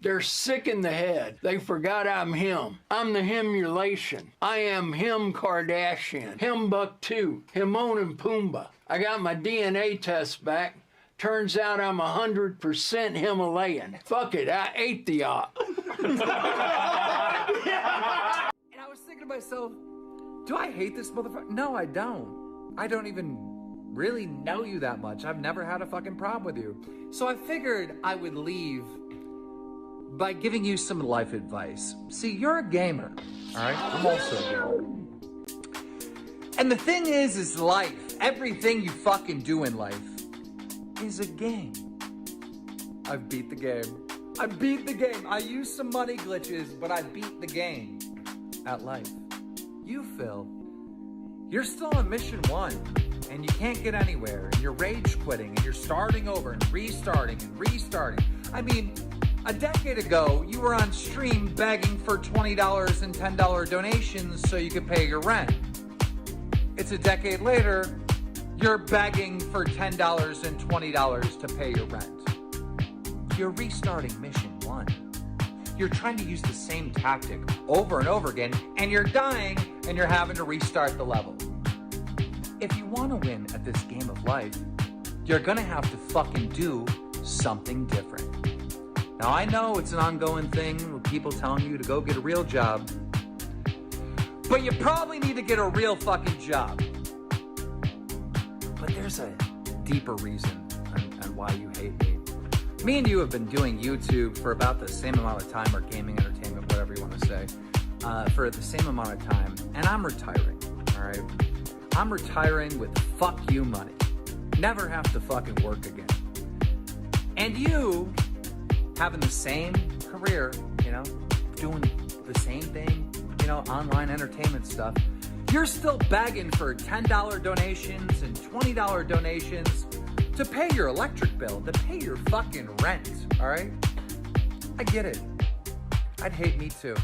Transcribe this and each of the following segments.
They're sick in the head. They forgot I'm him. I'm the himulation. I am him Kardashian, him Buck 2, Himon and Pumbaa. I got my DNA test back. Turns out I'm 100% Himalayan. Fuck it, I ate the op. And I was thinking to myself, do I hate this motherfucker? No, I don't. I don't even really know you that much. I've never had a fucking problem with you. So I figured I would leave by giving you some life advice. See, you're a gamer, all right? I'm also a gamer. And the thing is life, everything you fucking do in life is a game. I've beat the game. I beat the game. I used some money glitches, but I beat the game at life. You, Phil, you're still on mission 1, and you can't get anywhere, and you're rage quitting, and you're starting over and restarting and restarting. I mean, a decade ago, you were on stream begging for $20 and $10 donations so you could pay your rent. It's a decade later, you're begging for $10 and $20 to pay your rent. You're restarting mission 1. You're trying to use the same tactic over and over again, and you're dying, and you're having to restart the level. If you want to win at this game of life, you're gonna have to fucking do something different. Now, I know it's an ongoing thing with people telling you to go get a real job, but you probably need to get a real fucking job. But there's a deeper reason on why you hate me. Me and you have been doing YouTube for about the same amount of time, or gaming entertainment, whatever you want to say, for the same amount of time, and I'm retiring, all right? I'm retiring with fuck you money. Never have to fucking work again. And you, having the same career, you know, doing the same thing, you know, online entertainment stuff, you're still begging for $10 donations and $20 donations to pay your electric bill, to pay your fucking rent, all right? I get it. I'd hate me too.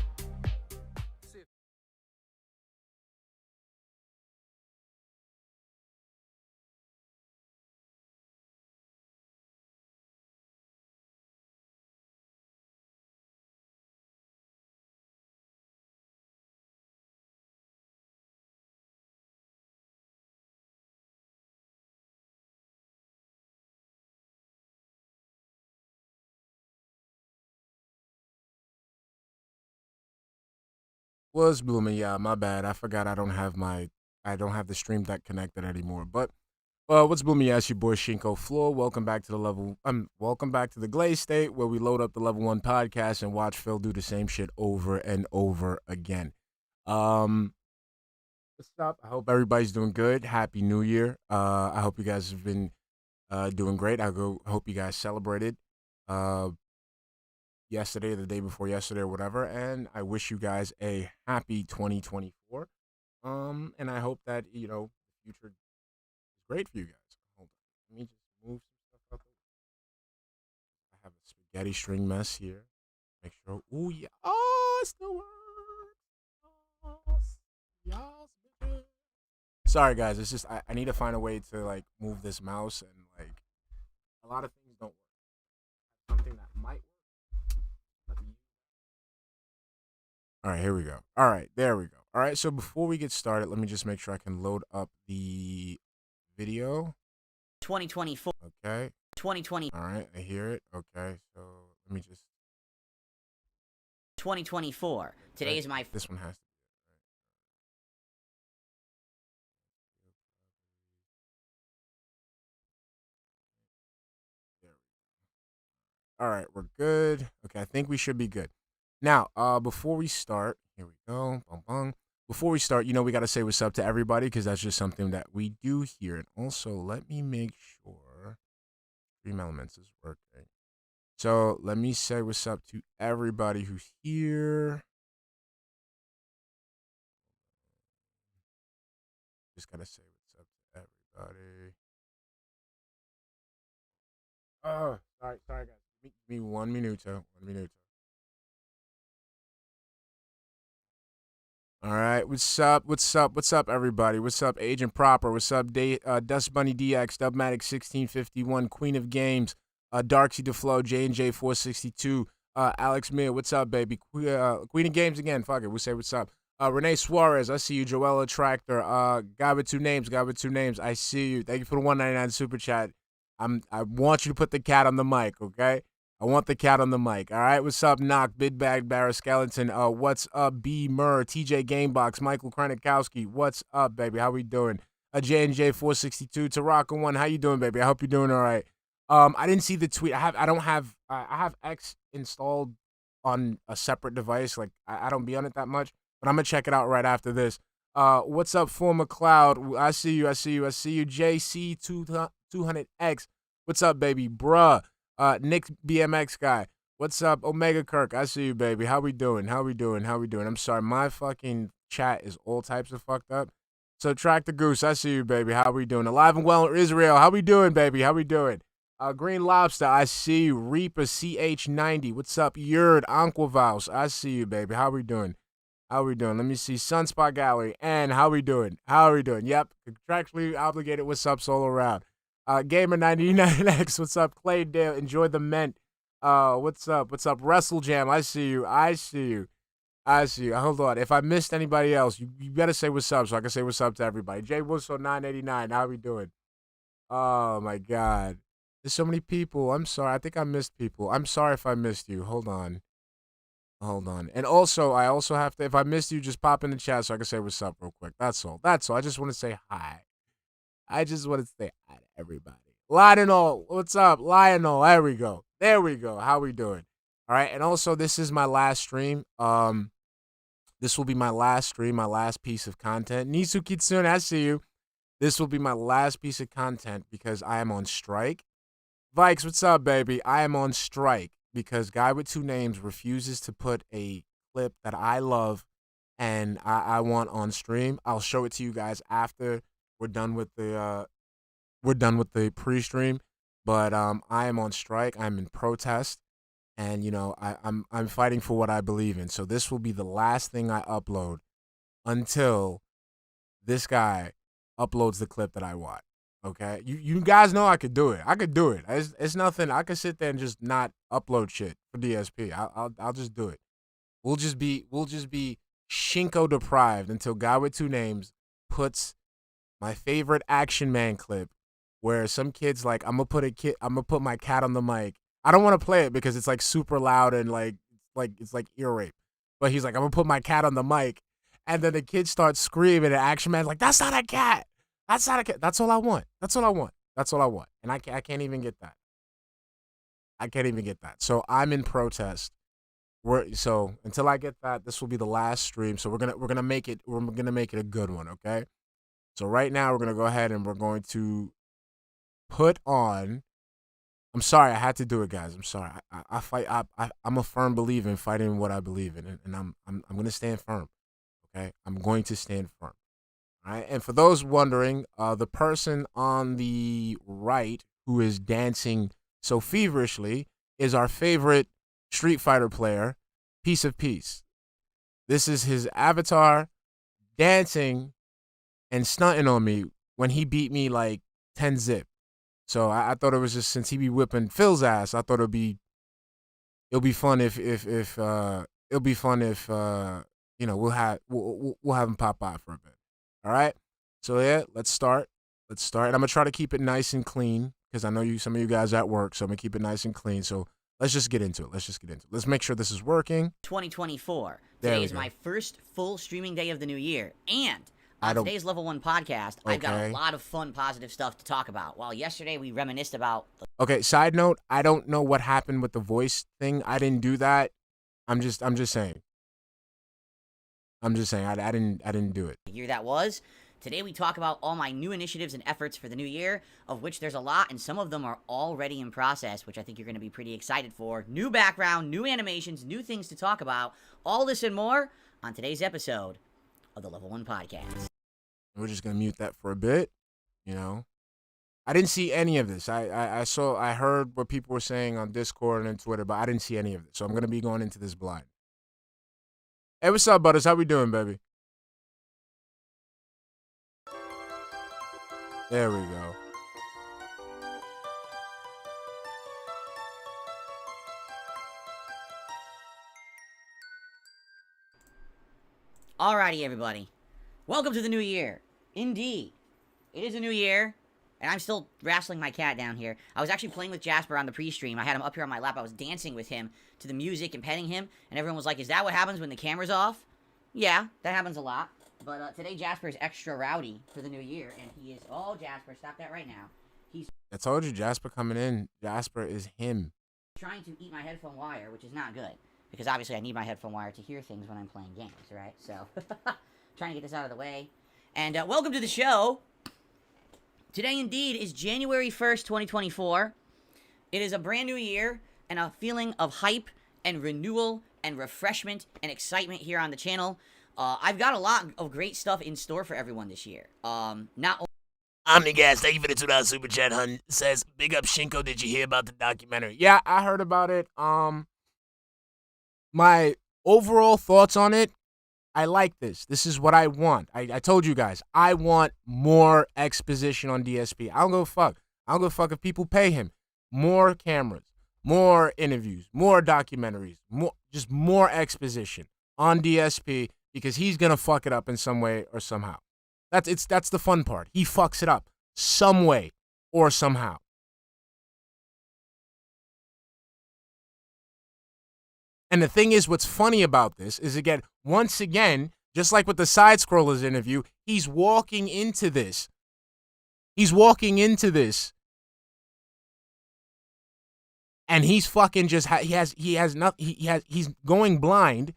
Was blooming, yeah, my bad. I forgot I don't have the stream deck connected anymore. But what's blooming? Yeah, it's your boy Shinko Fleur. Welcome back to welcome back to the Glaze State, where we load up the level 1 podcast and watch Phil do the same shit over and over again. What's up? I hope everybody's doing good. Happy New Year. I hope you guys have been doing great. Hope you guys celebrated yesterday, the day before yesterday, or whatever. And I wish you guys a happy 2024. And I hope that, you know, the future is great for you guys. Hold on. Let me just move some stuff out. I have a spaghetti string mess here. Make sure. Oh, yeah. Oh, it still works. Y'all. Sorry, guys. It's just, I need to find a way to, like, move this mouse. And, like, a lot of things don't work. Something that might work. All right, here we go. All right, there we go. All right, so before we get started, let me just make sure I can load up the video. 2024. Okay. 2020. All right, I hear it. Okay, so let me just. 2024. Today is my. This one has to be it, right? There we go. All right, we're good. Okay, I think we should be good. Now, before we start, here we go. Bum, bum. Before we start, you know, we got to say what's up to everybody, because that's just something that we do here. And also, let me make sure Stream Elements is working. So let me say what's up to everybody who's here. Just got to say what's up to everybody. Oh, sorry, guys. Give me 1 minuto. 1 minuto. All right, what's up, everybody? What's up, Agent Proper? What's up, Dust Bunny DX, Dubmatic 1651, Queen of Games, darksydephil, J&J 462, Alex Mir, what's up, baby? Queen of Games again. Fuck it, we'll say what's up. Renee Suarez, I see you. Joella Tractor, guy with two names. I see you. Thank you for the 199 super chat. I want you to put the cat on the mic, okay? I want the cat on the mic. All right, what's up, Knock, Big Bag, Barra Skeleton? What's up, B Murr, TJ Gamebox, Michael Kranikowski? What's up, baby? How we doing? J&J 462, Taraka 1. How you doing, baby? I hope you're doing all right. I didn't see the tweet. I have X installed on a separate device. Like I don't be on it that much, but I'm gonna check it out right after this. What's up, former Cloud? I see you. JC 200X. What's up, baby? Bruh. Nick BMX guy. What's up, Omega Kirk? I see you, baby. How we doing? I'm sorry, my fucking chat is all types of fucked up. So Track the Goose, I see you, baby. How we doing? Alive and Well, Israel. How we doing, baby? Green Lobster, I see you. Reaper CH90. What's up? Yerd Anquavaus. I see you, baby. How we doing? Let me see. Sunspot Gallery. And how we doing? Yep. Contractually obligated. What's up, Solo Round? Gamer99X. What's up? Clay Dale. Enjoy the mint. What's up? Wrestle Jam. I see you. Hold on. If I missed anybody else, you better say what's up so I can say what's up to everybody. Jay Wusso 989. How we doing? Oh, my God. There's so many people. I'm sorry. I think I missed people. I'm sorry if I missed you. Hold on. And also, I also have to, if I missed you, just pop in the chat so I can say what's up real quick. That's all. I just want to say hi. I just want to say hi to everybody. Lionel, what's up? Lionel, there we go. How we doing? All right. And also, this is my last stream. This will be my last stream, my last piece of content. Nisu Kitsune, I see you. This will be my last piece of content because I am on strike. Vikes, what's up, baby? I am on strike because Guy with Two Names refuses to put a clip that I love and I want on stream. I'll show it to you guys after we're done with the pre-stream. But I am on strike. I'm in protest, and I'm fighting for what I believe in. So this will be the last thing I upload until this guy uploads the clip that I want. Okay, you guys know I could do it. It's nothing. I could sit there and just not upload shit for DSP. I'll just do it. We'll just be Shinko deprived until Guy with Two Names puts my favorite Action Man clip where some kid's like, I'm gonna put my cat on the mic. I don't want to play it because it's like super loud and like it's like ear rape. But he's like, I'm gonna put my cat on the mic, and then the kid starts screaming, and Action Man's like, that's not a cat. That's not a cat. That's all I want. And I can't even get that. So I'm in protest. So until I get that, this will be the last stream. So we're gonna make it a good one, okay? So right now we're gonna go ahead and we're going to put on. I'm sorry, I had to do it, guys. I'm sorry. I fight. I'm a firm believer in fighting what I believe in, and I'm gonna stand firm. Okay, I'm going to stand firm. All right. And for those wondering, the person on the right who is dancing so feverishly is our favorite Street Fighter player, Piece of Peace. This is his avatar dancing and stunting on me when he beat me like 10 zip. So I thought it was just, since he be whipping Phil's ass, I thought it'll be fun if we'll have him pop by for a bit. All right. So yeah, let's start. And I'm gonna try to keep it nice and clean because I know some of you guys at work, so I'm gonna keep it nice and clean. So let's just get into it. Let's make sure this is working. 2024. Today is my first full streaming day of the new year, and on today's Level 1 podcast, I've got a lot of fun, positive stuff to talk about. While yesterday we reminisced about. Okay. Side note: I don't know what happened with the voice thing. I didn't do that. I'm just saying. I didn't do it. The year that was. Today we talk about all my new initiatives and efforts for the new year, of which there's a lot, and some of them are already in process, which I think you're going to be pretty excited for. New background, new animations, new things to talk about. All this and more on today's episode of the Level 1 Podcast. We're just going to mute that for a bit, I didn't see any of this. I heard what people were saying on Discord and on Twitter, but I didn't see any of it. So I'm going to be going into this blind. Hey, what's up, Butters? How we doing, baby? There we go. Alrighty, everybody. Welcome to the new year. Indeed. It is a new year, and I'm still wrestling my cat down here. I was actually playing with Jasper on the pre-stream. I had him up here on my lap. I was dancing with him to the music and petting him, and everyone was like, is that what happens when the camera's off? Yeah, that happens a lot. But today Jasper is extra rowdy for the new year, and he is... Oh, Jasper, stop that right now. He's I told you, Jasper coming in. Jasper is him. trying to eat my headphone wire, which is not good. Because obviously I need my headphone wire to hear things when I'm playing games, right? So, trying to get this out of the way. And welcome to the show. Today, indeed, is January 1st, 2024. It is a brand new year and a feeling of hype and renewal and refreshment and excitement here on the channel. I've got a lot of great stuff in store for everyone this year. Not Omnigas, thank you for the $2 super chat, hun. Says, big up Shinko, did you hear about the documentary? Yeah, I heard about it. My overall thoughts on it, I like this. This is what I want. I told you guys, I want more exposition on DSP. I don't give a fuck. I don't give a fuck if people pay him. More cameras, more interviews, more documentaries, just more exposition on DSP because he's going to fuck it up in some way or somehow. That's the fun part. He fucks it up some way or somehow. And the thing is, what's funny about this is, once again, just like with the Side Scrollers interview, he's walking into this. He's walking into this. And he's fucking just, he's going blind.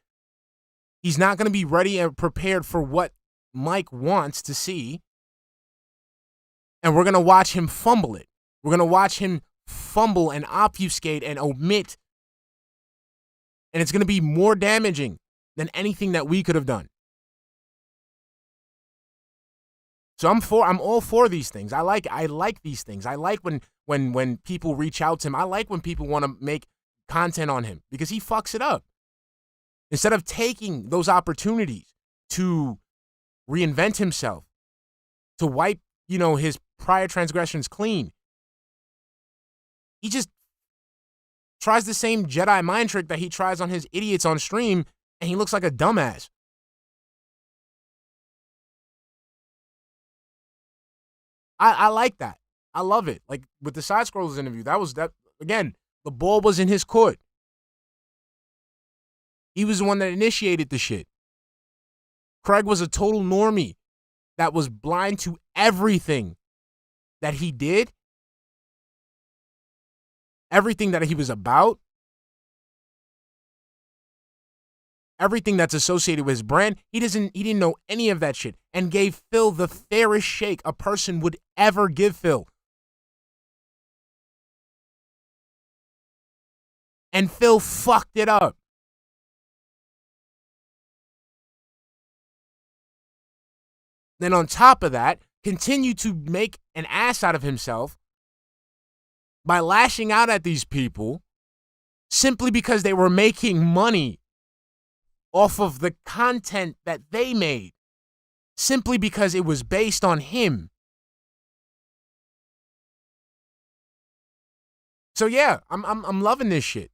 He's not going to be ready and prepared for what Mike wants to see. And we're going to watch him fumble it. We're going to watch him fumble and obfuscate and omit. And it's going to be more damaging than anything that we could have done. So I'm all for these things. I like these things. I like when people reach out to him. I like when people want to make content on him because he fucks it up. Instead of taking those opportunities to reinvent himself, to wipe, his prior transgressions clean, he just tries the same Jedi mind trick that he tries on his idiots on stream, and he looks like a dumbass. I like that. I love it. Like with the Side Scrollers interview, again, the ball was in his court. He was the one that initiated the shit. Craig was a total normie that was blind to everything that he did, everything that he was about, everything that's associated with his brand. He didn't know any of that shit and gave Phil the fairest shake a person would ever give Phil. And Phil fucked it up. Then on top of that, continued to make an ass out of himself by lashing out at these people simply because they were making money off of the content that they made, simply because it was based on him. So yeah, I'm loving this shit.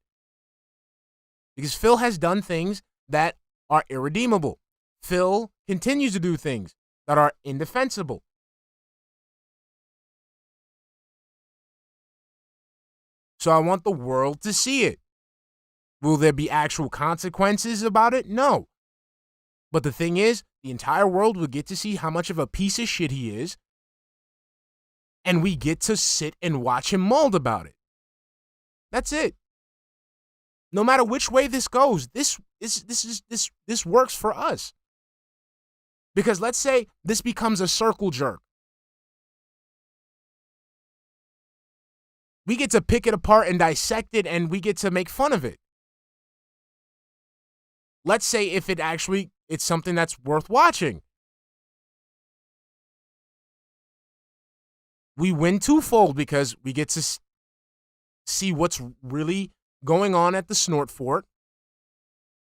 Because Phil has done things that are irredeemable. Phil continues to do things that are indefensible. So I want the world to see it. Will there be actual consequences about it? No. But the thing is, the entire world will get to see how much of a piece of shit he is, and we get to sit and watch him mold about it. That's it. No matter which way this goes, this works for us. Because let's say this becomes a circle jerk. We get to pick it apart and dissect it, and we get to make fun of it. Let's say if it's something that's worth watching. We win twofold because we get to see what's really going on at the Snort Fort,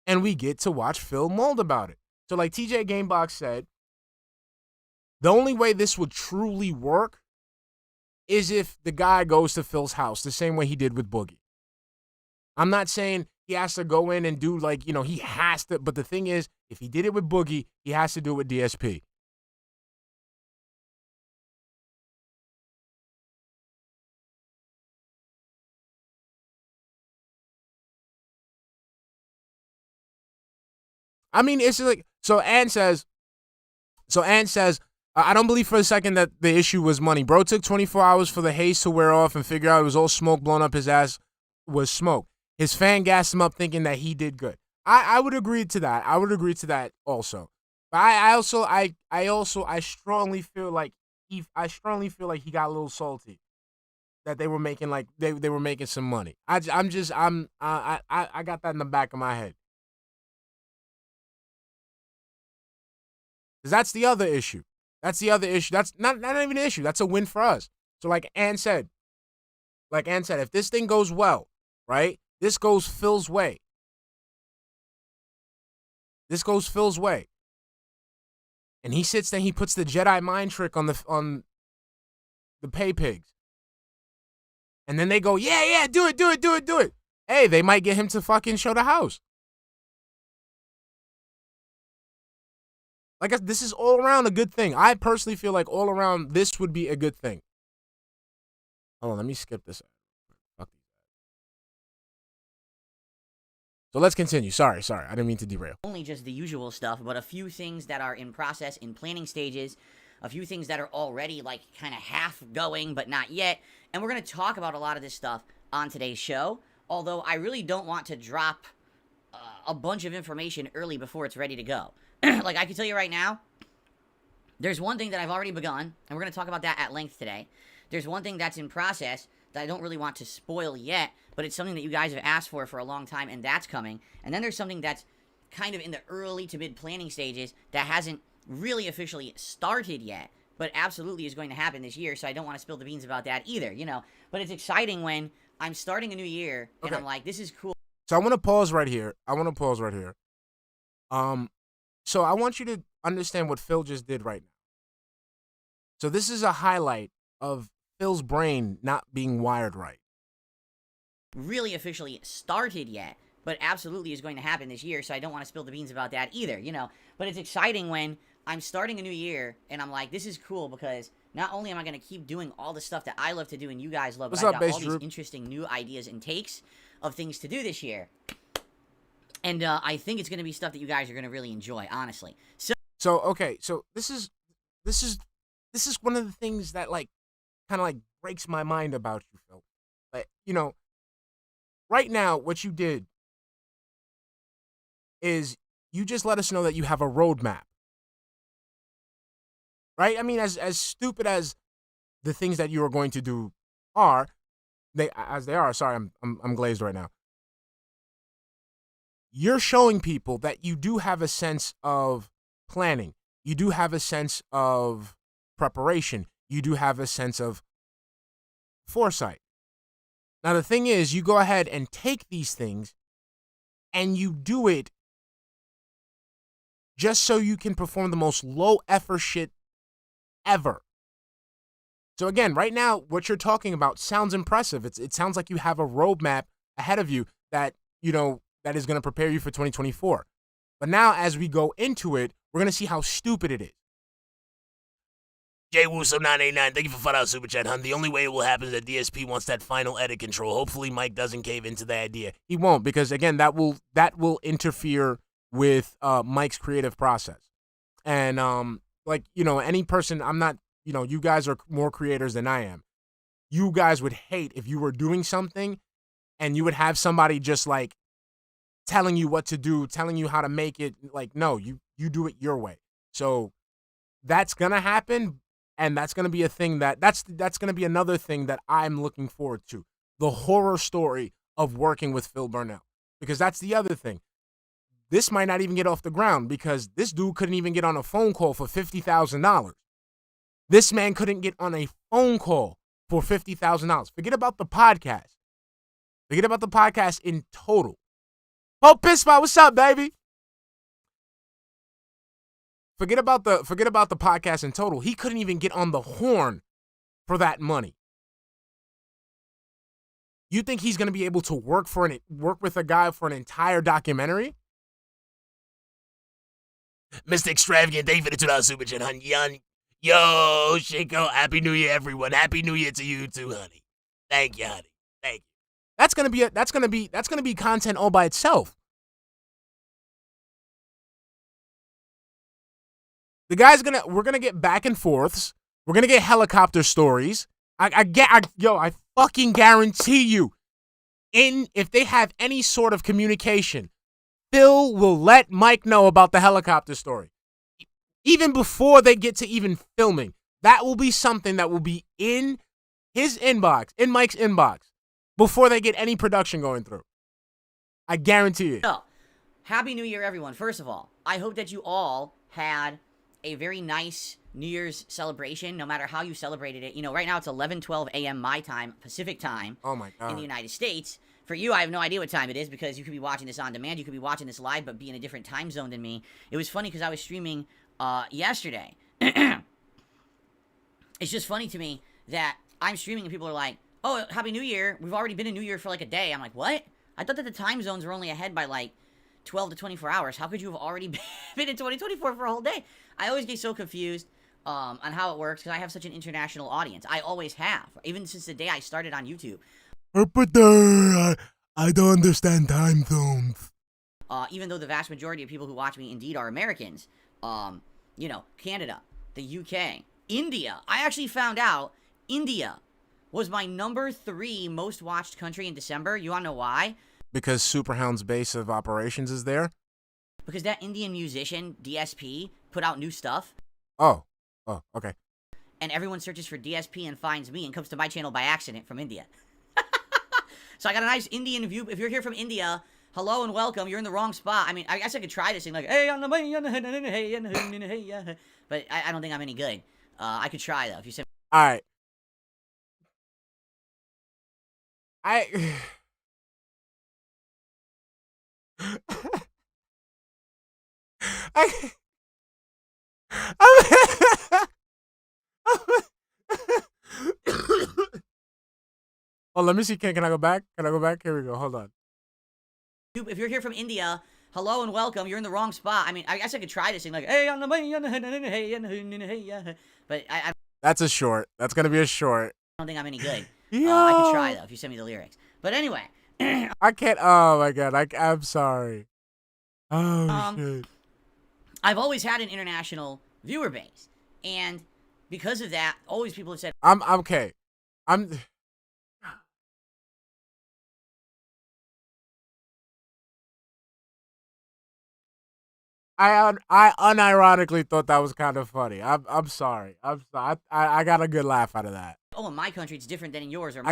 and we get to watch Phil mold about it. So like TJ Gamebox said, the only way this would truly work is if the guy goes to Phil's house the same way he did with Boogie. I'm not saying he has to go in and do like, he has to. But the thing is, if he did it with Boogie, he has to do it with DSP. I mean, it's like, so Ann says, I don't believe for a second that the issue was money. Bro took 24 hours for the haze to wear off and figure out it was all smoke blown up his ass was smoke. His fan gassed him up thinking that he did good. I would agree to that. I would agree to that also. But I strongly feel like he got a little salty that they were making like they were making some money. I got that in the back of my head. Because that's the other issue. That's not even an issue. That's a win for us. So like Ann said, if this thing goes well, right? This goes Phil's way. And he sits there, he puts the Jedi mind trick on the pay pigs. And then they go, yeah, do it. Hey, they might get him to fucking show the house. Like, this is all around a good thing. I personally feel like all around this would be a good thing. Hold on, let me skip this. So let's continue. Sorry. I didn't mean to derail. Only just the usual stuff, but a few things that are in process, in planning stages, a few things that are already, like, kind of half going, but not yet. And we're going to talk about a lot of this stuff on today's show, although I really don't want to drop a bunch of information early before it's ready to go. Like, I can tell you right now, there's one thing that I've already begun, and we're going to talk about that at length today. There's one thing that's in process that I don't really want to spoil yet, but it's something that you guys have asked for a long time, and that's coming. And then there's something that's kind of in the early to mid planning stages that hasn't really officially started yet, but absolutely is going to happen this year, so I don't want to spill the beans about that either, But it's exciting when I'm starting a new year, and I'm like, this is cool. So I want to pause right here. So I want you to understand what Phil just did right now. So this is a highlight of Phil's brain not being wired right. Really officially started yet, but absolutely is going to happen this year, so I don't want to spill the beans about that either, But it's exciting when I'm starting a new year, and I'm like, this is cool because not only am I going to keep doing all the stuff that I love to do and you guys love, but I've got all these interesting new ideas and takes of things to do this year. And I think it's going to be stuff that you guys are going to really enjoy, honestly. So this is one of the things that like kind of like breaks my mind about you, Phil. But right now what you did is you just let us know that you have a roadmap. Right? I mean, as stupid as the things that you are going to do are, they are. Sorry, I'm glazed right now. You're showing people that you do have a sense of planning. You do have a sense of preparation. You do have a sense of foresight. Now, the thing is, you go ahead and take these things and you do it just so you can perform the most low-effort shit ever. So again, right now, what you're talking about sounds impressive. It sounds like you have a roadmap ahead of you that, that is going to prepare you for 2024. But now, as we go into it, we're going to see how stupid it is. Jay Wuso 989, thank you for $5 super chat, hun. The only way it will happen is that DSP wants that final edit control. Hopefully Mike doesn't cave into the idea. He won't, because again, that will interfere with Mike's creative process. And any person, I'm not, you guys are more creators than I am. You guys would hate if you were doing something and you would have somebody just like telling you what to do, telling you how to make it. Like, no, you do it your way. So that's gonna happen, and that's gonna be a thing that's gonna be another thing that I'm looking forward to. The horror story of working with Phil Burnell, because that's the other thing. This might not even get off the ground because this dude couldn't even get on a phone call for $50,000. This man couldn't get on a phone call for $50,000. Forget about the podcast. Forget about the podcast in total. Oh, Pissma, what's up, baby? Forget about the podcast in total. He couldn't even get on the horn for that money. You think he's gonna be able to work with a guy for an entire documentary? Mr. Extravagant, thank you for the $2 super chat, honey. Yo, Shinko, Happy New Year, everyone. Happy New Year to you too, honey. Thank you, honey. Thank you. That's gonna be content all by itself. We're gonna get back and forths. We're gonna get helicopter stories. I fucking guarantee you, if they have any sort of communication, Phil will let Mike know about the helicopter story. Even before they get to even filming, that will be something that will be in his inbox, in Mike's inbox, before they get any production going through. I guarantee it. So, Happy New Year, everyone. First of all, I hope that you all had a very nice New Year's celebration, no matter how you celebrated it. You know, right now it's 11:12 a.m. my time, Pacific time, Oh my God. in the United States. For you, I have no idea what time it is because you could be watching this on demand. You could be watching this live, but be in a different time zone than me. It was funny because I was streaming yesterday. It's just funny to me that I'm streaming and people are like, oh, Happy New Year. We've already been in New Year for like a day. I'm like, what? I thought that the time zones were only ahead by like 12 to 24 hours. How could you have already been in 2024 for a whole day? I always get so confused on how it works because I have such an international audience. I always have, even since the day I started on YouTube. I don't understand time zones. Even though the vast majority of people who watch me indeed are Americans. You know, Canada, the UK, India. I actually found out India was my number 3 most watched country in December. You wanna know why? Because Superhound's base of operations is there? Because that Indian musician, DSP, put out new stuff. Oh, okay. And everyone searches for DSP and finds me and comes to my channel by accident from India. So I got a nice Indian view. If you're here from India, hello and welcome. You're in the wrong spot. I mean, I guess I could try this thing like, hey, on the way, but I don't think I'm any good. I could try though. If you said, All right. Oh, let me see. Can I go back? Can I go back? Here we go. Hold on. if you're here from India, hello and welcome. You're in the wrong spot. I mean, I guess I could try this thing like, hey, on the way, but I That's a short. That's gonna be a short. don't think I'm any good. Yo. I could try though if you send me the lyrics. But anyway, I can't. Oh my God. I'm sorry. Oh shit. I've always had an international viewer base, and because of that, always people have said, I'm okay. I unironically thought that was kind of funny. I'm sorry. I got a good laugh out of that. oh, in my country it's different than in yours, or I'm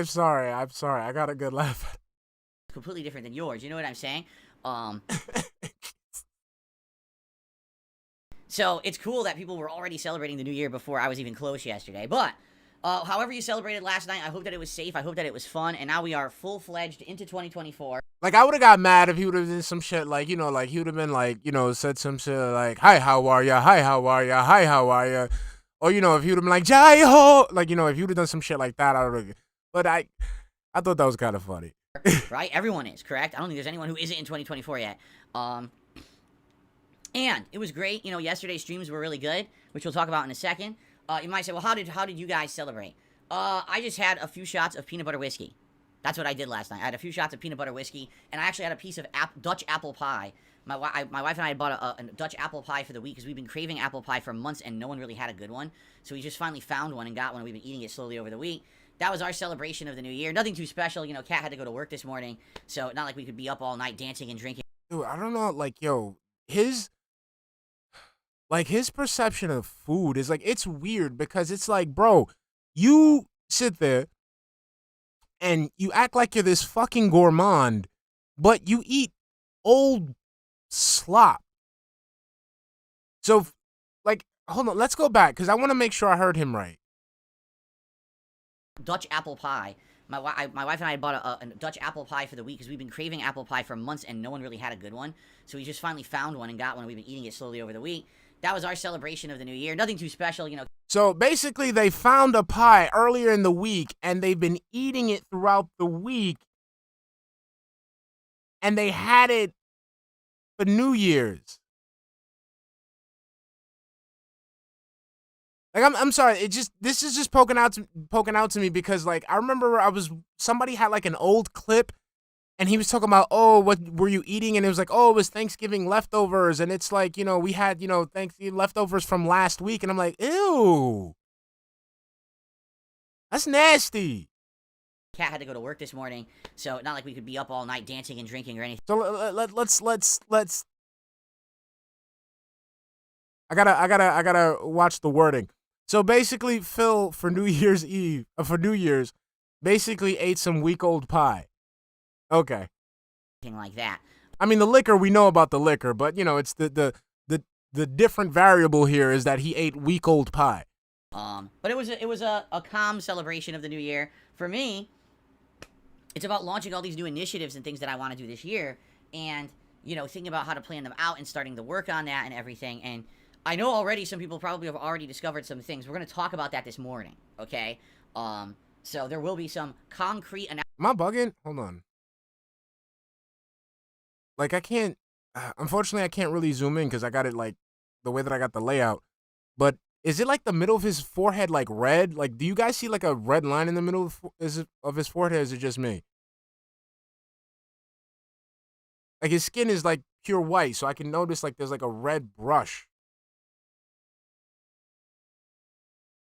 sorry. I got a good laugh. completely different than yours. You know what I'm saying? So it's cool that people were already celebrating the new year before I was even close yesterday. But however you celebrated last night, I hope that it was safe. I hope that it was fun. And now we are full-fledged into 2024. Like, I would have got mad if he would have done some shit like, you know, like he would have been like, you know, said some shit like, hi, how are ya? Hi, how are ya? Hi, how are ya? Or, you know, if he would have been like, Jai ho! Like, you know, if he would have done some shit like that, I would have. But I thought that was kind of funny. Right? Everyone is, correct? I don't think there's anyone who isn't in 2024 yet. And it was great. You know, yesterday's streams were really good, which we'll talk about in a second. You might say, well, how did you guys celebrate? I just had a few shots of peanut butter whiskey. That's what I did last night. I had a few shots of peanut butter whiskey, and I actually had a piece of Dutch apple pie. My wife and I had bought a Dutch apple pie for the week because we've been craving apple pie for months, and no one really had a good one. So we just finally found one and got one, and we've been eating it slowly over the week. That was our celebration of the new year. Nothing too special. You know, Kat had to go to work this morning, so not like we could be up all night dancing and drinking. Dude, I don't know, like, yo, his perception of food is like, it's weird because it's like, bro, you sit there and you act like you're this fucking gourmand, but you eat old slop. So, like, hold on, let's go back because I want to make sure I heard him right. Dutch apple pie. My wife and I had bought a Dutch apple pie for the week because we've been craving apple pie for months, and no one really had a good one. So we just finally found one and got one, and we've been eating it slowly over the week. that was our celebration of the new year. Nothing too special, you know. So basically, they found a pie earlier in the week, and they've been eating it throughout the week, and they had it for New Year's. Like, I'm sorry, this is just poking out to me because, like, I remember somebody had like an old clip, and he was talking about, oh, what were you eating? And it was like, oh, it was Thanksgiving leftovers, and it's like, you know, we had, you know, Thanksgiving leftovers from last week, and I'm like, ew, that's nasty. Cat had to go to work this morning, so not like we could be up all night dancing and drinking or anything. So let's. I gotta watch the wording. So basically, Phil for New Year's, basically ate some week-old pie. Okay. Like that. I mean, the liquor, we know about the liquor, but you know, it's the different variable here is that he ate week-old pie. But it was a calm celebration of the new year for me. It's about launching all these new initiatives and things that I want to do this year, and you know, thinking about how to plan them out and starting to work on that and everything. And I know already some people probably have already discovered some things. We're going to talk about that this morning, okay? So there will be some concrete Am I bugging? Hold on. Like, I can't, unfortunately, I can't really zoom in because I got it, like, the way that I got the layout. But is it, like, the middle of his forehead, like, red? Like, do you guys see, like, a red line in the middle of his forehead, or is it just me? Like, his skin is, like, pure white, so I can notice, like, there's, like, a red brush.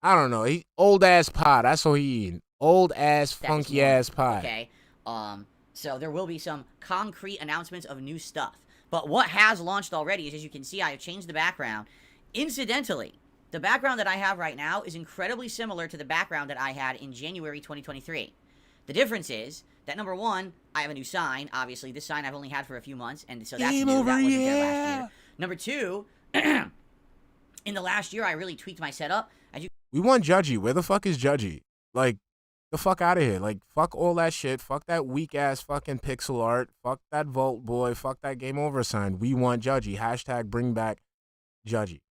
I don't know. He old-ass pie. That's what he eating. Old-ass, funky-ass pie. Okay. So there will be some concrete announcements of new stuff. But what has launched already is, as you can see, I have changed the background. Incidentally, the background that I have right now is incredibly similar to the background that I had in January 2023. The difference is that, number one, I have a new sign. Obviously, this sign I've only had for a few months, and so that's new. That wasn't there last year. Number two, in the last year, I really tweaked my setup. We want Judgy. Where the fuck is Judgy? Like, the fuck out of here. Like, fuck all that shit. Fuck that weak-ass fucking pixel art. Fuck that Vault Boy. Fuck that Game Over sign. We want Judgy. Hashtag bring back Judgy.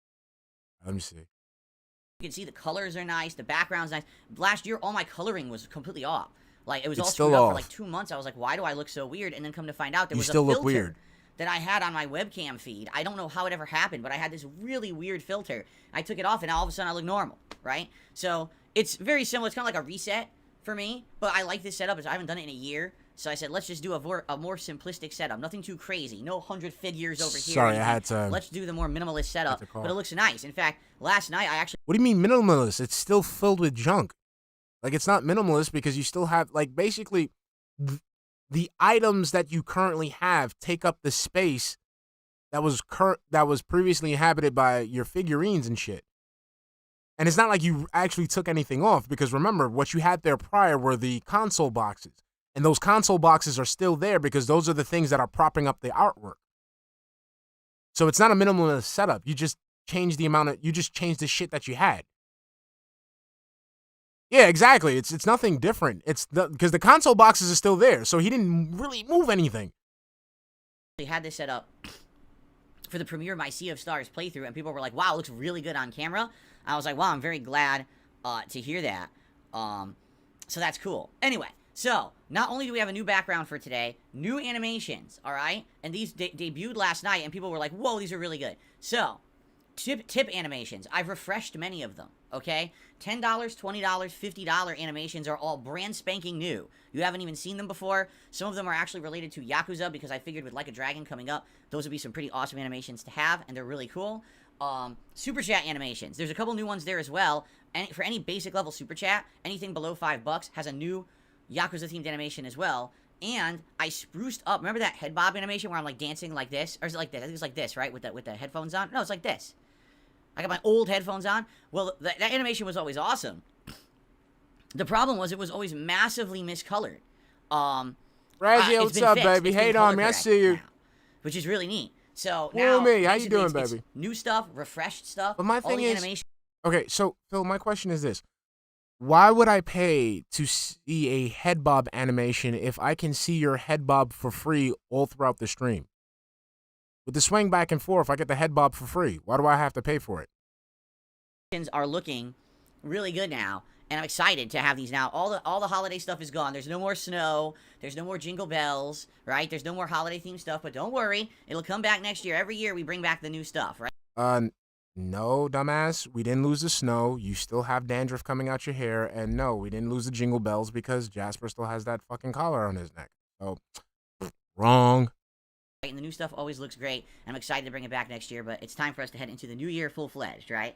Let me see. You can see the colors are nice. The background's nice. Last year, all my coloring was completely off. Like, it was all screwed up for like 2 months. I was like, why do I look so weird? And then come to find out there was a filter that I had on my webcam feed. I don't know how it ever happened, but I had this really weird filter. I took it off, and all of a sudden I look normal, right? So it's very similar. It's kind of like a reset for me, but I like this setup. I haven't done it in a year, so I said, let's just do a more simplistic setup. Nothing too crazy. No 100 figures over here. Sorry, I had to... Let's do the more minimalist setup, but it looks nice. In fact, last night I actually... What do you mean minimalist? It's still filled with junk. Like, it's not minimalist because you still have, like, basically, the items that you currently have take up the space that was previously inhabited by your figurines and shit. And it's not like you actually took anything off, because remember, what you had there prior were the console boxes. And those console boxes are still there because those are the things that are propping up the artwork. So it's not a minimalist setup. You just change the shit that you had. Yeah, exactly. It's nothing different. It's because the console boxes are still there, so he didn't really move anything. I had this set up for the premiere of my Sea of Stars playthrough, and people were like, wow, it looks really good on camera. I was like, wow, I'm very glad to hear that. So that's cool. Anyway, so not only do we have a new background for today, new animations, all right? And these debuted last night, and people were like, whoa, these are really good. So, tip animations. I've refreshed many of them, okay? $10, $20, $50 animations are all brand spanking new. You haven't even seen them before. Some of them are actually related to Yakuza, because I figured with Like a Dragon coming up, those would be some pretty awesome animations to have, and they're really cool. Super Chat animations. There's a couple new ones there as well. And for any basic level Super Chat, anything below $5 has a new Yakuza themed animation as well. And I spruced up. Remember that head bob animation where I'm like dancing like this? Or is it like this? I think it's like this, right? With the headphones on? No, it's like this. I got my old headphones on. Well, that animation was always awesome. The problem was it was always massively miscolored. Reggie, what's up, baby? Hate on me. I see you. Now, which is really neat. So now, me. How you doing, baby? New stuff, refreshed stuff. But my thing is, okay, so Phil, my question is this: why would I pay to see a head bob animation if I can see your head bob for free all throughout the stream? With the swing back and forth, I get the head bob for free. Why do I have to pay for it? Are looking really good now, and I'm excited to have these now. All the holiday stuff is gone. There's no more snow. There's no more jingle bells, right? There's no more holiday themed stuff. But don't worry, it'll come back next year. Every year we bring back the new stuff, right? No, dumbass. We didn't lose the snow. You still have dandruff coming out your hair, and no, we didn't lose the jingle bells because Jasper still has that fucking collar on his neck. So, wrong. And the new stuff always looks great. I'm excited to bring it back next year, but it's time for us to head into the new year full-fledged, right?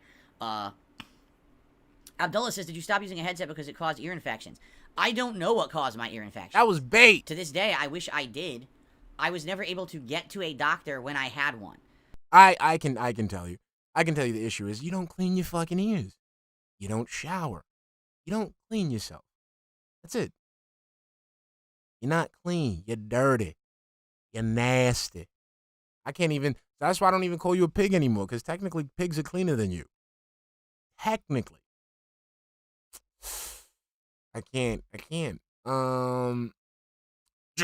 Abdullah says, did you stop using a headset because it caused ear infections? I don't know what caused my ear infection. That was bait. To this day, I wish I did. I was never able to get to a doctor when I had one. I can tell you. I can tell you the issue is you don't clean your fucking ears. You don't shower. You don't clean yourself. That's it. You're not clean. You're dirty. You're nasty. I can't even, that's why I don't even call you a pig anymore, because technically pigs are cleaner than you. Technically. I can't. Drew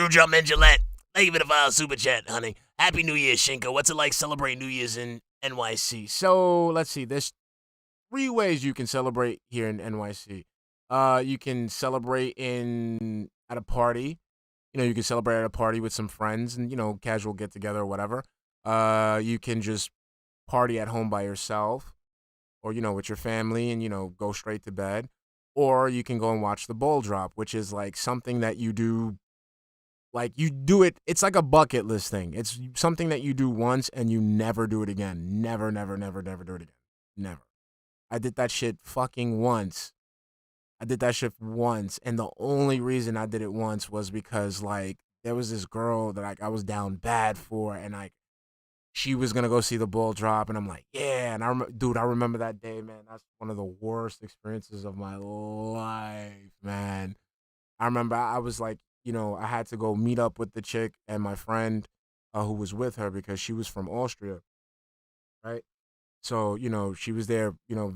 Jumpman Gillette. Thank you for the file super chat, honey. Happy New Year, Shinko. What's it like celebrating New Year's in NYC? So, let's see. There's 3 ways you can celebrate here in NYC. You can celebrate at a party. You know, you can celebrate at a party with some friends and, you know, casual get-together or whatever. You can just party at home by yourself or, you know, with your family and, you know, go straight to bed. Or you can go and watch the ball drop, which is like something that you do. Like, you do it, it's like a bucket list thing. It's something that you do once and you never do it again. Never do it again. Never. I did that shit fucking once. And the only reason I did it once was because, like, there was this girl that like I was down bad for, and like she was gonna go see the ball drop, and I'm like, yeah. And I remember that day, man. That's one of the worst experiences of my life, man. I remember I was like, you know, I had to go meet up with the chick and my friend who was with her because she was from Austria, right? So, you know, she was there, you know,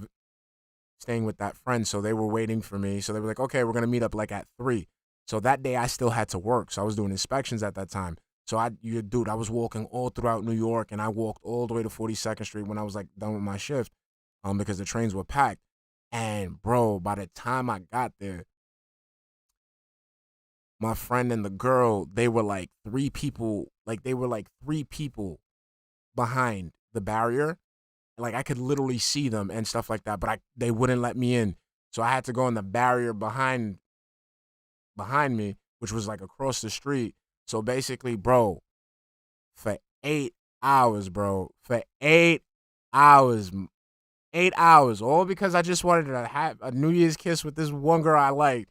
staying with that friend. So they were waiting for me. So they were like, okay, we're going to meet up like at 3. So that day I still had to work. So I was doing inspections at that time. So I was walking all throughout New York, and I walked all the way to 42nd Street when I was like done with my shift because the trains were packed. And bro, by the time I got there, my friend and the girl, they were like 3 people behind the barrier. Like, I could literally see them and stuff like that, but they wouldn't let me in. So I had to go in the barrier behind me, which was like across the street. So basically, bro, for 8 hours, all because I just wanted to have a New Year's kiss with this one girl I liked.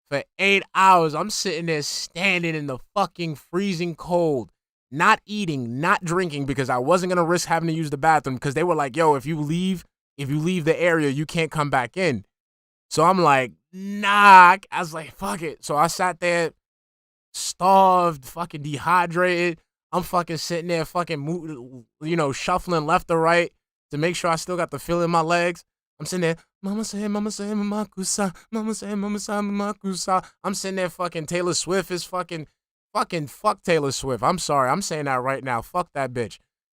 For 8 hours, I'm sitting there standing in the fucking freezing cold, not eating, not drinking, because I wasn't going to risk having to use the bathroom, because they were like, yo, if you leave the area, you can't come back in. So I'm like, nah. I was like, fuck it. So I sat there, starved, fucking dehydrated. I'm fucking sitting there fucking, you know, shuffling left or right to make sure I still got the feel in my legs. I'm sitting there, mama say, mama kusa, mama say, mama kusa. I'm sitting there fucking Taylor Swift is fucking fuck Taylor Swift. I'm sorry. I'm saying that right now. Fuck that bitch.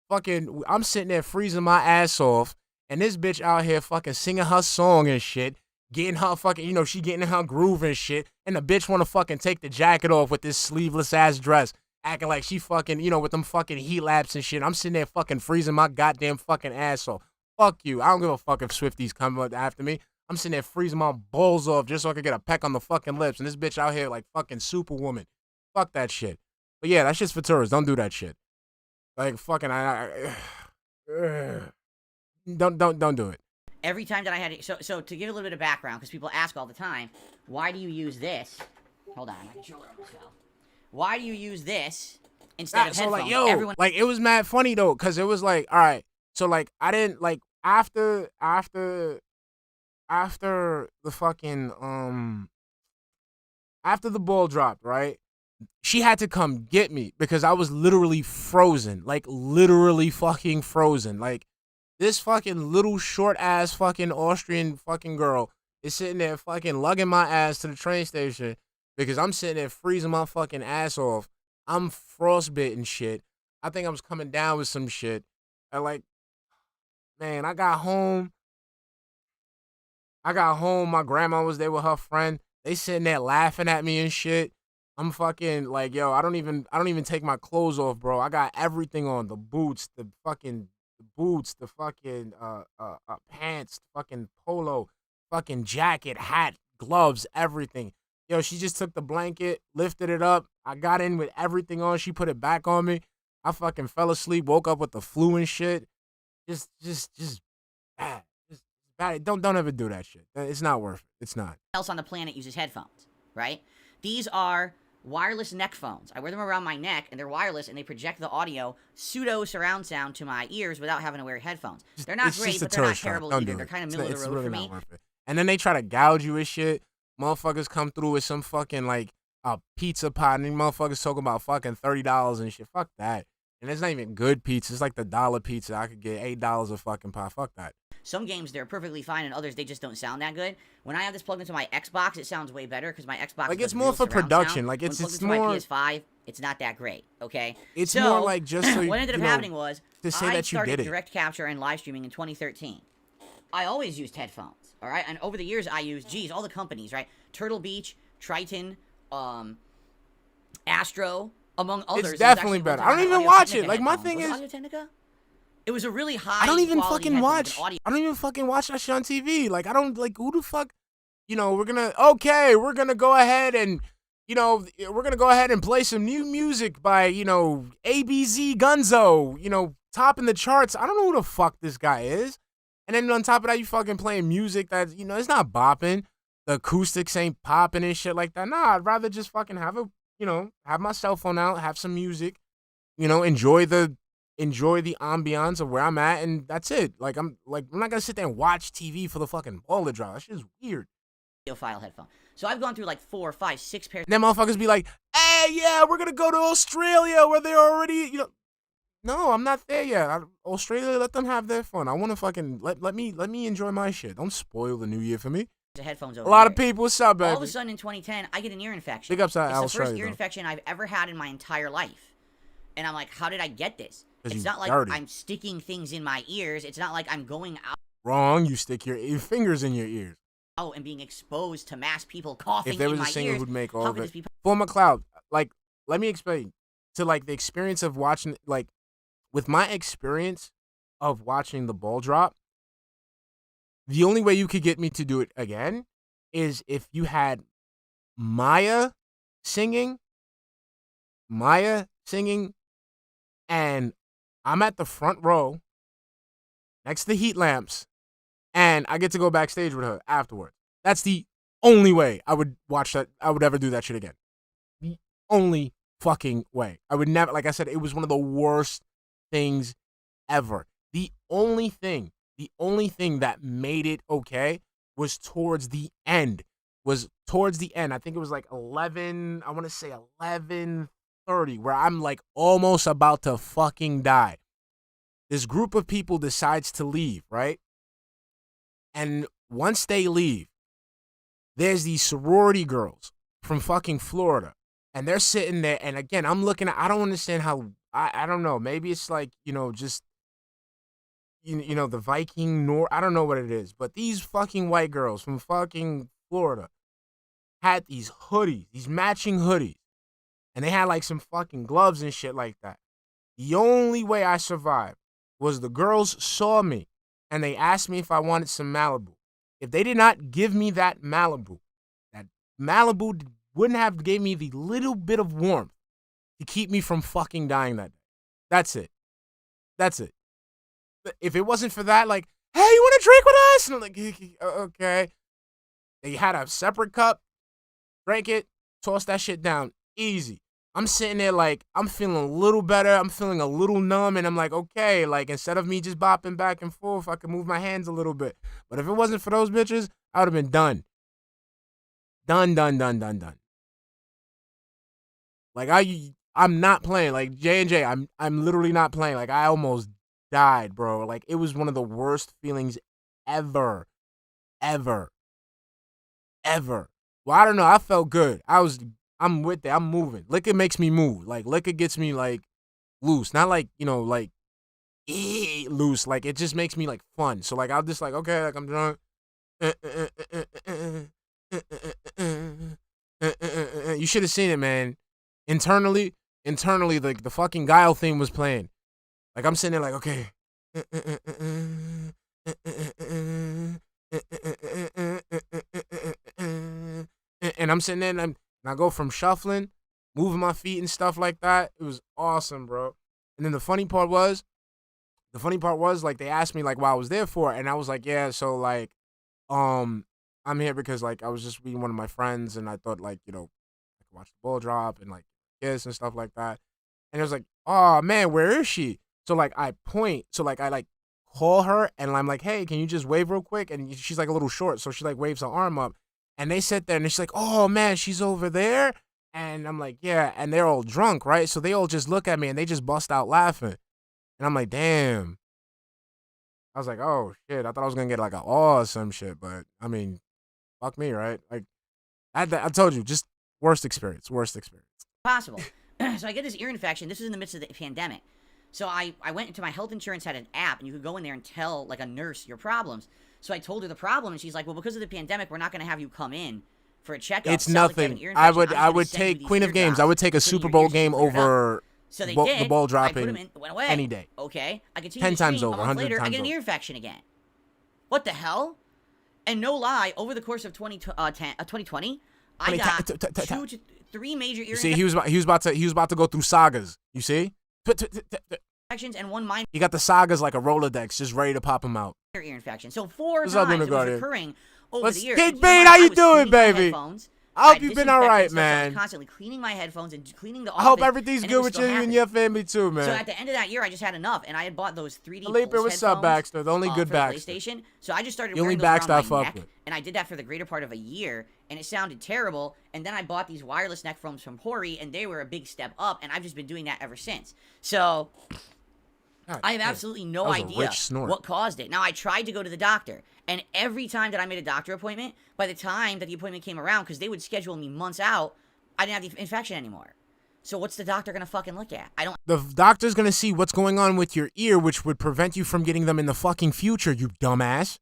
Fucking, I'm sitting there freezing my ass off, and this bitch out here fucking singing her song and shit, getting her fucking, you know, she getting in her groove and shit, and the bitch want to fucking take the jacket off with this sleeveless ass dress, acting like she fucking, you know, with them fucking heat laps and shit. I'm sitting there fucking freezing my goddamn fucking ass off. Fuck you. I don't give a fuck if Swifties come up after me. I'm sitting there freezing my balls off just so I could get a peck on the fucking lips, and this bitch out here like fucking Superwoman. Fuck that shit. But yeah, that's just for tourists. Don't do that shit. Like fucking, don't do it. Every time that I had it, so to give a little bit of background, because people ask all the time, why do you use this? Hold on, my controller almost fell. Why do you use this instead of so headphones? like, yo, Everyone like it was mad funny though, cause it was like, all right, so like I didn't like after the fucking after the ball dropped, right? She had to come get me because I was literally frozen, like literally fucking frozen. Like this fucking little short ass fucking Austrian fucking girl is sitting there fucking lugging my ass to the train station because I'm sitting there freezing my fucking ass off. I'm frostbitten shit. I think I was coming down with some shit. And like, man, I got home. My grandma was there with her friend. They sitting there laughing at me and shit. I'm fucking like, yo, I don't even take my clothes off, bro. I got everything on. The boots, the fucking pants, fucking polo, fucking jacket, hat, gloves, everything. Yo, she just took the blanket, lifted it up. I got in with everything on. She put it back on me. I fucking fell asleep, woke up with the flu and shit. Just bad. Just bad. Don't ever do that shit. It's not worth it. It's not. Else on the planet uses headphones, right? These are wireless neck phones. I wear them around my neck, and they're wireless, and they project the audio pseudo surround sound to my ears without having to wear headphones. They're not great, but they're not terrible either. They're kind of middle of the road for me. And then they try to gouge you and shit. Motherfuckers come through with some fucking like a pizza pot, and these motherfuckers talking about fucking $30 and shit. Fuck that. And it's not even good pizza. It's like the dollar pizza. I could get $8 a fucking pot. Fuck that. Some games, they're perfectly fine, and others, they just don't sound that good. When I have this plugged into my Xbox, it sounds way better, because my Xbox like, does it's more for production. Sound. Like, it's plugged into more... my PS5, it's not that great, okay? It's more like just so what ended up happening was, to say I that you started did it. direct capture and live streaming in 2013. I always used headphones, all right? And over the years, I used, all the companies, right? Turtle Beach, Triton, Astro, among others. It's definitely better. I don't even watch it. Like, my thing is... Audio-Technica? It was a really high. I don't even fucking watch. Audio. I don't even fucking watch that shit on TV. Like, I don't, like, who the fuck, we're gonna go ahead and, we're gonna go ahead and play some new music by, ABZ Gunzo, topping the charts. I don't know who the fuck this guy is. And then on top of that, you fucking playing music that, it's not bopping. The acoustics ain't popping and shit like that. Nah, I'd rather just fucking have have my cell phone out, have some music, enjoy the ambiance of where I'm at, and that's it. I'm not gonna sit there and watch TV for the fucking ball to drop. That shit's weird. File headphone. So I've gone through like 4, 5, 6 pairs. And then motherfuckers be like, "Hey, yeah, we're gonna go to Australia where they're already, No, I'm not there yet. Australia, let them have their fun. I want to fucking let me enjoy my shit. Don't spoil the new year for me. Headphones over a lot of people. What's up, baby? All of a sudden in 2010, I get an ear infection. Big ups to Australia. It's the first ear though. infection I've ever had in my entire life. And I'm like, how did I get this? It's not like dirty. I'm sticking things in my ears. It's not like I'm going out. Wrong. You stick your fingers in your ears. Oh, and being exposed to mass people coughing if there was in a my singer ears, who'd make all how of could it. this be? For McLeod, like, let me explain. To like the experience of watching, like, with my experience of watching the ball drop, the only way you could get me to do it again is if you had Maya singing, and I'm at the front row next to the heat lamps, and I get to go backstage with her afterwards. That's the only way I would watch that. I would ever do that shit again. The only fucking way. I would never, like I said, it was one of the worst things ever. The only thing that made it okay was towards the end. I think it was like 11, I want to say 11:30, where I'm like almost about to fucking die. This group of people decides to leave, right? And once they leave, there's these sorority girls from fucking Florida. And they're sitting there, and again, I'm looking at, I don't understand how, I don't know, maybe it's like, just, the Viking, I don't know what it is, but these fucking white girls from fucking Florida had these hoodies, these matching hoodies, and they had like some fucking gloves and shit like that. The only way I survived was the girls saw me, and they asked me if I wanted some Malibu. If they did not give me that Malibu wouldn't have gave me the little bit of warmth to keep me from fucking dying that day. That's it. If it wasn't for that, like, hey, you want to drink with us? And I'm like, okay. They had a separate cup, drank it, tossed that shit down, easy. I'm sitting there like, I'm feeling a little better. I'm feeling a little numb, and I'm like, okay, like, instead of me just bopping back and forth, I could move my hands a little bit. But if it wasn't for those bitches, I would have been done. Done. Like, I'm not playing. Like, J&J, I'm literally not playing. Like, I almost died, bro. Like, it was one of the worst feelings ever. Well, I don't know. I felt good. I'm with it. I'm moving. Liquor makes me move. Like, liquor gets me, like, loose, not like, you know, like loose. Like it just makes me like fun. So like I'll just like, okay, like I'm drunk. You should have seen it, man. Internally, like the fucking Guile theme was playing. Like I'm sitting there like, okay. And I'm sitting there and I go from shuffling, moving my feet and stuff like that. It was awesome, bro. And then the funny part was like they asked me like what I was there for, and I was like, yeah, so like, I'm here because like I was just meeting one of my friends, and I thought like, you know, I could watch the ball drop and like kiss and stuff like that. And it was like, oh man, where is she? So like I point, so like I like call her, and I'm like, hey, can you just wave real quick? And she's like a little short, so she like waves her arm up, and they sit there and she's like, oh man, she's over there. And I'm like, yeah, and they're all drunk, right? So they all just look at me and they just bust out laughing. And I'm like, damn. I was like, oh shit, I thought I was gonna get like an awe or some shit, but I mean, fuck me, right? Like, I told you, just worst experience. Possible. So I get this ear infection. This was in the midst of the pandemic. So I went into my health insurance, had an app, and you could go in there and tell like a nurse your problems. So I told her the problem, and she's like, well, because of the pandemic, we're not going to have you come in for a checkup. It's nothing. I would take Queen of Games. I would take a Super Bowl game over so they the did. ball dropping. I put them in, went away. Any day. Okay. I continue 10 to times stream. over, A month 100 later, I times get an over. ear infection again. What the hell? And no lie, over the course of 2020, I got 2 to 3 major ear See, he was about to go through sagas. You see? infections and 1 minor He got the sagas like a Rolodex, just ready to pop him out. ear infection. So 4 What's times up, it was Guardian? recurring over What's the year. Kid And Bean, mind, how I you was doing, cleaning my baby? headphones. I hope I you've been all right, disinfected stuff, so I was man. constantly cleaning my headphones and cleaning the I office. hope everything's and it good was with still you and happening. your family too, man. So at the end of that year, I just had enough, and I had bought those 3D Felipe, Pulse what's up, headphones, Baxter? The only good for Baxter. the PlayStation. So I just started The only wearing those Baxter I around my fuck neck, with. and I did that for the greater part of a year, and it sounded terrible. And then I bought these wireless neck phones from Hori, and they were a big step up, and I've just been doing that ever since. So God, I have damn. absolutely no That was a idea rich snort. what caused it. Now, I tried to go to the doctor, and every time that I made a doctor appointment, by the time that the appointment came around, because they would schedule me months out, I didn't have the infection anymore. So what's the doctor going to fucking look at? I don't... The doctor's gonna see what's going on with your ear, which would prevent you from getting them in the fucking future, you dumbass.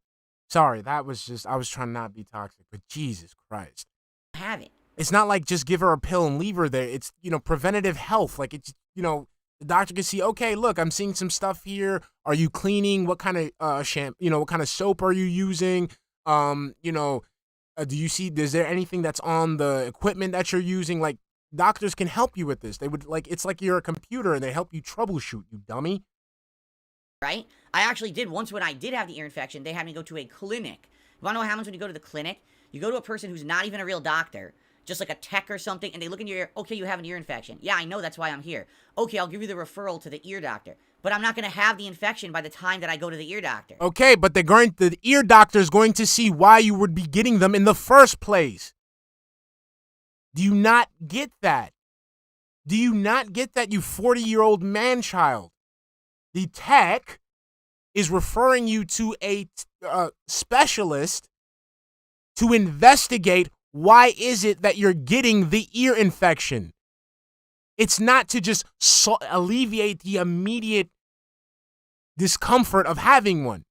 Sorry, that was just, I was trying not to be toxic, but Jesus Christ. have it. It's not like just give her a pill and leave her there. It's, you know, preventative health. Like, it's, you know, the doctor can see, okay, look, I'm seeing some stuff here. Are you cleaning? What kind of what kind of soap are you using? You know, do you see, is there anything that's on the equipment that you're using? Like, doctors can help you with this. They would, like, it's like you're a computer and they help you troubleshoot, you dummy. Right? I actually did. Once when I did have the ear infection, they had me go to a clinic. You want to know what happens when you go to the clinic? You go to a person who's not even a real doctor, just like a tech or something, and they look in your ear. Okay, you have an ear infection. Yeah, I know, that's why I'm here. Okay, I'll give you the referral to the ear doctor. But I'm not going to have the infection by the time that I go to the ear doctor. Okay, but the ear doctor is going to see why you would be getting them in the first place. Do you not get that? Do you not get that, you 40-year-old man-child? The tech is referring you to a specialist to investigate why is it that you're getting the ear infection. It's not to just alleviate the immediate discomfort of having one.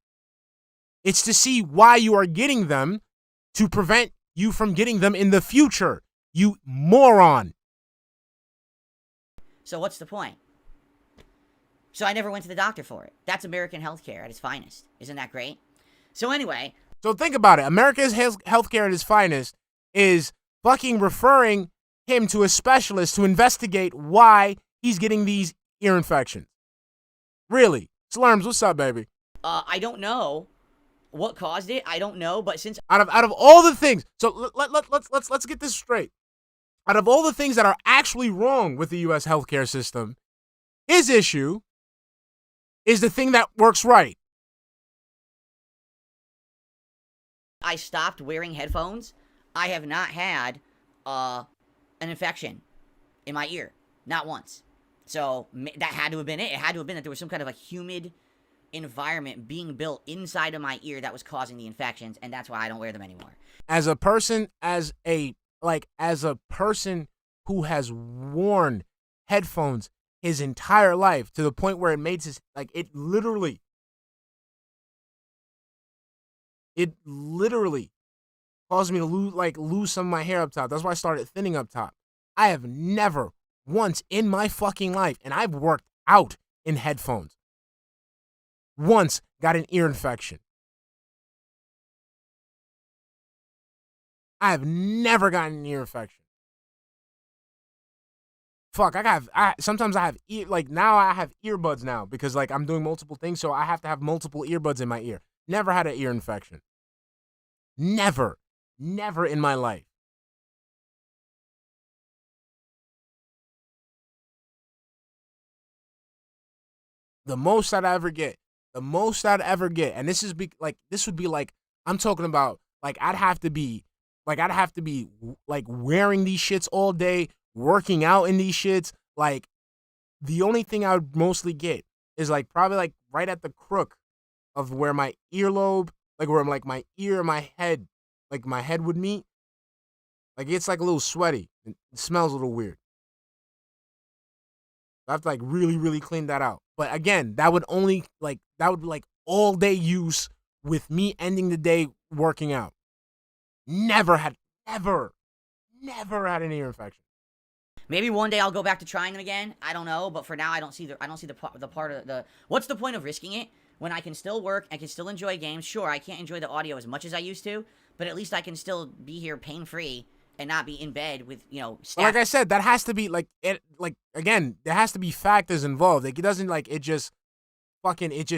It's to see why you are getting them to prevent you from getting them in the future, you moron. So what's the point? So I never went to the doctor for it. That's American healthcare at its finest. Isn't that great? So anyway. So think about it. America's healthcare at its finest is fucking referring him to a specialist to investigate why he's getting these ear infections. Really? Slurms, what's up, baby? I don't know what caused it. I don't know, but since Out of all the things, so let's get this straight. Out of all the things that are actually wrong with the U.S. healthcare system, his issue is the thing that works right. I stopped wearing headphones, I have not had an infection in my ear. Not once. So that had to have been it. It had to have been that there was some kind of a humid environment being built inside of my ear that was causing the infections, and that's why I don't wear them anymore. As a person who has worn headphones his entire life to the point where it made his, like, it literally caused me to lose some of my hair up top. That's why I started thinning up top. I have never once in my fucking life, and I've worked out in headphones, once got an ear infection. I have never gotten an ear infection. Fuck, sometimes I have now I have earbuds now because like I'm doing multiple things, so I have to have multiple earbuds in my ear. Never had an ear infection. Never in my life. The most I'd ever get, and this would be like, I'm talking about, like, I'd have to be like wearing these shits all day, working out in these shits. Like, the only thing I would mostly get is like probably like right at the crook of where my earlobe, like where I'm like my ear and my head, like my head would meet. Like, it's like a little sweaty. It smells a little weird. I have to like really, really clean that out. But again, that would be like all day use with me ending the day working out. Never had an ear infection. Maybe one day I'll go back to trying them again. I don't know, but for now I don't see the part of the. What's the point of risking it when I can still work? I can still enjoy games. Sure, I can't enjoy the audio as much as I used to, but at least I can still be here pain free and not be in bed with, you know, staff. Like I said, that has to be again, there has to be factors involved. Like, it doesn't it just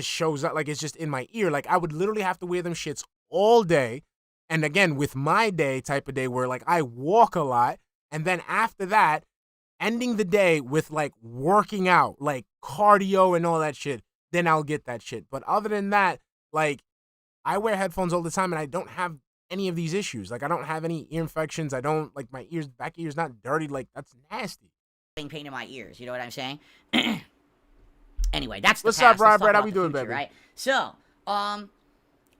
shows up like it's just in my ear. Like, I would literally have to wear them shits all day. And again, with my day type of day where like I walk a lot, and then after that, ending the day with like working out, like cardio and all that shit, then I'll get that shit. But other than that, like, I wear headphones all the time and I don't have any of these issues. Like, I don't have any ear infections. I don't, like, my back ears not dirty. Like, that's nasty. Pain in my ears, you know what I'm saying? Anyway, that's the What's past. up, Rob? Let's talk How about we the doing, future, baby? right? So,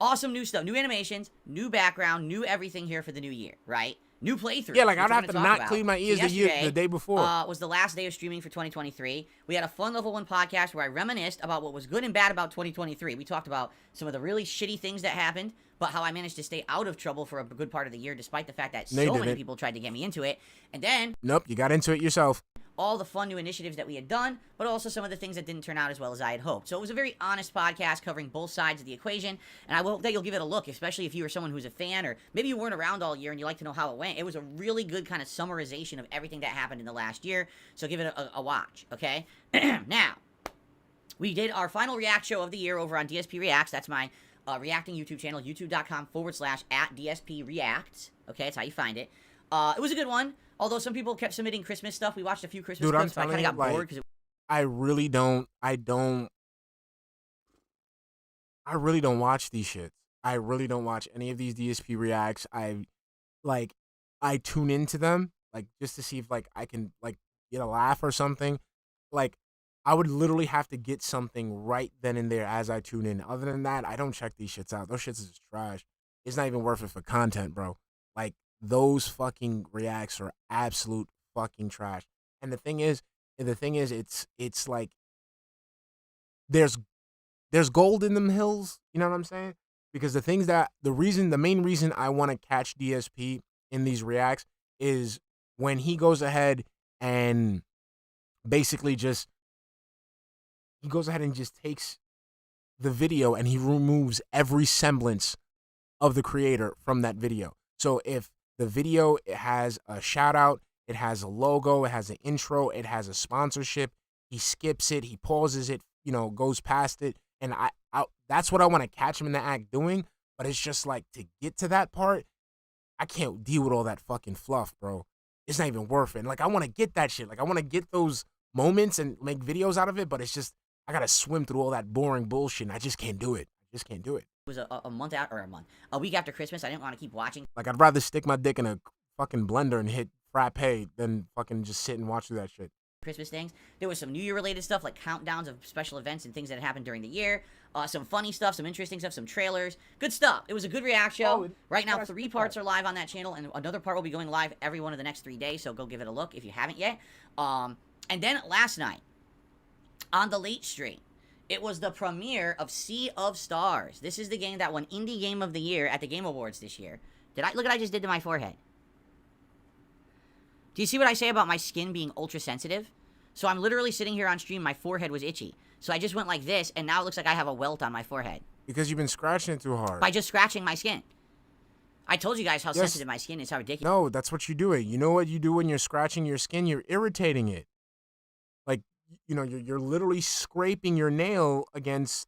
awesome new stuff, new animations, new background, new everything here for the new year, right? New playthrough. Yeah, like, I'd have to not clean my ears the day before. Was the last day of streaming for 2023. We had a fun level 1 podcast where I reminisced about what was good and bad about 2023. We talked about some of the really shitty things that happened, but how I managed to stay out of trouble for a good part of the year, despite the fact that so many people tried to get me into it. And then, nope, you got into it yourself. All the fun new initiatives that we had done, but also some of the things that didn't turn out as well as I had hoped. So it was a very honest podcast covering both sides of the equation, and I hope that you'll give it a look, especially if you are someone who's a fan, or maybe you weren't around all year and you like to know how it went. It was a really good kind of summarization of everything that happened in the last year, so give it a watch, okay? Now, we did our final react show of the year over on DSP Reacts. That's my reacting YouTube channel, youtube.com/@DSP Reacts. Okay, that's how you find it. It was a good one. Although some people kept submitting Christmas stuff. We watched a few Christmas clips, but I kind of got bored because I really don't watch these shits. I really don't watch any of these DSP reacts. I tune into them, like, just to see if, like, I can, like, get a laugh or something. Like, I would literally have to get something right then and there as I tune in. Other than that, I don't check these shits out. Those shits is trash. It's not even worth it for content, bro. Like, those fucking reacts are absolute fucking trash. And the thing is, it's like there's gold in them hills. You know what I'm saying? Because the main reason I want to catch DSP in these reacts is when he goes ahead and basically just takes the video and he removes every semblance of the creator from that video. So if the video, it has a shout out, it has a logo, it has an intro, it has a sponsorship, he skips it, he pauses it, you know, goes past it, and I that's what I want to catch him in the act doing. But it's just like, to get to that part, I can't deal with all that fucking fluff, bro. It's not even worth it. And like, I want to get that shit. Like, I want to get those moments and make videos out of it, but it's just, I gotta swim through all that boring bullshit, and I just can't do it. It was a week after Christmas. I didn't want to keep watching. Like, I'd rather stick my dick in a fucking blender and hit frappe than fucking just sit and watch through that shit. Christmas things. There was some New Year related stuff, like countdowns of special events and things that happened during the year. Some funny stuff, some interesting stuff, some trailers. Good stuff. It was a good react show. Right now, 3 parts are live on that channel, and another part will be going live every one of the next 3 days, so go give it a look if you haven't yet. And then last night, on the late stream. It was the premiere of Sea of Stars. This is the game that won Indie Game of the Year at the Game Awards this year. Look what I just did to my forehead. Do you see what I say about my skin being ultra sensitive? So I'm literally sitting here on stream, my forehead was itchy. So I just went like this, and now it looks like I have a welt on my forehead. Because you've been scratching it too hard. By just scratching my skin. I told you guys how sensitive my skin is, how ridiculous. No, that's what you're doing. You know what you do when you're scratching your skin? You're irritating it. Like, you know, you're literally scraping your nail against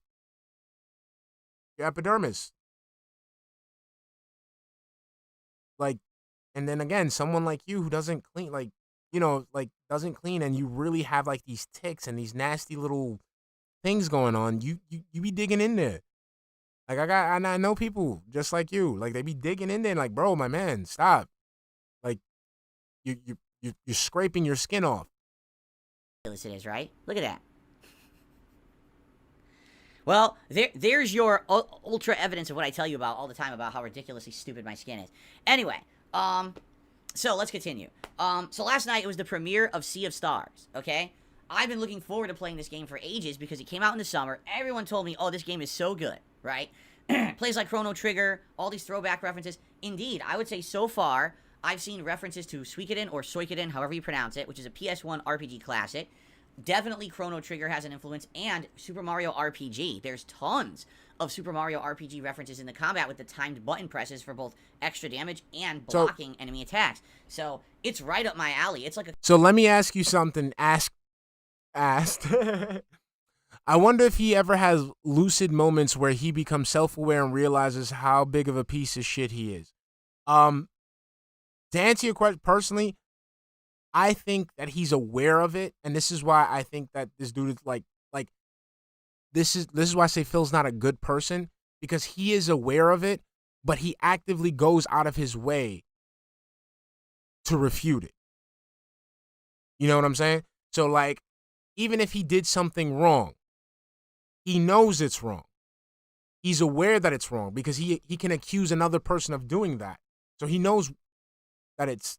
your epidermis. Like, and then again, someone like you who doesn't clean, like, you know, like doesn't clean, and you really have like these ticks and these nasty little things going on, you be digging in there. Like I know people just like you, like they be digging in there, and like, bro, my man, stop. Like, you're scraping your skin off. It is, right? Look at that. Well, there's your ultra evidence of what I tell you about all the time about how ridiculously stupid my skin is. Anyway, so let's continue. So last night it was the premiere of Sea of Stars, okay? I've been looking forward to playing this game for ages because it came out in the summer. Everyone told me, oh, this game is so good, right? Plays like Chrono Trigger, all these throwback references. Indeed, I would say so far, I've seen references to Suikoden or Suikoden, however you pronounce it, which is a PS1 RPG classic. Definitely Chrono Trigger has an influence, and Super Mario RPG. There's tons of Super Mario RPG references in the combat with the timed button presses for both extra damage and blocking enemy attacks. So it's right up my alley. It's like a... So let me ask you something. Asked. I wonder if he ever has lucid moments where he becomes self-aware and realizes how big of a piece of shit he is. To answer your question, personally, I think that he's aware of it, and this is why I think that this dude is like this is why I say Phil's not a good person, because he is aware of it, but he actively goes out of his way to refute it. You know what I'm saying? So like, even if he did something wrong, he knows it's wrong. He's aware that it's wrong because he can accuse another person of doing that. So he knows that it's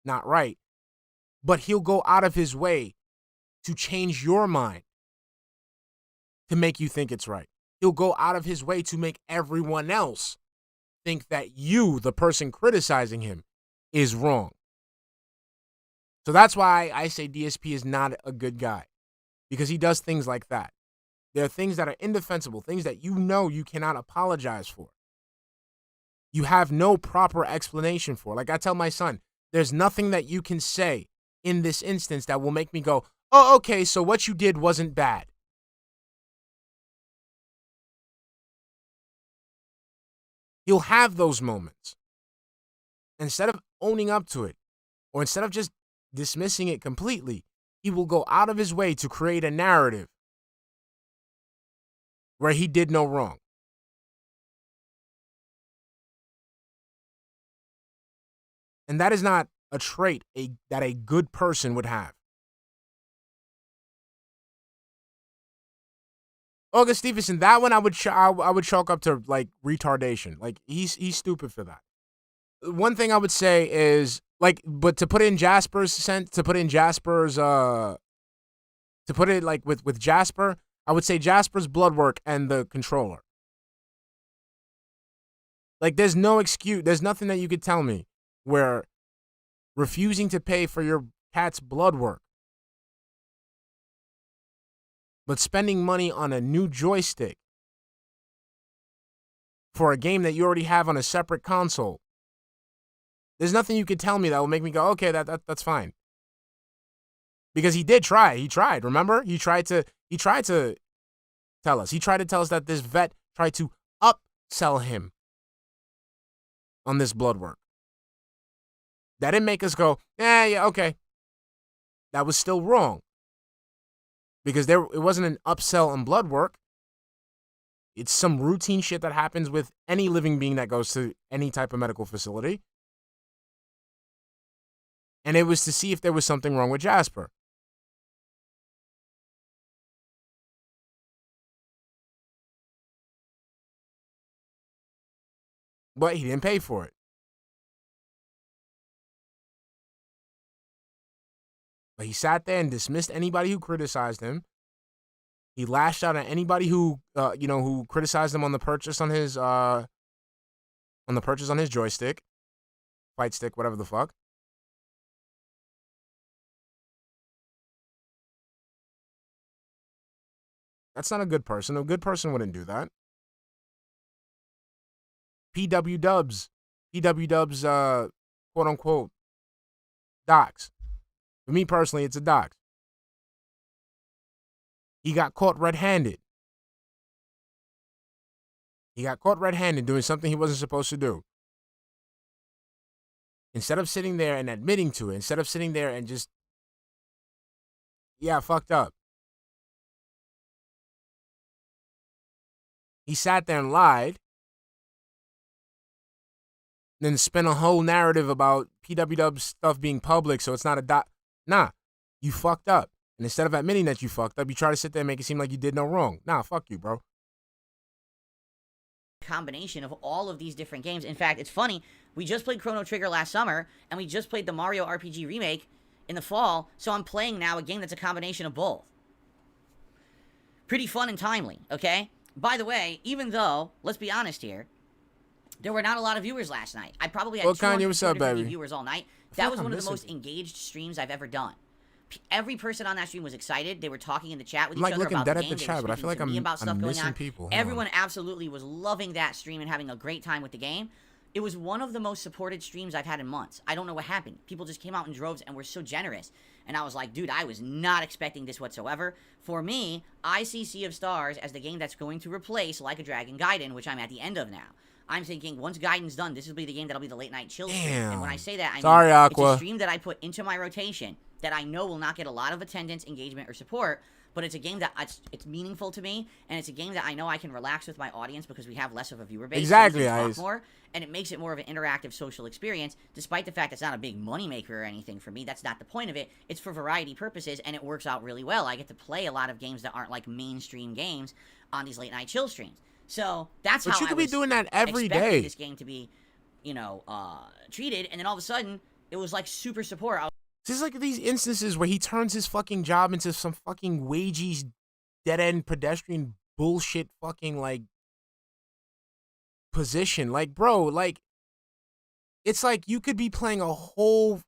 not right. But he'll go out of his way to change your mind to make you think it's right. He'll go out of his way to make everyone else think that you, the person criticizing him, is wrong. So that's why I say DSP is not a good guy, because he does things like that. There are things that are indefensible, things that you know you cannot apologize for. You have no proper explanation for. Like I tell my son, there's nothing that you can say in this instance that will make me go, oh, okay, so what you did wasn't bad. He'll have those moments. Instead of owning up to it, or instead of just dismissing it completely, he will go out of his way to create a narrative where he did no wrong. And that is not a trait that a good person would have. August Stevenson, that one I would chalk up to like retardation. Like he's stupid for that. One thing I would say is like, but to put it like with Jasper, I would say Jasper's blood work and the controller. Like there's no excuse, there's nothing that you could tell me where refusing to pay for your cat's blood work, but spending money on a new joystick for a game that you already have on a separate console, there's nothing you could tell me that will make me go, okay, that's fine. Because he did try. He tried, remember? He tried to tell us. He tried to tell us that this vet tried to upsell him on this blood work. That didn't make us go, yeah, okay. That was still wrong. Because it wasn't an upsell on blood work. It's some routine shit that happens with any living being that goes to any type of medical facility. And it was to see if there was something wrong with Jasper. But he didn't pay for it. But he sat there and dismissed anybody who criticized him. He lashed out at anybody who, who criticized him on the purchase on his joystick, fight stick, whatever the fuck. That's not a good person. A good person wouldn't do that. PW Dubs, quote unquote, docs. For me personally, it's a dox. He got caught red-handed. He got caught red-handed doing something he wasn't supposed to do. Instead of sitting there and admitting to it, instead of sitting there and just, yeah, I fucked up. He sat there and lied. Then spent a whole narrative about PWW stuff being public, so it's not a dot. Nah, you fucked up. And instead of admitting that you fucked up, you try to sit there and make it seem like you did no wrong. Nah, fuck you, bro. Combination of all of these different games. In fact, it's funny, we just played Chrono Trigger last summer, and we just played the Mario RPG remake in the fall, so I'm playing now a game that's a combination of both. Pretty fun and timely, okay? By the way, even though, let's be honest here, there were not a lot of viewers last night. I probably had 250 viewers all night. That was one of the most engaged streams I've ever done. Every person on that stream was excited. They were talking in the chat with each other about the game. They were speaking to me about stuff going on. Everyone absolutely was loving that stream and having a great time with the game. It was one of the most supported streams I've had in months. I don't know what happened. People just came out in droves and were so generous. And I was like, dude, I was not expecting this whatsoever. For me, I see Sea of Stars as the game that's going to replace Like a Dragon Gaiden, which I'm at the end of now. I'm thinking, once Gaiden's done, this will be the game that'll be the late night chill stream. And when I say that, I mean, it's a stream that I put into my rotation that I know will not get a lot of attendance, engagement, or support, but it's a game that it's meaningful to me, and it's a game that I know I can relax with my audience because we have less of a viewer base. Exactly, so talk more, and it makes it more of an interactive social experience, despite the fact it's not a big moneymaker or anything for me. That's not the point of it. It's for variety purposes, and it works out really well. I get to play a lot of games that aren't like mainstream games on these late night chill streams. So that's how I was doing that every expecting day. This game to be, treated, and then all of a sudden, it was like super support. It's like these instances where he turns his fucking job into some fucking wagey, dead-end pedestrian bullshit fucking, like, position. Like, bro, like, it's like you could be playing a whole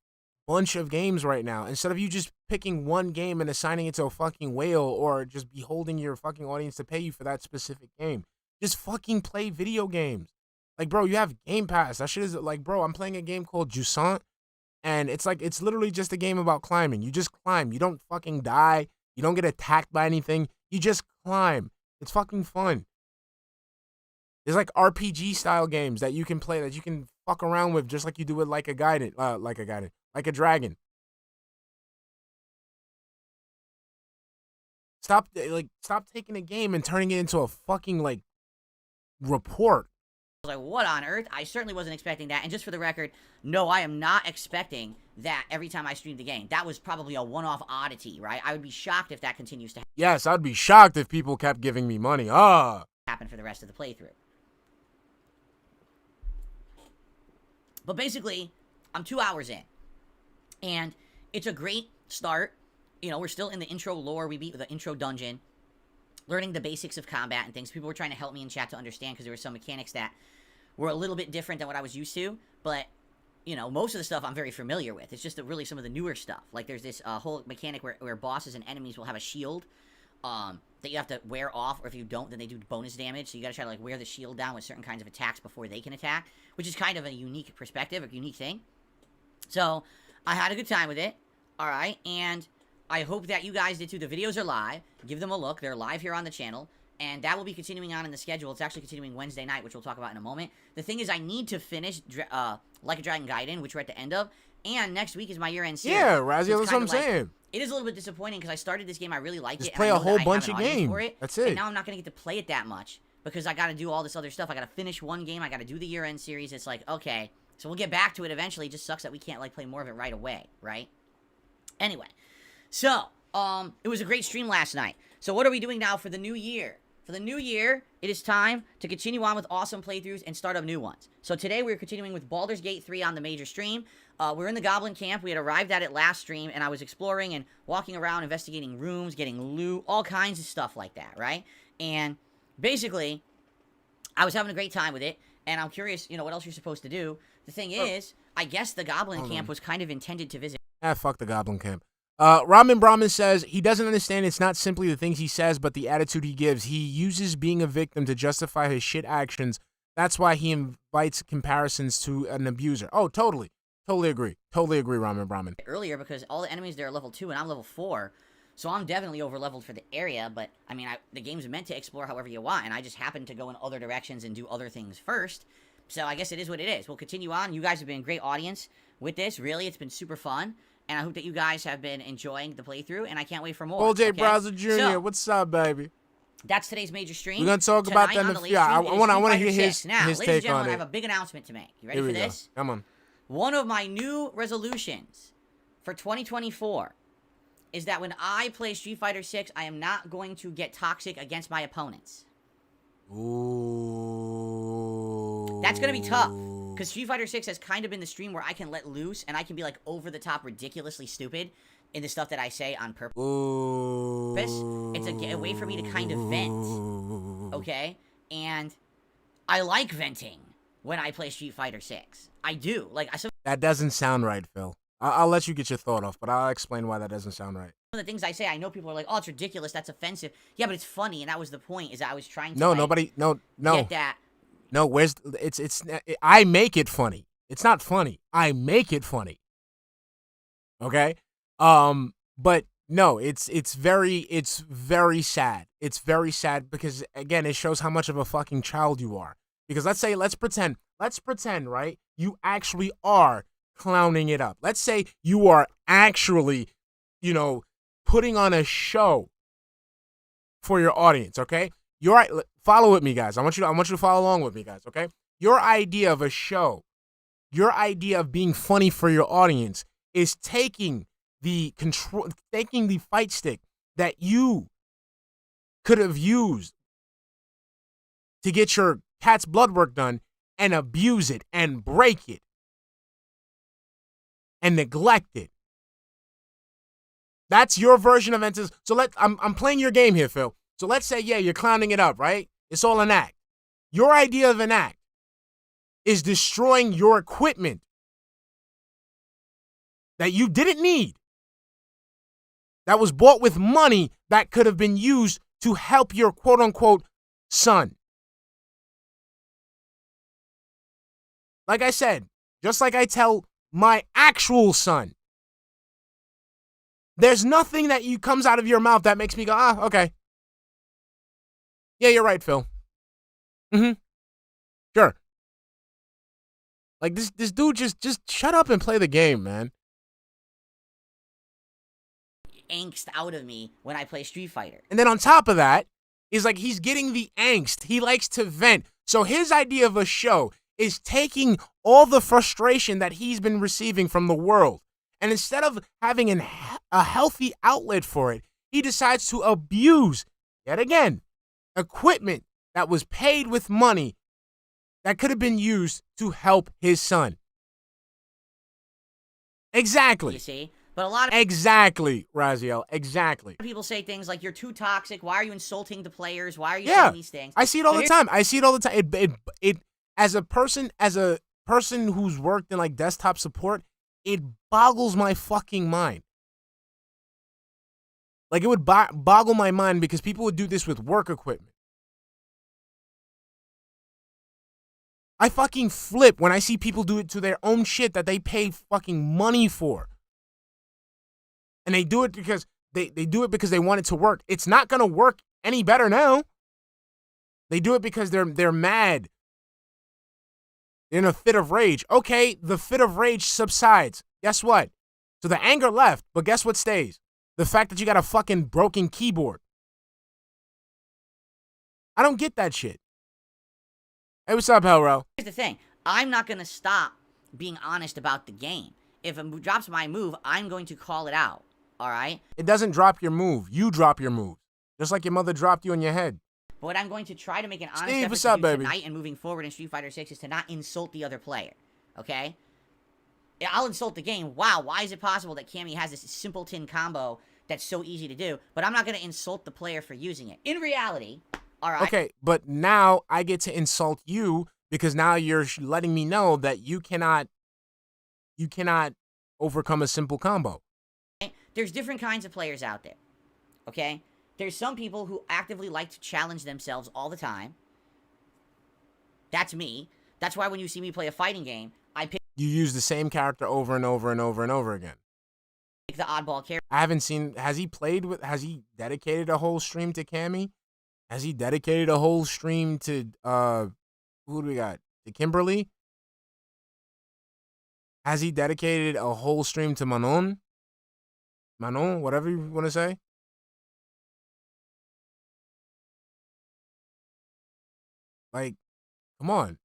bunch of games right now instead of you just picking one game and assigning it to a fucking whale or just beholding your fucking audience to pay you for that specific game. Just fucking play video games. Like, bro, you have Game Pass. That shit is like, bro, I'm playing a game called Jusant. And it's like, it's literally just a game about climbing. You just climb. You don't fucking die. You don't get attacked by anything. You just climb. It's fucking fun. There's like RPG style games that you can play, that you can fuck around with, just like you do with Like a Dragon. Stop taking a game and turning it into a fucking, like, report. I was like, what on earth? I certainly wasn't expecting that. And just for the record, no, I am not expecting that every time I stream the game. That was probably a one-off oddity, right? I would be shocked if that continues to happen. Yes, I'd be shocked if people kept giving me money. Happen for the rest of the playthrough. But basically, I'm 2 hours in. And it's a great start. You know, we're still in the intro lore. We beat the intro dungeon. Learning the basics of combat and things. People were trying to help me in chat to understand because there were some mechanics that were a little bit different than what I was used to. But, you know, most of the stuff I'm very familiar with. It's just really some of the newer stuff. Like, there's this whole mechanic where bosses and enemies will have a shield that you have to wear off, or if you don't, then they do bonus damage. So you gotta try to, like, wear the shield down with certain kinds of attacks before they can attack, which is kind of a unique perspective, a unique thing. So, I had a good time with it, alright, and I hope that you guys did too. The videos are live. Give them a look. They're live here on the channel, and that will be continuing on in the schedule. It's actually continuing Wednesday night, which we'll talk about in a moment. The thing is, I need to finish Like a Dragon Gaiden, which we're at the end of, and next week is my year-end series. Yeah, Razzie, so that's what I'm saying. It is a little bit disappointing because I started this game, I really liked Just it. play and I a know whole that bunch I of have an audience games. for it, That's it. And now I'm not going to get to play it that much because I got to do all this other stuff. I got to finish one game. I got to do the year-end series. It's like, okay, so we'll get back to it eventually. It just sucks that we can't, like, play more of it right away, right? Anyway, so it was a great stream last night. So what are we doing now for the new year? For the new year, it is time to continue on with awesome playthroughs and start up new ones. So today we're continuing with Baldur's Gate 3 on the major stream. we're in the Goblin Camp. We had arrived at it last stream, and I was exploring and walking around, investigating rooms, getting loot, all kinds of stuff like that, right? And basically, I was having a great time with it, and I'm curious, you know, what else you're supposed to do. The thing is, I guess the Goblin Camp was kind of intended to visit. Fuck the Goblin Camp. Ramen Brahmin says he doesn't understand it's not simply the things he says, but the attitude he gives. He uses being a victim to justify his shit actions. That's why he invites comparisons to an abuser. Oh, totally. Totally agree. Totally agree, Ramen Brahmin. Earlier, because all the enemies there are level 2 and I'm level 4. So I'm definitely over-leveled for the area, but, I mean, the game's meant to explore however you want, and I just happen to go in other directions and do other things first. So I guess it is what it is. We'll continue on. You guys have been a great audience with this. Really, it's been super fun. And I hope that you guys have been enjoying the playthrough, and I can't wait for more. Old J Browser Jr., so, what's up, baby? That's today's major stream. We're going to talk about that in the yeah, I want to hear his now, his ladies and take gentlemen, on it. I have a big announcement to make. You ready Here for we this? Go. Come on. One of my new resolutions for 2024 is that when I play Street Fighter 6, I am not going to get toxic against my opponents. Ooh. That's going to be tough. Because Street Fighter 6 has kind of been the stream where I can let loose and I can be like over the top ridiculously stupid in the stuff that I say on purpose. Ooh. It's a way for me to kind of vent. Okay? And I like venting when I play Street Fighter 6. I do. Like, that doesn't sound right, Phil. I'll let you get your thought off, but I'll explain why that doesn't sound right. Some of the things I say, I know people are like, oh, it's ridiculous, that's offensive. Yeah, but it's funny, and that was the point, is that I was trying to, no, like, nobody, no. get that. No, I make it funny. It's not funny. I make it funny. Okay? But no, it's very sad. It's very sad because, again, it shows how much of a fucking child you are. Because let's pretend, right? You actually are clowning it up. Let's say you are actually, putting on a show for your audience, okay? Follow with me, guys. I want you to follow along with me, guys, okay? Your idea of a show, your idea of being funny for your audience is taking the fight stick that you could have used to get your cat's blood work done and abuse it and break it and neglect it. That's your version of antics. So I'm playing your game here, Phil. So let's say, yeah, you're clowning it up, right? It's all an act. Your idea of an act is destroying your equipment that you didn't need, that was bought with money that could have been used to help your quote-unquote son. Like I said, just like I tell my actual son, there's nothing that comes out of your mouth that makes me go, okay. Yeah, you're right, Phil. Sure. Like, this dude just shut up and play the game, man. Angst out of me when I play Street Fighter. And then on top of that, is like he's getting the angst. He likes to vent. So his idea of a show is taking all the frustration that he's been receiving from the world, and instead of having a healthy outlet for it, he decides to abuse, yet again, equipment that was paid with money that could have been used to help his son. Exactly. You see? But a lot of Exactly, Raziel. Exactly. people say things like, you're too toxic. Why are you insulting the players? Why are you saying these things? I see it all the time. It as a person who's worked in like desktop support, it boggles my fucking mind. Like, it would boggle my mind because people would do this with work equipment. I fucking flip when I see people do it to their own shit that they pay fucking money for. And they do it because they do it because they want it to work. It's not gonna work any better now. They do it because they're mad. In a fit of rage. Okay, the fit of rage subsides. Guess what? So the anger left, but guess what stays? The fact that you got a fucking broken keyboard. I don't get that shit. Hey, what's up, Hellro? Here's the thing. I'm not going to stop being honest about the game. If it drops my move, I'm going to call it out. All right? It doesn't drop your move. You drop your move. Just like your mother dropped you on your head. But what I'm going to try to make an honest Steve, effort what's to up, do baby? tonight and moving forward in Street Fighter 6 is to not insult the other player. Okay? I'll insult the game. Wow, why is it possible that Cammy has this simpleton combo that's so easy to do, but I'm not going to insult the player for using it. In reality, all right. Okay, but now I get to insult you because now you're letting me know that you cannot overcome a simple combo. There's different kinds of players out there, okay? There's some people who actively like to challenge themselves all the time. That's me. That's why when you see me play a fighting game, I pick You use the same character over and over and over and over again. the oddball character. I haven't seen, has he dedicated a whole stream to Cammy? Has he dedicated a whole stream to, who do we got? To Kimberly? Has he dedicated a whole stream to Manon? Manon, whatever you want to say? Like, come on.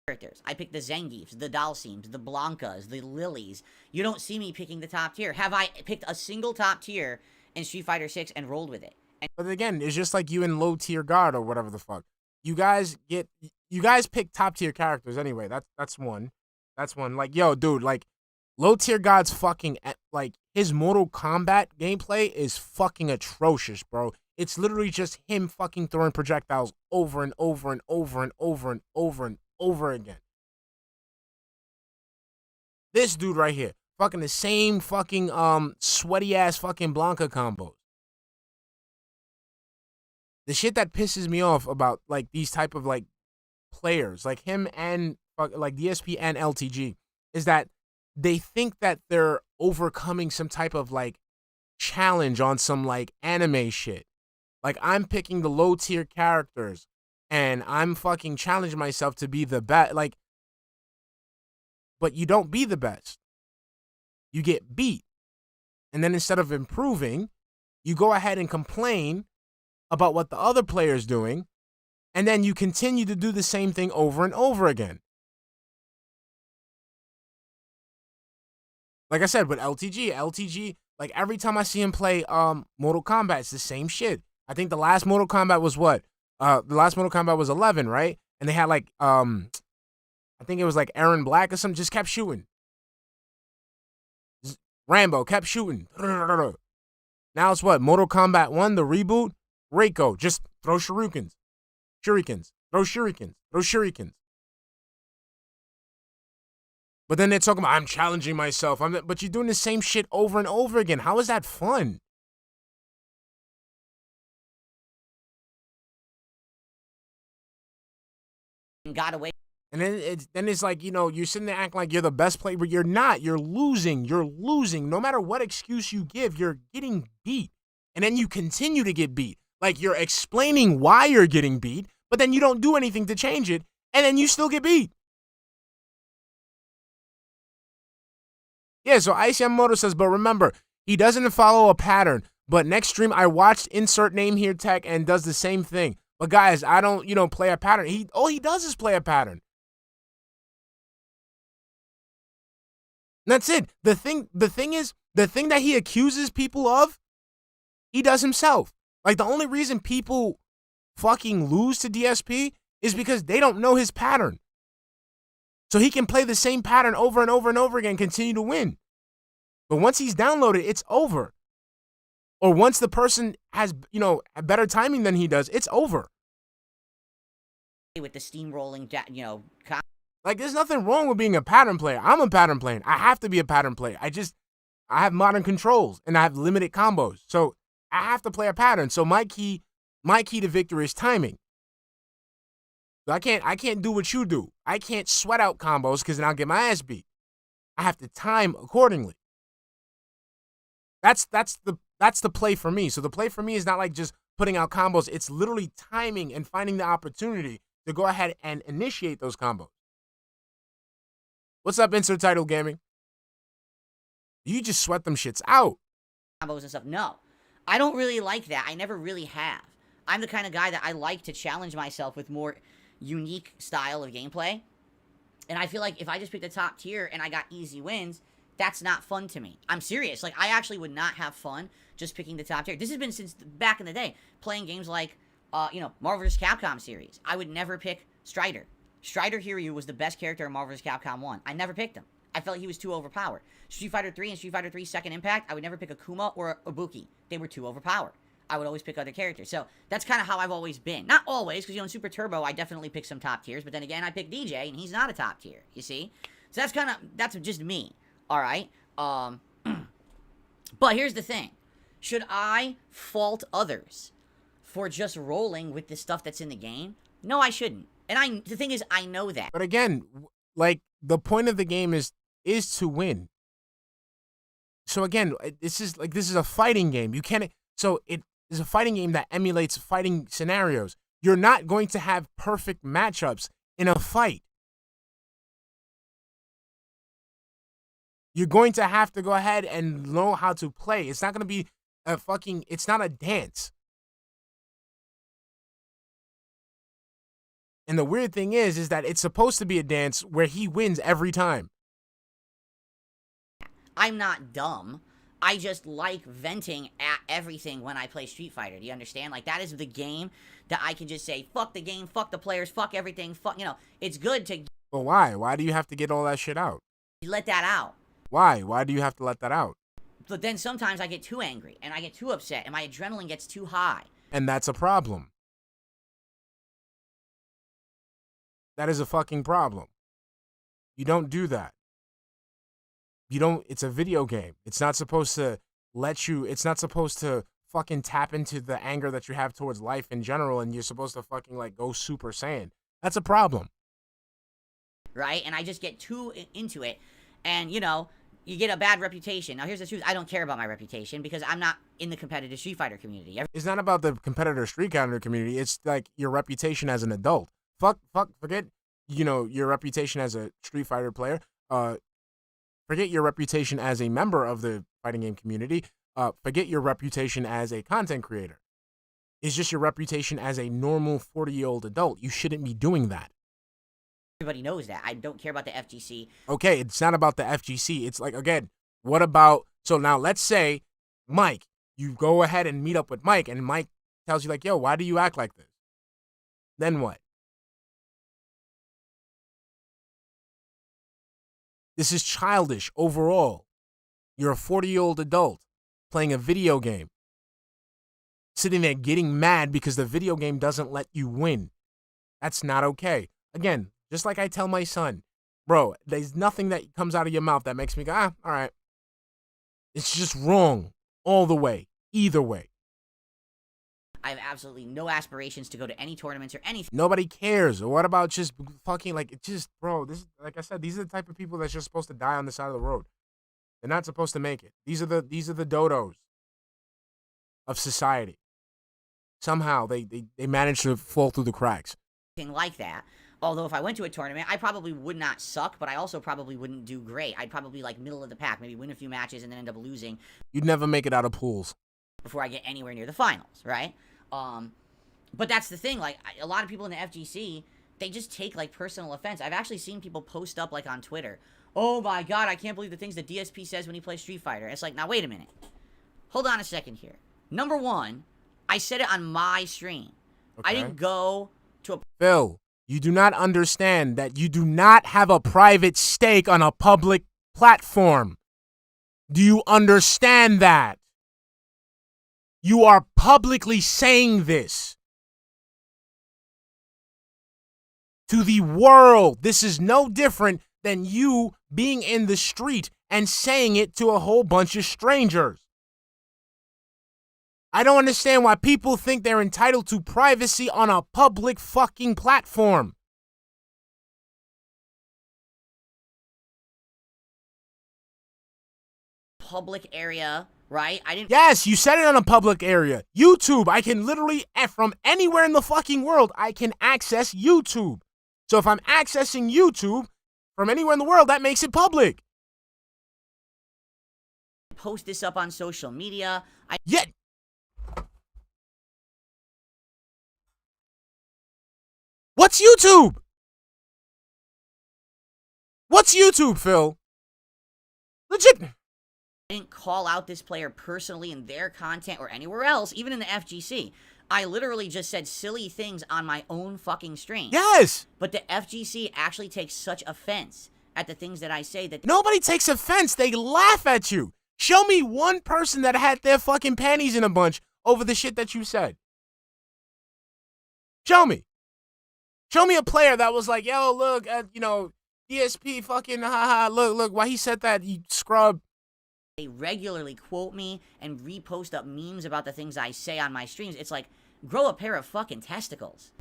Characters. I pick the Zangiefs, the Dalsims, the Blankas, the Lilies. You don't see me picking the top tier. Have I picked a single top tier in Street Fighter 6 and rolled with it? But again, it's just like you in low tier guard or whatever the fuck. You guys pick top tier characters anyway. That's one. That's one. Like, yo, dude, like low tier god's fucking like his Mortal Kombat gameplay is fucking atrocious, bro. It's literally just him fucking throwing projectiles over and over and over and over and over and over again. This dude right here, fucking the same fucking sweaty ass fucking Blanca combos. The shit that pisses me off about like these type of like players, like him and like DSP and LTG, is that they think that they're overcoming some type of like challenge on some like anime shit. Like I'm picking the low tier characters and I'm fucking challenging myself to be the best. Like, but you don't be the best. You get beat. And then instead of improving, you go ahead and complain about what the other player's doing, and then you continue to do the same thing over and over again. Like I said, with LTG, like every time I see him play Mortal Kombat, it's the same shit. I think the last Mortal Kombat was what? The last Mortal Kombat was 11, right? And they had like, I think it was like Aaron Black or something, just kept shooting. Rambo kept shooting. Now it's what? Mortal Kombat 1, the reboot? Reiko, just throw shurikens. Throw shurikens. But then they're talking about, I'm challenging myself. But you're doing the same shit over and over again. How is that fun? Got away. And then it's like, you know, you're sitting there acting like you're the best player, but you're not. You're losing. No matter what excuse you give, you're getting beat. And then you continue to get beat. Like you're explaining why you're getting beat, but then you don't do anything to change it, and then you still get beat. Yeah, so Ice Yamamoto says, but remember, he doesn't follow a pattern. But next stream, I watched insert name here tech and does the same thing. But guys, I don't, play a pattern. All he does is play a pattern. That's it. The thing that he accuses people of, he does himself. Like, the only reason people fucking lose to DSP is because they don't know his pattern. So he can play the same pattern over and over and over again and continue to win. But once he's downloaded, it's over. Or once the person has, a better timing than he does, it's over. With the steamrolling, Like, there's nothing wrong with being a pattern player. I'm a pattern player. I have to be a pattern player. I have modern controls, and I have limited combos. So I have to play a pattern. So my key to victory is timing. So I can't do what you do. I can't sweat out combos because then I'll get my ass beat. I have to time accordingly. That's the play for me. So the play for me is not like just putting out combos. It's literally timing and finding the opportunity to go ahead and initiate those combos. What's up, Insert Title Gaming? You just sweat them shits out. Combos and stuff. No. I don't really like that. I never really have. I'm the kind of guy that I like to challenge myself with more unique style of gameplay. And I feel like if I just picked the top tier and I got easy wins, that's not fun to me. I'm serious. Like, I actually would not have fun just picking the top tier. This has been since back in the day, playing games like, Marvel vs. Capcom series. I would never pick Strider. Strider Hiryu was the best character in Marvel vs. Capcom 1. I never picked him. I felt he was too overpowered. Street Fighter 3 and Street Fighter 3 Second Impact, I would never pick Akuma or Ibuki. They were too overpowered. I would always pick other characters. So that's kind of how I've always been. Not always, because, you know, in Super Turbo, I definitely pick some top tiers. But then again, I pick DJ, and he's not a top tier, you see? So that's just me, all right? But here's the thing. Should I fault others for just rolling with the stuff that's in the game? No, I shouldn't. And the thing is, I know that. But again, like, the point of the game is to win. So again, this is a fighting game. You can't. So it is a fighting game that emulates fighting scenarios. You're not going to have perfect matchups in a fight. You're going to have to go ahead and know how to play. It's not going to be it's not a dance. And the weird thing is that it's supposed to be a dance where he wins every time. I'm not dumb. I just like venting at everything when I play Street Fighter. Do you understand? Like, that is the game that I can just say, fuck the game, fuck the players, fuck everything, fuck, you know, it's good to... But why? Why do you have to get all that shit out? Let that out. Why? Why do you have to let that out? But then sometimes I get too angry, and I get too upset, and my adrenaline gets too high. And that's a problem. That is a fucking problem. You don't do that. It's a video game. It's not supposed to it's not supposed to fucking tap into the anger that you have towards life in general, and you're supposed to fucking, like, go Super Saiyan. That's a problem. Right? And I just get too into it, and, you know, you get a bad reputation. Now, here's the truth. I don't care about my reputation because I'm not in the competitive Street Fighter community. It's not about the competitive Street Fighter community. It's, like, your reputation as an adult. Forget, you know, your reputation as a Street Fighter player. Forget your reputation as a member of the fighting game community. Forget your reputation as a content creator. It's just your reputation as a normal 40-year-old adult. You shouldn't be doing that. Everybody knows that. I don't care about the FGC. Okay, it's not about the FGC. It's like, again, what about... So now let's say, Mike, you go ahead and meet up with Mike, and Mike tells you, like, yo, why do you act like this? Then what? This is childish overall. You're a 40-year-old adult playing a video game, sitting there getting mad because the video game doesn't let you win. That's not okay. Again, just like I tell my son, bro, there's nothing that comes out of your mouth that makes me go, all right. It's just wrong all the way, either way. I have absolutely no aspirations to go to any tournaments or anything. Nobody cares. What about just fucking, like, it just, bro, this, like I said, these are the type of people that's just supposed to die on the side of the road. They're not supposed to make it. These are the dodos of society. Somehow they manage to fall through the cracks. Like that. Although if I went to a tournament, I probably would not suck, but I also probably wouldn't do great. I'd probably, like, middle of the pack, maybe win a few matches and then end up losing. You'd never make it out of pools before I get anywhere near the finals, right? But that's the thing, like, a lot of people in the FGC, they just take, like, personal offense. I've actually seen people post up, like, on Twitter, oh my god, I can't believe the things that DSP says when he plays Street Fighter. It's like, now wait a minute. Hold on a second here. Number one, I said it on my stream. Okay. I didn't go to a... Phil, you do not understand that you do not have a private stake on a public platform. Do you understand that? You are publicly saying this to the world. This is no different than you being in the street and saying it to a whole bunch of strangers. I don't understand why people think they're entitled to privacy on a public fucking platform. Public area, right? I didn't... Yes, you said it on a public area. YouTube, I can literally, from anywhere in the fucking world, I can access YouTube. So if I'm accessing YouTube from anywhere in the world, that makes it public. Post this up on social media. Yeah. What's YouTube? What's YouTube, Phil? Legit. I didn't call out this player personally in their content or anywhere else, even in the FGC. I literally just said silly things on my own fucking stream. Yes! But the FGC actually takes such offense at the things that I say that Nobody takes offense. They laugh at you. Show me one person that had their fucking panties in a bunch over the shit that you said. Show me. Show me a player that was like, yo, look, DSP fucking, haha, look, why he said that, you scrub. they regularly quote me and repost up memes about the things I say on my streams. It's like, grow a pair of fucking testicles.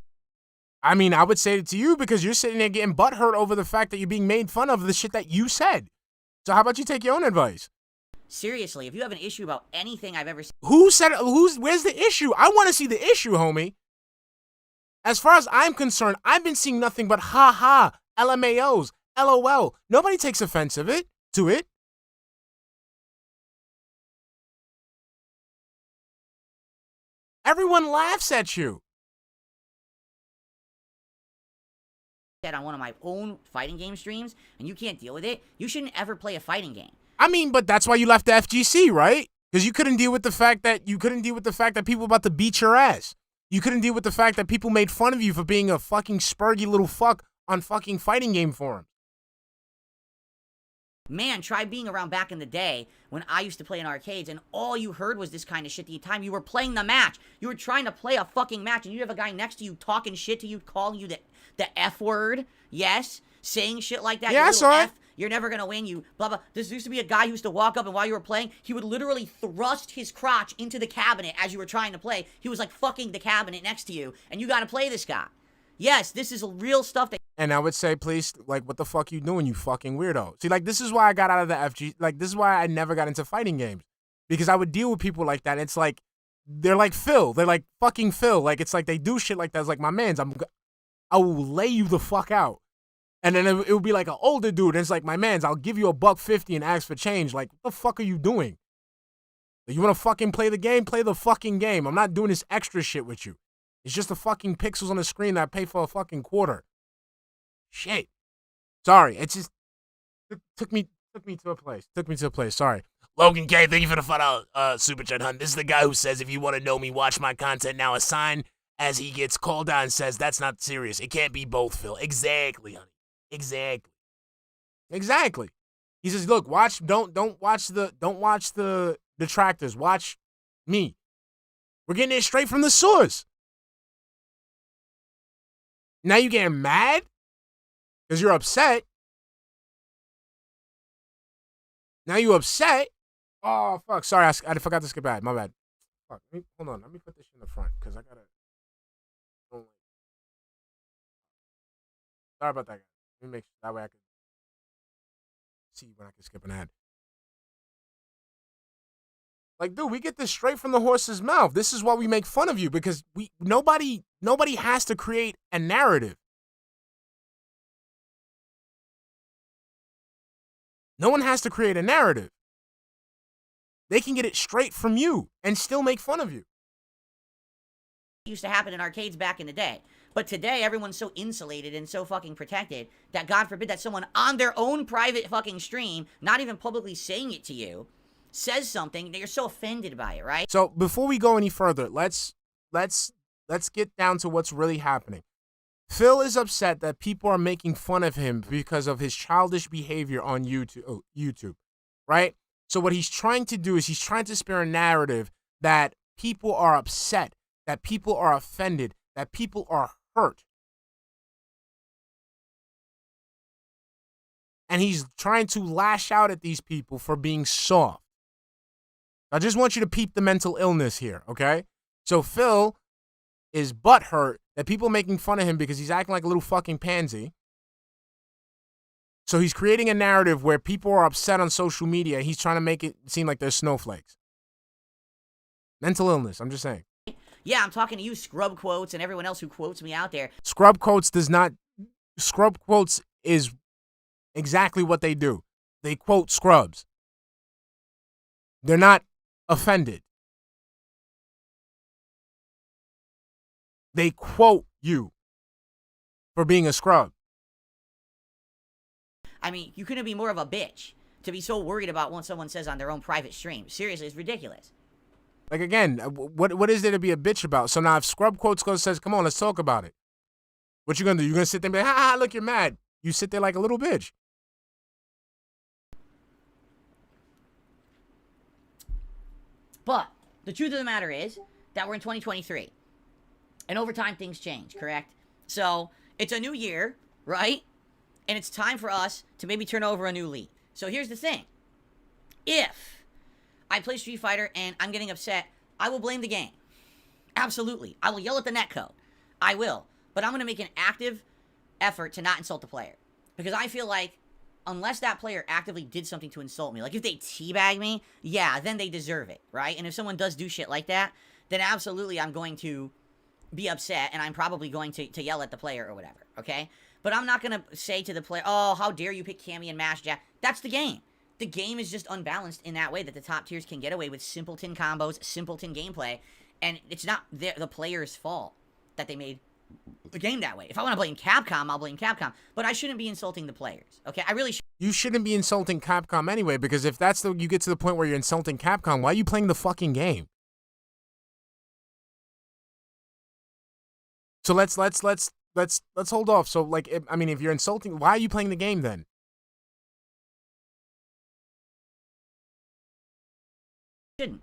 I mean, I would say it to you because you're sitting there getting butthurt over the fact that you're being made fun of the shit that you said. So how about you take your own advice? Seriously, if you have an issue about anything I've ever said, Where's the issue? I want to see the issue, homie. As far as I'm concerned, I've been seeing nothing but ha-ha, LMAOs, LOL. Nobody takes offense to it. Everyone laughs at you. on one of my own fighting game streams, and you can't deal with it, you shouldn't ever play a fighting game. I mean, but that's why you left the FGC, right? Because you couldn't deal with the fact that people were about to beat your ass. You couldn't deal with the fact that people made fun of you for being a fucking spurgy little fuck on fucking fighting game forums. Man, try being around back in the day when I used to play in arcades and all you heard was this kind of shit the time you were playing the match. You were trying to play a fucking match and you have a guy next to you talking shit to you, calling you the F word. Yes, saying shit like that. Yeah, I saw it. You're never gonna win, you blah blah. This used to be a guy who used to walk up and while you were playing, he would literally thrust his crotch into the cabinet as you were trying to play. He was like fucking the cabinet next to you, and you gotta play this guy. Yes, this is real stuff that. And I would say, please, like, what the fuck you doing, you fucking weirdo? See, like, this is why I got out of the FG. Like, this is why I never got into fighting games. Because I would deal with people like that. It's like, they're like Phil. They're like fucking Phil. Like, it's like they do shit like that. It's like, my mans, I will lay you the fuck out. And then it would be like an older dude. And it's like, my mans, I'll give you $1.50 and ask for change. Like, what the fuck are you doing? You want to fucking play the game? Play the fucking game. I'm not doing this extra shit with you. It's just the fucking pixels on the screen that I pay for a fucking quarter. Shit. Sorry. It just took me to a place. Sorry. Logan K, thank you for the $5 super chat, hun. This is the guy who says, if you want to know me, watch my content now. A sign as he gets called out and says, that's not serious. It can't be both, Phil. Exactly, honey. Exactly. He says, look, don't watch the detractors. Watch me. We're getting it straight from the source. Now you getting mad? Because you're upset. Now you upset? Oh, fuck. Sorry, I forgot to skip ahead. My bad. Fuck. Hold on. Let me put this in the front because I gotta. Sorry about that, guys. Let me make sure that way I can see when I can skip an ad. Like, dude, we get this straight from the horse's mouth. This is why we make fun of you because nobody has to create a narrative. No one has to create a narrative. They can get it straight from you and still make fun of you. Used to happen in arcades back in the day. But today, everyone's so insulated and so fucking protected that God forbid that someone on their own private fucking stream, not even publicly saying it to you, says something that you're so offended by it, right? So before we go any further, let's get down to what's really happening. Phil is upset that people are making fun of him because of his childish behavior on YouTube, right? So what he's trying to do is he's trying to spare a narrative that people are upset, that people are offended, that people are hurt. And he's trying to lash out at these people for being soft. I just want you to peep the mental illness here, okay? So Phil is butthurt that people are making fun of him because he's acting like a little fucking pansy. So he's creating a narrative where people are upset on social media. He's trying to make it seem like they're snowflakes. Mental illness, I'm just saying. Yeah, I'm talking to you, Scrub Quotes, and everyone else who quotes me out there. Scrub Quotes is exactly what they do. They quote scrubs. They're not offended. They quote you for being a scrub. I mean, you couldn't be more of a bitch to be so worried about what someone says on their own private stream. Seriously, it's ridiculous. Like, again, what is there to be a bitch about? So now if Scrub Quotes goes says, come on, let's talk about it. What you gonna do? You gonna sit there and be like, ha, look, you're mad. You sit there like a little bitch. But the truth of the matter is that we're in 2023. And over time, things change, correct? So it's a new year, right? And it's time for us to maybe turn over a new leaf. So here's the thing. If I play Street Fighter and I'm getting upset, I will blame the game. Absolutely. I will yell at the netcode. I will. But I'm going to make an active effort to not insult the player. Because I feel like unless that player actively did something to insult me, like if they teabag me, yeah, then they deserve it, right? And if someone does do shit like that, then absolutely I'm going to be upset and I'm probably going to yell at the player or whatever, okay? But I'm not going to say to the player, oh, how dare you pick Cammy and Mash Jack. That's the game. The game is just unbalanced in that way that the top tiers can get away with simpleton combos, simpleton gameplay, and it's not the player's fault that they made the game that way. If I want to blame Capcom, I'll blame Capcom, but I shouldn't be insulting the players, okay? I really You shouldn't be insulting Capcom anyway, because if that's you get to the point where you're insulting Capcom, why are you playing the fucking game? So let's hold off. So like, if you're insulting, why are you playing the game then? shouldn't.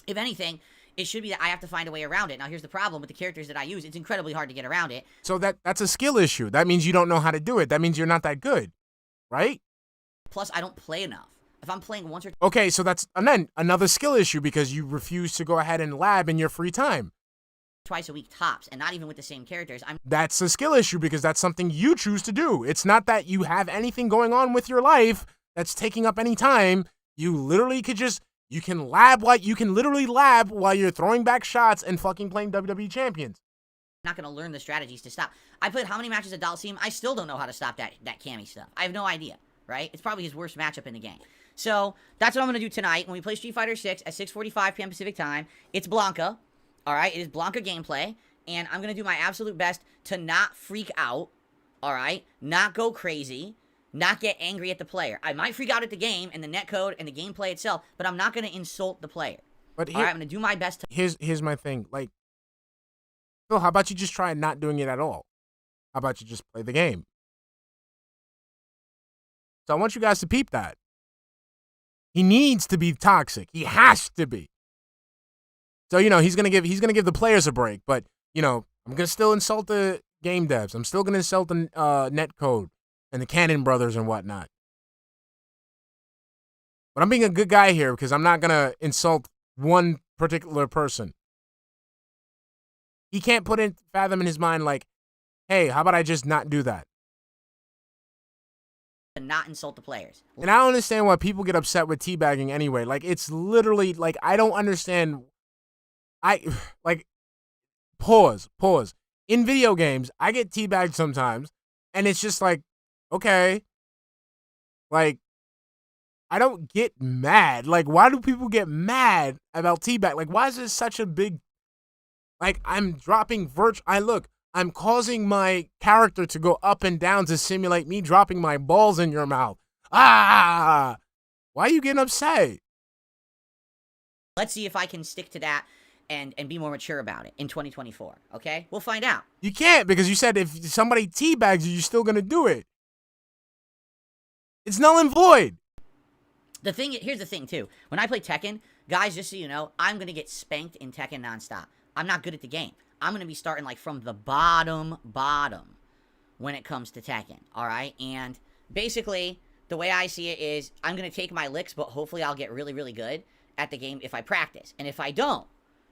If anything, it should be that I have to find a way around it. Now, here's the problem with the characters that I use. It's incredibly hard to get around it. So that's a skill issue. That means you don't know how to do it. That means you're not that good, right? Plus, I don't play enough. If I'm playing once or Okay, so that's another skill issue because you refuse to go ahead and lab in your free time. twice a week tops, and not even with the same characters, That's a skill issue because that's something you choose to do. It's not that you have anything going on with your life that's taking up any time. You literally you can literally lab while you're throwing back shots and fucking playing WWE Champions. not going to learn the strategies to stop. I played how many matches at Dalsim? I still don't know how to stop that Cammy stuff. I have no idea, right? It's probably his worst matchup in the game. So that's what I'm going to do tonight when we play Street Fighter 6 at 6:45 p.m. Pacific time. It's Blanca, all right? It is Blanca gameplay, and I'm going to do my absolute best to not freak out, all right? Not go crazy, not get angry at the player. I might freak out at the game and the netcode and the gameplay itself, but I'm not going to insult the player. But All right, I'm going to do my best to... Here's my thing. Like, Phil, how about you just try not doing it at all? How about you just play the game? So I want you guys to peep that. He needs to be toxic. He has to be. So, he's gonna give the players a break, but I'm gonna still insult the game devs. I'm still gonna insult the netcode and the Cannon brothers and whatnot. But I'm being a good guy here because I'm not gonna insult one particular person. He can't fathom in his mind like, hey, how about I just not do that? not insult the players. And I don't understand why people get upset with teabagging anyway. Like, it's literally, like, I don't understand. Pause. In video games, I get teabagged sometimes, and it's just like, okay. Like, I don't get mad. Like, why do people get mad about teabag? Like, why is this such a big... Like, I'm dropping I'm causing my character to go up and down to simulate me dropping my balls in your mouth. Ah! Why are you getting upset? Let's see if I can stick to that and be more mature about it in 2024, okay? We'll find out. You can't, because you said if somebody teabags you, you're still going to do it. It's null and void. Here's the thing, too. When I play Tekken, guys, just so you know, I'm going to get spanked in Tekken nonstop. I'm not good at the game. I'm going to be starting, like, from the bottom when it comes to Tekken, all right? And basically, the way I see it is I'm going to take my licks, but hopefully I'll get really, really good at the game if I practice. And if I don't,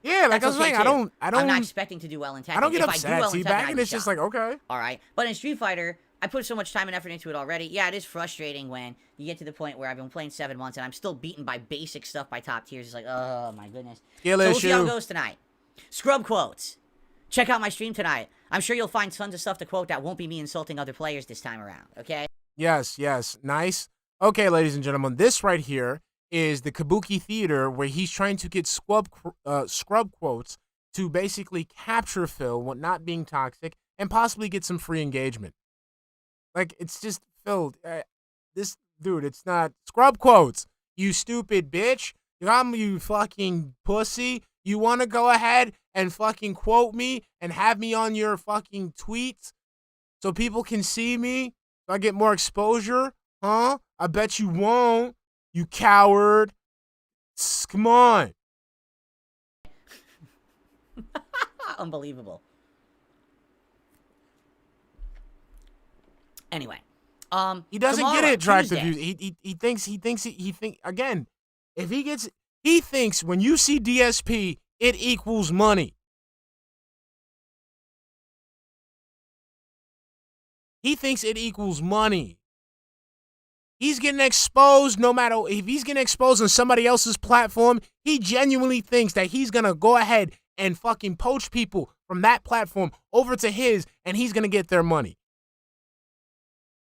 yeah, like I was saying, too. I'm not expecting to do well in Tekken. I don't get if upset I do well at in Tekken, teabagging. It's just like, okay. All right? But in Street Fighter, I put so much time and effort into it already. Yeah, it is frustrating when you get to the point where I've been playing 7 months and I'm still beaten by basic stuff by top tiers. It's like, oh, my goodness. Skill so issue. We'll see how it goes tonight. Scrub quotes. Check out my stream tonight. I'm sure you'll find tons of stuff to quote that won't be me insulting other players this time around, okay? Yes. Nice. Okay, ladies and gentlemen, this right here is the Kabuki Theater where he's trying to get scrub quotes to basically capture Phil while not being toxic and possibly get some free engagement. Like, it's just, Phil, this dude, it's not scrub quotes. You stupid bitch. You fucking pussy. You want to go ahead and fucking quote me and have me on your fucking tweets so people can see me? So I get more exposure? Huh? I bet you won't, you coward. Come on. Unbelievable. Anyway, he doesn't tomorrow, get it. Attractive Tuesday. views. He thinks again. If he thinks when you see DSP, it equals money. He thinks it equals money. He's getting exposed no matter if he's getting exposed on somebody else's platform. He genuinely thinks that he's going to go ahead and fucking poach people from that platform over to his, and he's going to get their money.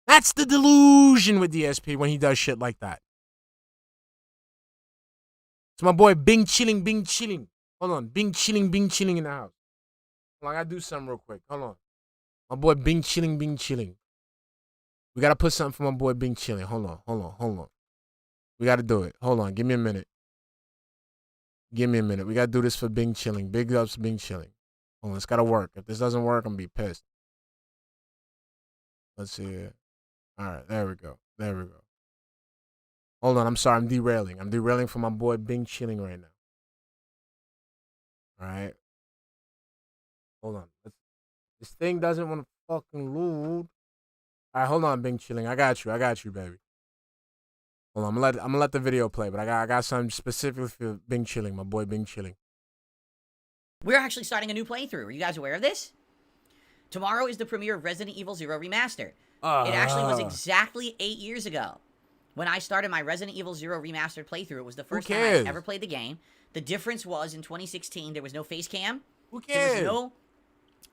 That's the delusion with DSP when he does shit like that. It's my boy Bing Chilling. Hold on. Bing Chilling in the house. Hold on, I gotta do something real quick. Hold on. My boy Bing Chilling. We gotta put something for my boy Bing Chilling. Hold on. We gotta do it. Hold on. Give me a minute. We gotta do this for Bing Chilling. Big ups Bing Chilling. Hold on. It's gotta work. If this doesn't work, I'm gonna be pissed. Let's see it. All right. There we go. Hold on. I'm sorry. I'm derailing for my boy Bing Chilling right now. All right. Hold on. This thing doesn't want to fucking load. All right, hold on, Bing Chilling. I got you, baby. Hold on, I'm gonna let the video play, but I got something specifically for Bing Chilling, my boy Bing Chilling. We're actually starting a new playthrough. Are you guys aware of this? Tomorrow is the premiere of Resident Evil 0 Remastered. It actually was exactly 8 years ago when I started my Resident Evil 0 Remastered playthrough. It was the first time I had ever played the game. The difference was in 2016 there was no face cam. Who cares? There was no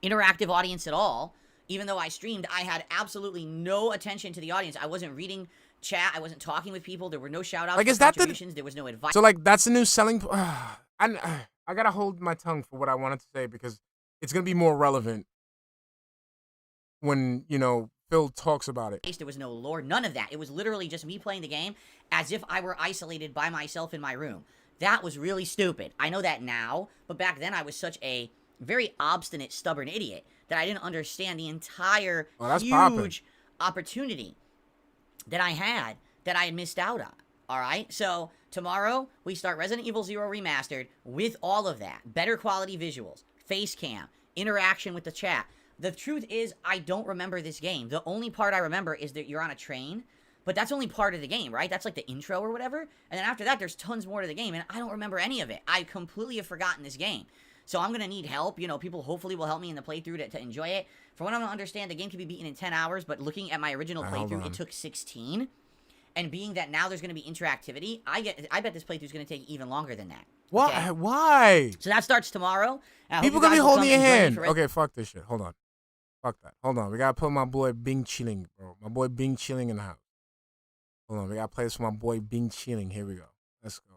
interactive audience at all. Even though I streamed, I had absolutely no attention to the audience. I wasn't reading chat. I wasn't talking with people. There were no shout-outs like, or contributions. There was no advice. So, like, that's the new selling... I gotta hold my tongue for what I wanted to say because it's gonna be more relevant when, you know, Phil talks about it. There was no lore, none of that. It was literally just me playing the game as if I were isolated by myself in my room. That was really stupid. I know that now, but back then I was such a very obstinate, stubborn idiot that I didn't understand the entire huge opportunity that I had missed out on. All right? So, tomorrow, we start Resident Evil 0 Remastered with all of that. Better quality visuals, face cam, interaction with the chat. The truth is, I don't remember this game. The only part I remember is that you're on a train, but that's only part of the game, right? That's like the intro or whatever. And then after that, there's tons more to the game, and I don't remember any of it. I completely have forgotten this game. So I'm going to need help. You know, people hopefully will help me in the playthrough to enjoy it. From what I'm going to understand, the game can be beaten in 10 hours, but looking at my original playthrough, it took 16. And being that now there's going to be interactivity, I bet this playthrough is going to take even longer than that. What? Okay? Why? So that starts tomorrow. People going to be holding your hand. Okay, fuck this shit. Hold on. Fuck that. Hold on. We got to put my boy Bing Chilling, bro. My boy Bing Chilling in the house. Hold on. We got to play this for my boy Bing Chilling. Here we go. Let's go.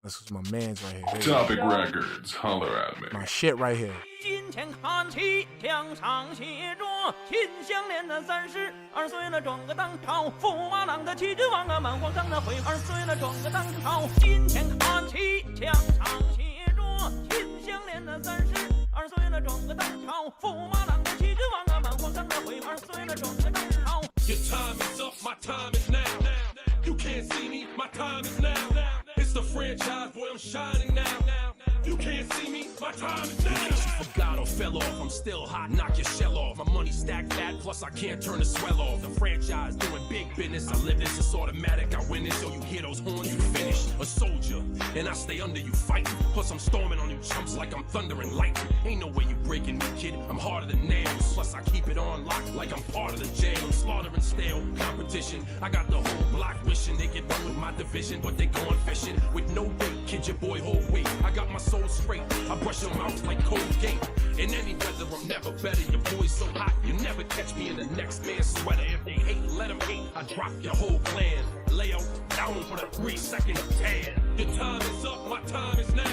This is my man's right here. Topic Records, holler at me. My shit right here. 金钱看齐，墙上写着“秦香莲的32岁了，转个当朝，驸马郎的旗帜王啊，满皇上的徽2岁了，转个当朝。金钱看齐，墙上写着“秦香莲的32岁了，转个当朝，驸马郎的旗帜王啊，满皇上的徽2岁了，转个当朝。” Your time is up, my time is now. You can't see me, my time is now. It's the franchise, boy, I'm shining now. You can't see me, my time is now. In case you forgot or fell off, I'm still hot, knock your shell off. My money stacked fat, plus I can't turn the swell off. The franchise doing big business, I live this, it's automatic. I win it, so you hear those horns, you finish. A soldier, and I stay under you fighting. Plus I'm storming on you chumps like I'm thunder and lightning. Ain't no way you breaking me, kid, I'm harder than nails. Plus I keep it on lock like I'm part of the jail. I'm slaughtering stale competition. I got the whole block wishing they could run with my division, but they going fishing with no bait. Kid, your boy hold weight. I got my soul straight. I brush your mouth like Colgate. In any weather, I'm never better. Your boy's so hot, you never catch me in the next man's sweater. If they hate, let them hate. I drop your whole clan. Lay out down for the 3-second tan. Your time is up, my time is now.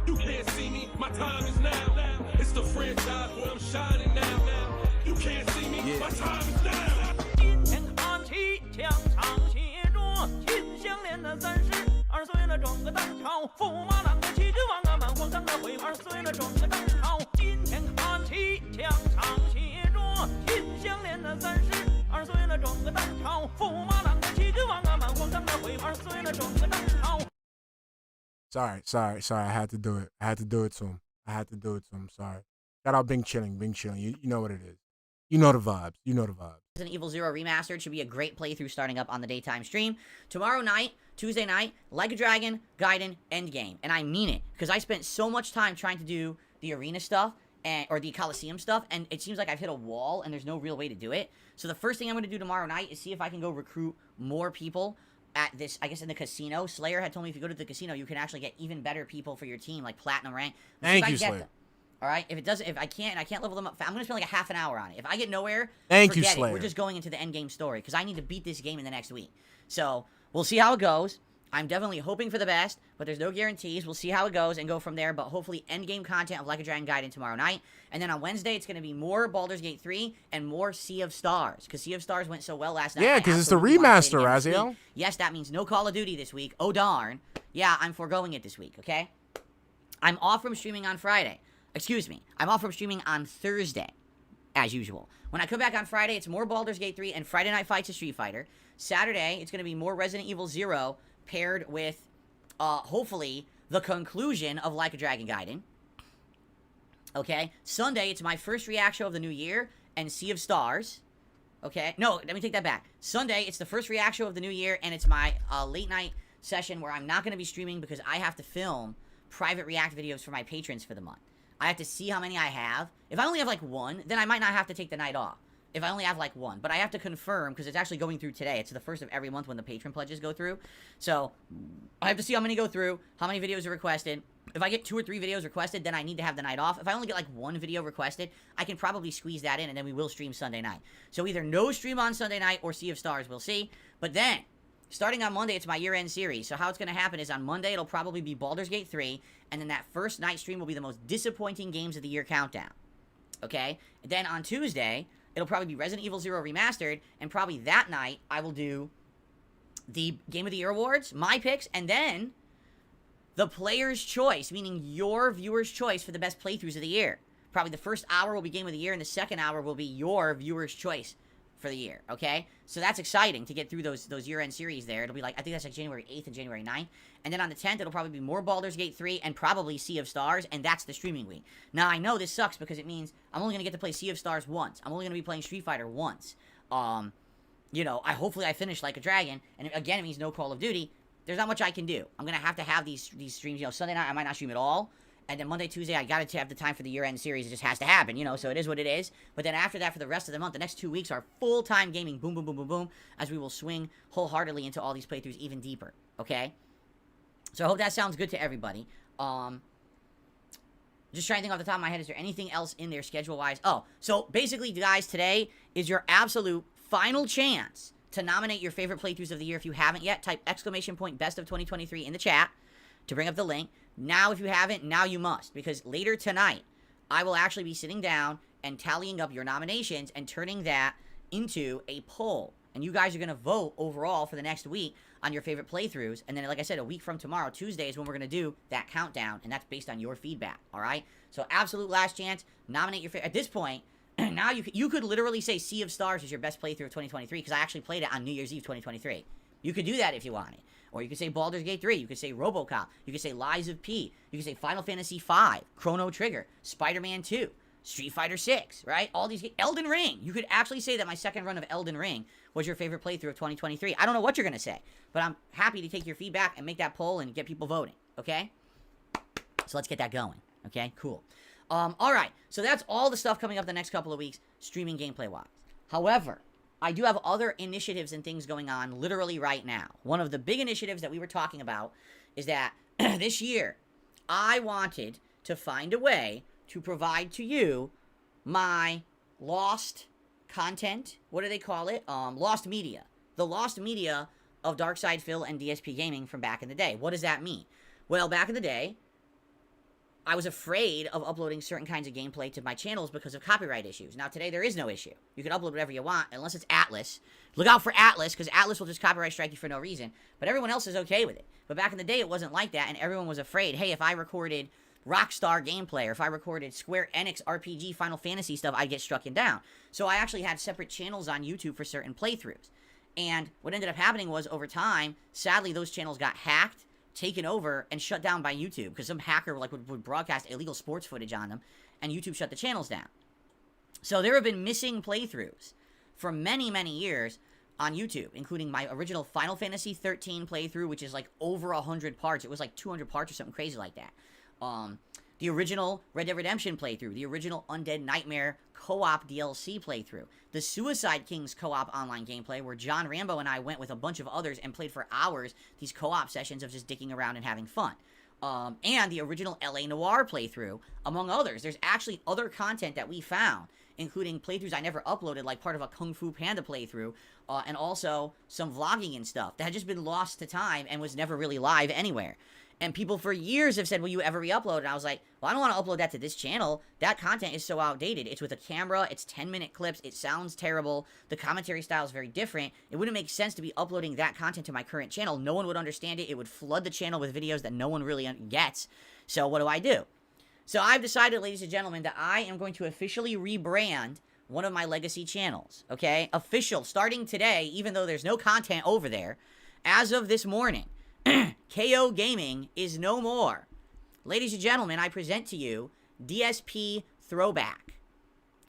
You can't see me, my time is now. It's the franchise where I'm shining now. You can't see me, my time is now. 金钱看齐，墙上写着“秦香莲的32岁了，转个当朝，驸马郎的旗帜王啊，满皇上的徽2岁了，转个当朝。”金钱看齐，墙上写着“秦香莲的32岁了，转个当朝，驸马郎的旗帜王啊，满皇上的徽2岁了，转个当朝。 Sorry. I had to do it. I had to do it to him. I had to do it to him. Sorry. Shout out Bing Chilling. Bing Chilling. You know what it is. You know the vibes. You know the vibes. Resident Evil 0 Remastered should be a great playthrough starting up on the daytime stream. Tomorrow night, Tuesday night, Like a Dragon, Gaiden, Endgame. And I mean it, because I spent so much time trying to do the arena stuff, or the Coliseum stuff, and it seems like I've hit a wall, and there's no real way to do it. So the first thing I'm going to do tomorrow night is see if I can go recruit more people at this, I guess, in the casino. Slayer had told me if you go to the casino, you can actually get even better people for your team, like platinum rank. Thank you, Slayer. All right, if I can't level them up, I'm gonna spend like a half an hour on it. If I get nowhere, Thank you, forget it. Slayer. We're just going into the end game story because I need to beat this game in the next week. So we'll see how it goes. I'm definitely hoping for the best, but there's no guarantees. We'll see how it goes and go from there. But hopefully, end game content of Like a Dragon Gaiden tomorrow night, and then on Wednesday it's gonna be more Baldur's Gate 3 and more Sea of Stars because Sea of Stars went so well last night. Yeah, because it's the remaster, Raziel. Yes, that means no Call of Duty this week. Oh darn. Yeah, I'm foregoing it this week. Okay. I'm off from streaming on Friday. Excuse me, I'm off from streaming on Thursday, as usual. When I come back on Friday, it's more Baldur's Gate 3 and Friday Night Fights of Street Fighter. Saturday, it's going to be more Resident Evil 0 paired with, hopefully, the conclusion of Like a Dragon Gaiden. Okay? Sunday, it's my first react show of the new year and Sea of Stars. Okay? No, let me take that back. Sunday, it's the first react show of the new year, and it's my late night session where I'm not going to be streaming because I have to film private react videos for my patrons for the month. I have to see how many I have. If I only have like one, then I might not have to take the night off. If I only have like one. But I have to confirm, because it's actually going through today. It's the first of every month when the patron pledges go through. So, I have to see how many go through, how many videos are requested. If I get 2 or 3 videos requested, then I need to have the night off. If I only get like 1 video requested, I can probably squeeze that in, and then we will stream Sunday night. So either no stream on Sunday night or Sea of Stars, we'll see. But then, starting on Monday, it's my year-end series. So how it's going to happen is on Monday, it'll probably be Baldur's Gate 3, and then that first night stream will be the most disappointing games of the year countdown. Okay? And then on Tuesday, it'll probably be Resident Evil 0 Remastered, and probably that night, I will do the Game of the Year awards, my picks, and then the player's choice, meaning your viewer's choice for the best playthroughs of the year. Probably the first hour will be Game of the Year, and the second hour will be your viewer's choice for the year, okay? So that's exciting to get through those year-end series there. It'll be like, I think that's like January 8th and January 9th. And then on the 10th, it'll probably be more Baldur's Gate 3 and probably Sea of Stars, and that's the streaming week. Now, I know this sucks because it means I'm only going to get to play Sea of Stars once. I'm only going to be playing Street Fighter once. You know, hopefully I finish Like a Dragon, and again, it means no Call of Duty. There's not much I can do. I'm going to have these streams. You know, Sunday night, I might not stream at all. And then Monday, Tuesday, I got to have the time for the year-end series. It just has to happen, you know, so it is what it is. But then after that, for the rest of the month, the next 2 weeks are full-time gaming, boom, boom, boom, boom, boom, as we will swing wholeheartedly into all these playthroughs even deeper, okay? So I hope that sounds good to everybody. Just trying to think off the top of my head, is there anything else in there schedule-wise? Oh, so basically, guys, today is your absolute final chance to nominate your favorite playthroughs of the year. If you haven't yet, type ! best of 2023 in the chat to bring up the link. Now, if you haven't, now you must, because later tonight, I will actually be sitting down and tallying up your nominations and turning that into a poll. And you guys are going to vote overall for the next week on your favorite playthroughs. And then, like I said, a week from tomorrow, Tuesday, is when we're going to do that countdown, and that's based on your feedback, all right? So, absolute last chance, nominate your favorite. At this point, now you could literally say Sea of Stars is your best playthrough of 2023, because I actually played it on New Year's Eve 2023. You could do that if you wanted. Or you could say Baldur's Gate 3. You could say RoboCop. You could say Lies of P. You could say Final Fantasy V, Chrono Trigger, Spider-Man 2, Street Fighter 6, right? All these games. Elden Ring. You could actually say that my second run of Elden Ring was your favorite playthrough of 2023. I don't know what you're going to say, but I'm happy to take your feedback and make that poll and get people voting, okay? So let's get that going, okay? Cool. All right. So that's all the stuff coming up the next couple of weeks, streaming gameplay-wise. However, I do have other initiatives and things going on literally right now. One of the big initiatives that we were talking about is that this year, I wanted to find a way to provide to you my lost content. What do they call it? Lost media. The lost media of Darksydephil and DSP Gaming from back in the day. What does that mean? Well, back in the day, I was afraid of uploading certain kinds of gameplay to my channels because of copyright issues. Now, today, there is no issue. You can upload whatever you want, unless it's Atlas. Look out for Atlas, because Atlas will just copyright strike you for no reason. But everyone else is okay with it. But back in the day, it wasn't like that, and everyone was afraid, hey, if I recorded Rockstar gameplay, or if I recorded Square Enix RPG Final Fantasy stuff, I'd get struck down. So I actually had separate channels on YouTube for certain playthroughs. And what ended up happening was, over time, sadly, those channels got hacked taken over and shut down by YouTube because some hacker like would broadcast illegal sports footage on them, and YouTube shut the channels down. So there have been missing playthroughs for many, many years on YouTube, including my original Final Fantasy 13 playthrough, which is like over 100 parts. It was like 200 parts or something crazy like that. The original Red Dead Redemption playthrough, the original Undead Nightmare co-op DLC playthrough, the Suicide Kings co-op online gameplay where John Rambo and I went with a bunch of others and played for hours these co-op sessions of just dicking around and having fun. And the original LA Noire playthrough, among others. There's actually other content that we found, including playthroughs I never uploaded, like part of a Kung Fu Panda playthrough, and also some vlogging and stuff that had just been lost to time and was never really live anywhere. And people for years have said, will you ever re-upload? And I was like, well, I don't want to upload that to this channel. That content is so outdated. It's with a camera. It's 10-minute clips. It sounds terrible. The commentary style is very different. It wouldn't make sense to be uploading that content to my current channel. No one would understand it. It would flood the channel with videos that no one really gets. So what do? So I've decided, ladies and gentlemen, that I am going to officially rebrand one of my legacy channels, okay? Official, starting today, even though there's no content over there, as of this morning. KO Gaming is no more. Ladies and gentlemen, I present to you DSP Throwback.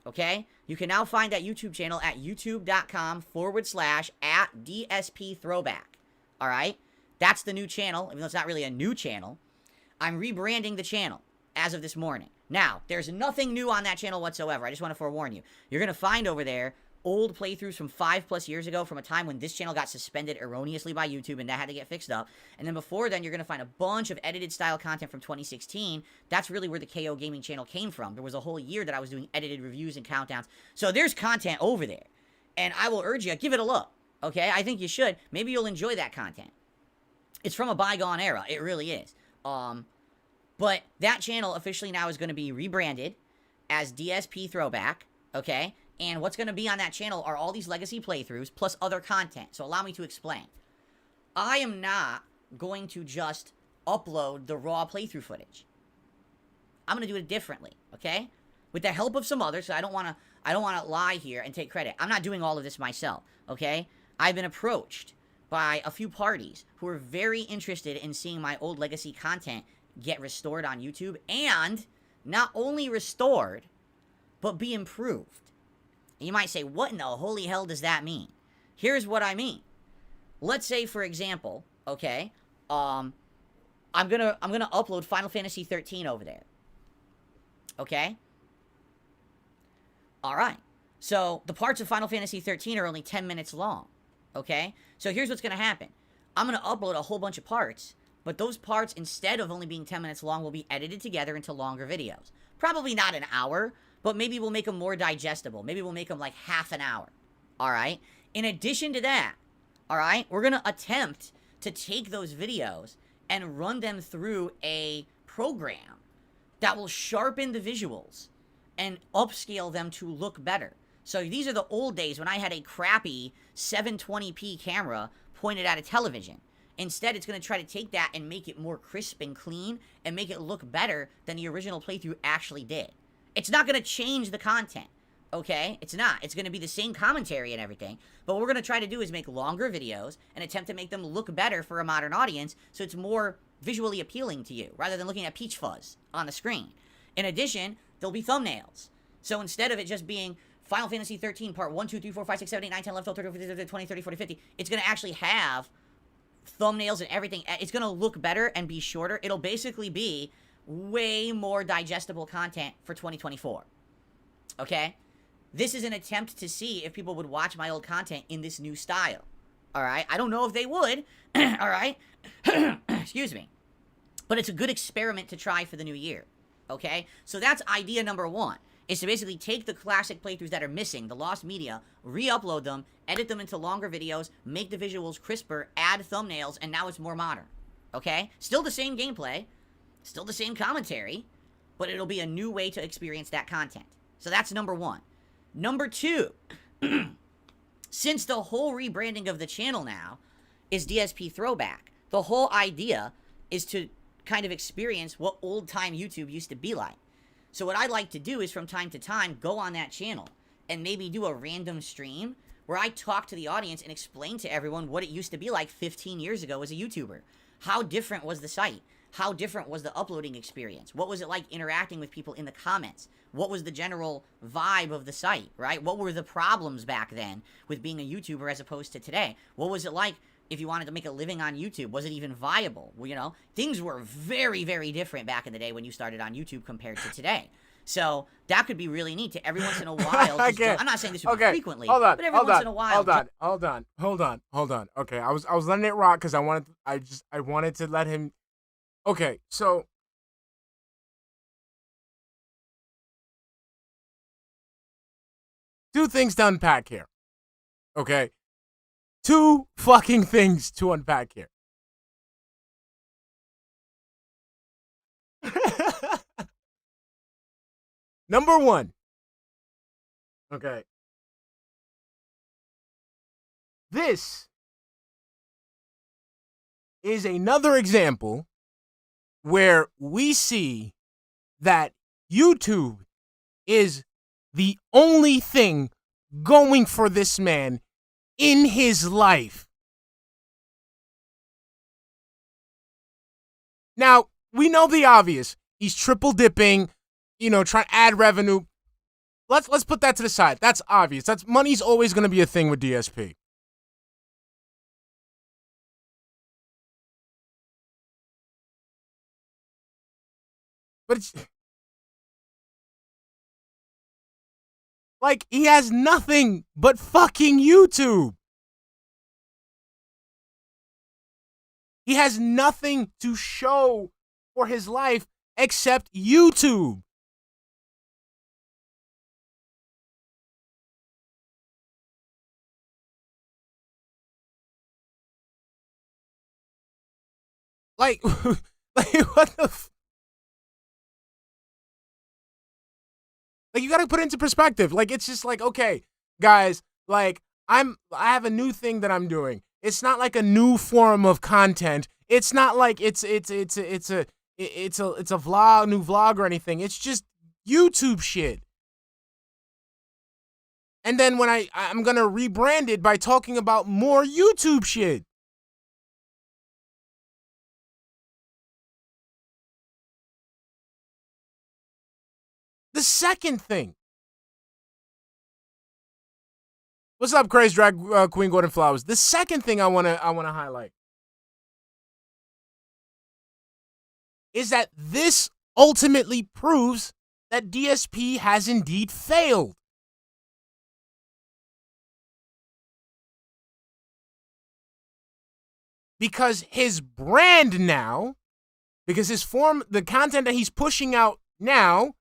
Okay? You can now find that YouTube channel at youtube.com/@DSP Throwback. Alright? That's the new channel, even though it's not really a new channel. I'm rebranding the channel as of this morning. Now, there's nothing new on that channel whatsoever. I just want to forewarn you. You're going to find over there old playthroughs from 5+ years ago, from a time when this channel got suspended erroneously by YouTube and that had to get fixed up. And then before then, you're going to find a bunch of edited style content from 2016. That's really where the KO Gaming channel came from. There was a whole year that I was doing edited reviews and countdowns. So there's content over there. And I will urge you, give it a look. Okay? I think you should. Maybe you'll enjoy that content. It's from a bygone era. It really is. But that channel officially now is going to be rebranded as DSP Throwback. Okay? And what's going to be on that channel are all these legacy playthroughs plus other content. So allow me to explain. I am not going to just upload the raw playthrough footage. I'm going to do it differently, okay? With the help of some others, so I don't want to lie here and take credit. I'm not doing all of this myself, okay? I've been approached by a few parties who are very interested in seeing my old legacy content get restored on YouTube, and not only restored, but be improved. You might say, what in the holy hell does that mean? Here's what I mean. Let's say, for example, okay, I'm gonna upload Final Fantasy 13 over there. Okay? Alright. So, the parts of Final Fantasy 13 are only 10 minutes long. Okay? So, here's what's gonna happen. I'm gonna upload a whole bunch of parts, but those parts, instead of only being 10 minutes long, will be edited together into longer videos. Probably not an hour, but maybe we'll make them more digestible. Maybe we'll make them like half an hour. Alright? In addition to that, alright, we're going to attempt to take those videos and run them through a program that will sharpen the visuals and upscale them to look better. So these are the old days when I had a crappy 720p camera pointed at a television. Instead, it's going to try to take that and make it more crisp and clean and make it look better than the original playthrough actually did. It's not going to change the content, okay? It's not. It's going to be the same commentary and everything. But what we're going to try to do is make longer videos and attempt to make them look better for a modern audience so it's more visually appealing to you rather than looking at peach fuzz on the screen. In addition, there'll be thumbnails. So instead of it just being Final Fantasy 13 part 1, 2, 3, 4, 5, 6, 7, 8, 9, 10, 11, 12, 13, 14, 20, 30, 40, 50, it's going to actually have thumbnails and everything. It's going to look better and be shorter. It'll basically be way more digestible content for 2024. Okay? This is an attempt to see if people would watch my old content in this new style. Alright? I don't know if they would. Alright? Excuse me. But it's a good experiment to try for the new year. Okay? So that's idea number one. Is to basically take the classic playthroughs that are missing, the lost media, re-upload them, edit them into longer videos, make the visuals crisper, add thumbnails, and now it's more modern. Okay? Still the same gameplay. Still the same commentary, but it'll be a new way to experience that content. So that's number one. Number two, since the whole rebranding of the channel now is DSP Throwback, the whole idea is to kind of experience what old-time YouTube used to be like. So what I'd like to do is from time to time go on that channel and maybe do a random stream where I talk to the audience and explain to everyone what it used to be like 15 years ago as a YouTuber. How different was the site? How different was the uploading experience? What was it like interacting with people in the comments? What was the general vibe of the site, right? What were the problems back then with being a YouTuber as opposed to today? What was it like if you wanted to make a living on YouTube? Was it even viable? Well, you know, things were very, very different back in the day when you started on YouTube compared to today. So that could be really neat to every once in a while. I'm not saying this would be frequently, but every once in a while. Hold on. Okay, I was letting it rock because I wanted to let him. Okay, so two things to unpack here. Okay, two fucking things to unpack here. Number one. Okay. This is another example where we see that YouTube is the only thing going for this man in his life. Now, we know the obvious. He's triple dipping, you know, trying to add revenue. Let's put that to the side. That's obvious. That's money's always going to be a thing with DSP. But it's like he has nothing but fucking YouTube. He has nothing to show for his life except YouTube. Like, what the like, you gotta put it into perspective. Like, it's just like, okay, guys, like, I have a new thing that I'm doing. It's not like a new form of content. It's not like it's a vlog, new vlog or anything. It's just YouTube shit. And then when I'm gonna rebrand it by talking about more YouTube shit. The second thing. What's up, Craze Drag Queen Gordon Flowers? The second thing I wanna highlight is that this ultimately proves that DSP has indeed failed. Because his brand now, because the content that he's pushing out now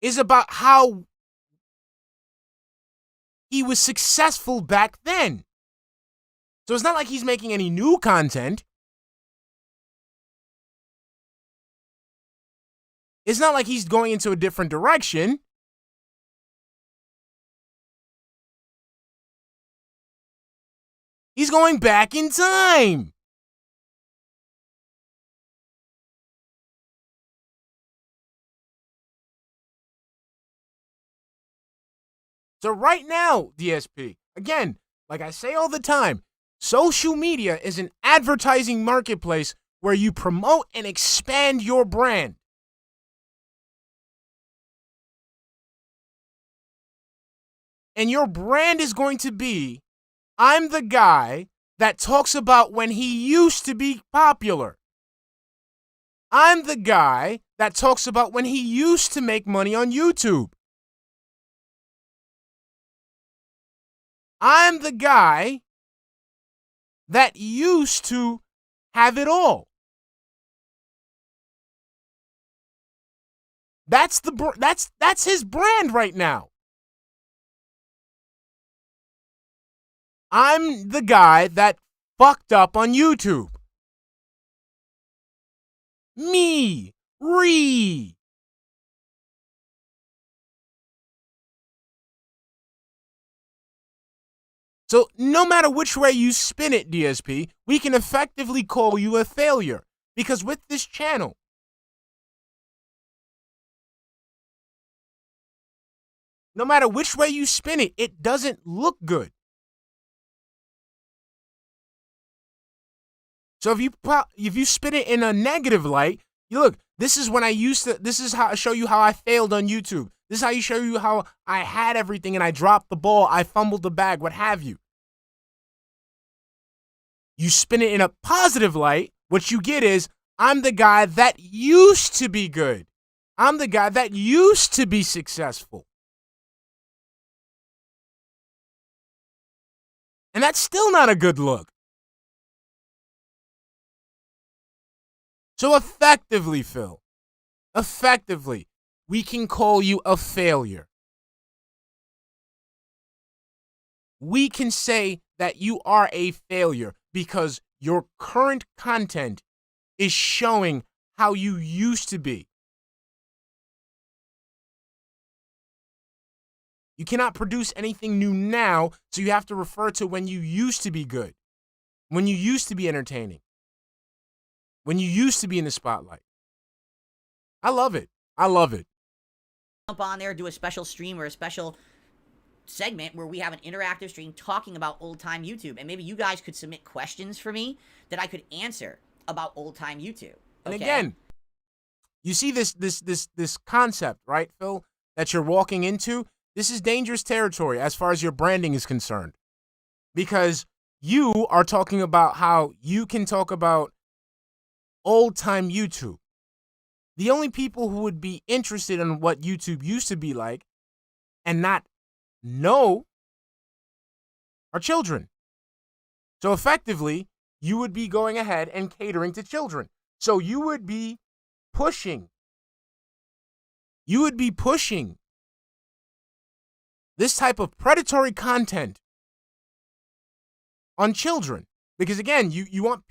is about how he was successful back then. So it's not like he's making any new content. It's not like he's going into a different direction. He's going back in time. So right now, DSP, again, like I say all the time, social media is an advertising marketplace where you promote and expand your brand. And your brand is going to be, I'm the guy that talks about when he used to be popular. I'm the guy that talks about when he used to make money on YouTube. I'm the guy that used to have it all. That's his brand right now. I'm the guy that fucked up on YouTube. Me. So no matter which way you spin it, DSP, we can effectively call you a failure. Because with this channel, no matter which way you spin it, it doesn't look good. So if you spin it in a negative light, you look, this is when this is how I show you how I failed on YouTube. This is how you show you how I had everything and I dropped the ball, I fumbled the bag, what have you. You spin it in a positive light, what you get is, I'm the guy that used to be good. I'm the guy that used to be successful. And that's still not a good look. So effectively, Phil, we can call you a failure. We can say that you are a failure because your current content is showing how you used to be. You cannot produce anything new now, so you have to refer to when you used to be good, when you used to be entertaining, when you used to be in the spotlight. I love it. I love it. Jump on there, do a special stream or a special segment where we have an interactive stream talking about old-time YouTube, and maybe you guys could submit questions for me that I could answer about old-time YouTube. Okay? And again, you see this concept, right, Phil, that you're walking into? This is dangerous territory as far as your branding is concerned, because you are talking about how you can talk about old-time YouTube. The only people who would be interested in what YouTube used to be like and not know are children. So effectively, you would be going ahead and catering to children. So you would be pushing this type of predatory content on children. Because again, you want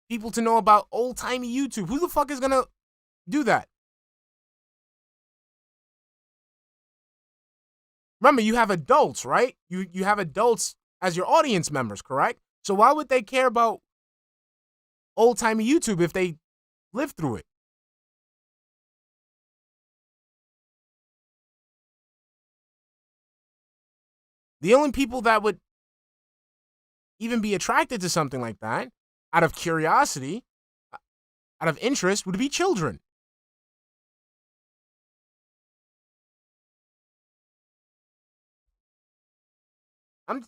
people to know about old-timey YouTube. Who the fuck is going to do that? Remember, you have adults, right? You have adults as your audience members, correct? So why would they care about old-timey YouTube if they live through it? The only people that would even be attracted to something like that, out of curiosity, out of interest, would be children.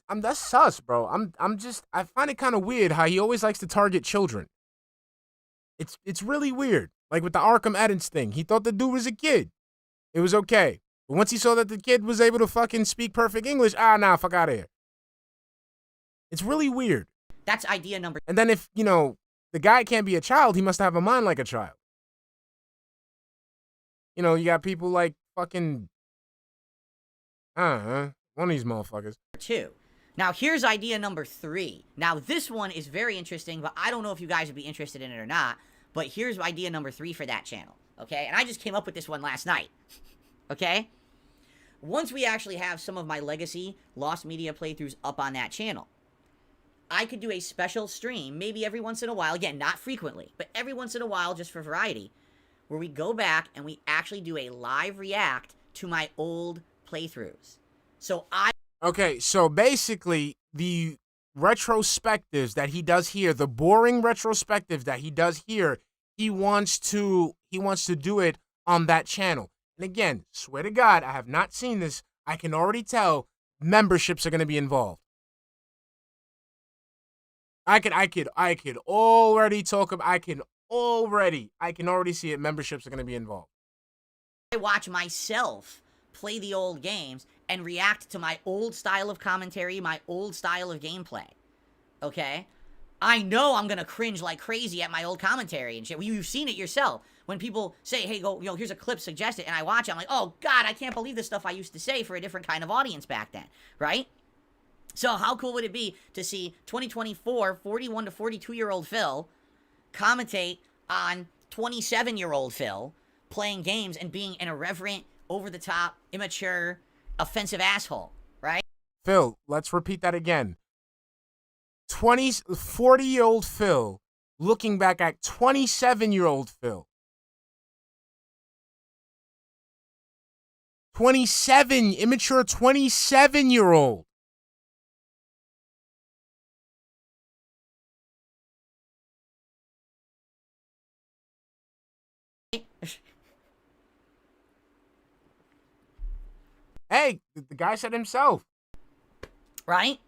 That's sus, bro. I find it kind of weird how he always likes to target children. It's really weird. Like with the Arkham Edits thing, he thought the dude was a kid. It was okay. But once he saw that the kid was able to fucking speak perfect English, nah, fuck out of here. It's really weird. That's idea number. And then if, the guy can't be a child, he must have a mind like a child. You got people like fucking, one of these motherfuckers. 2. Now, here's idea number 3. Now, this one is very interesting, but I don't know if you guys would be interested in it or not. But here's idea number 3 for that channel, okay? And I just came up with this one last night, okay? Once we actually have some of my legacy Lost Media playthroughs up on that channel, I could do a special stream, maybe every once in a while, again, not frequently, but every once in a while, just for variety, where we go back and we actually do a live react to my old playthroughs. Okay, so basically, the retrospectives that he does here, the boring retrospectives that he does here, he wants to do it on that channel. And again, swear to God, I have not seen this. I can already tell memberships are going to be involved. I can already talk about, I can already see it. Memberships are going to be involved. I watch myself play the old games and react to my old style of commentary, my old style of gameplay. Okay? I know I'm going to cringe like crazy at my old commentary and shit. You've seen it yourself. When people say, hey, here's a clip suggested, and I watch it, I'm like, oh, God, I can't believe the stuff I used to say for a different kind of audience back then, right? So how cool would it be to see 2024 41 to 42-year-old Phil commentate on 27-year-old Phil playing games and being an irreverent, over-the-top, immature, offensive asshole, right? Phil, let's repeat that again. 40-year-old Phil looking back at 27-year-old Phil. immature 27-year-old. Hey, the guy said himself. Right?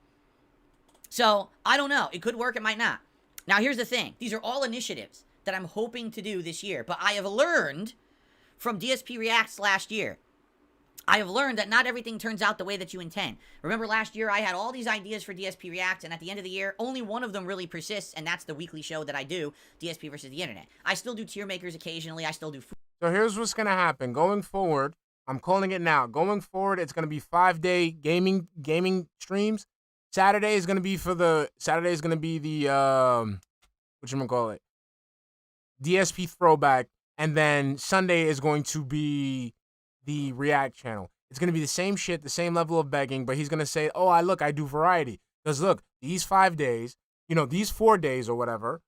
So, I don't know. It could work, it might not. Now, here's the thing. These are all initiatives that I'm hoping to do this year, but I have learned from DSP Reacts last year. I have learned that not everything turns out the way that you intend. Remember last year, I had all these ideas for DSP Reacts, and at the end of the year, only one of them really persists, and that's the weekly show that I do, DSP versus the Internet. I still do tier makers occasionally. I still do food. So here's what's going to happen. Going forward, I'm calling it now. Going forward, it's going to be 5-day gaming streams. Saturday is going to be the whatchamacallit, DSP throwback, and then Sunday is going to be the React channel. It's going to be the same shit, the same level of begging, but he's going to say, oh, I do variety. Because look, these 5 days, these 4 days or whatever,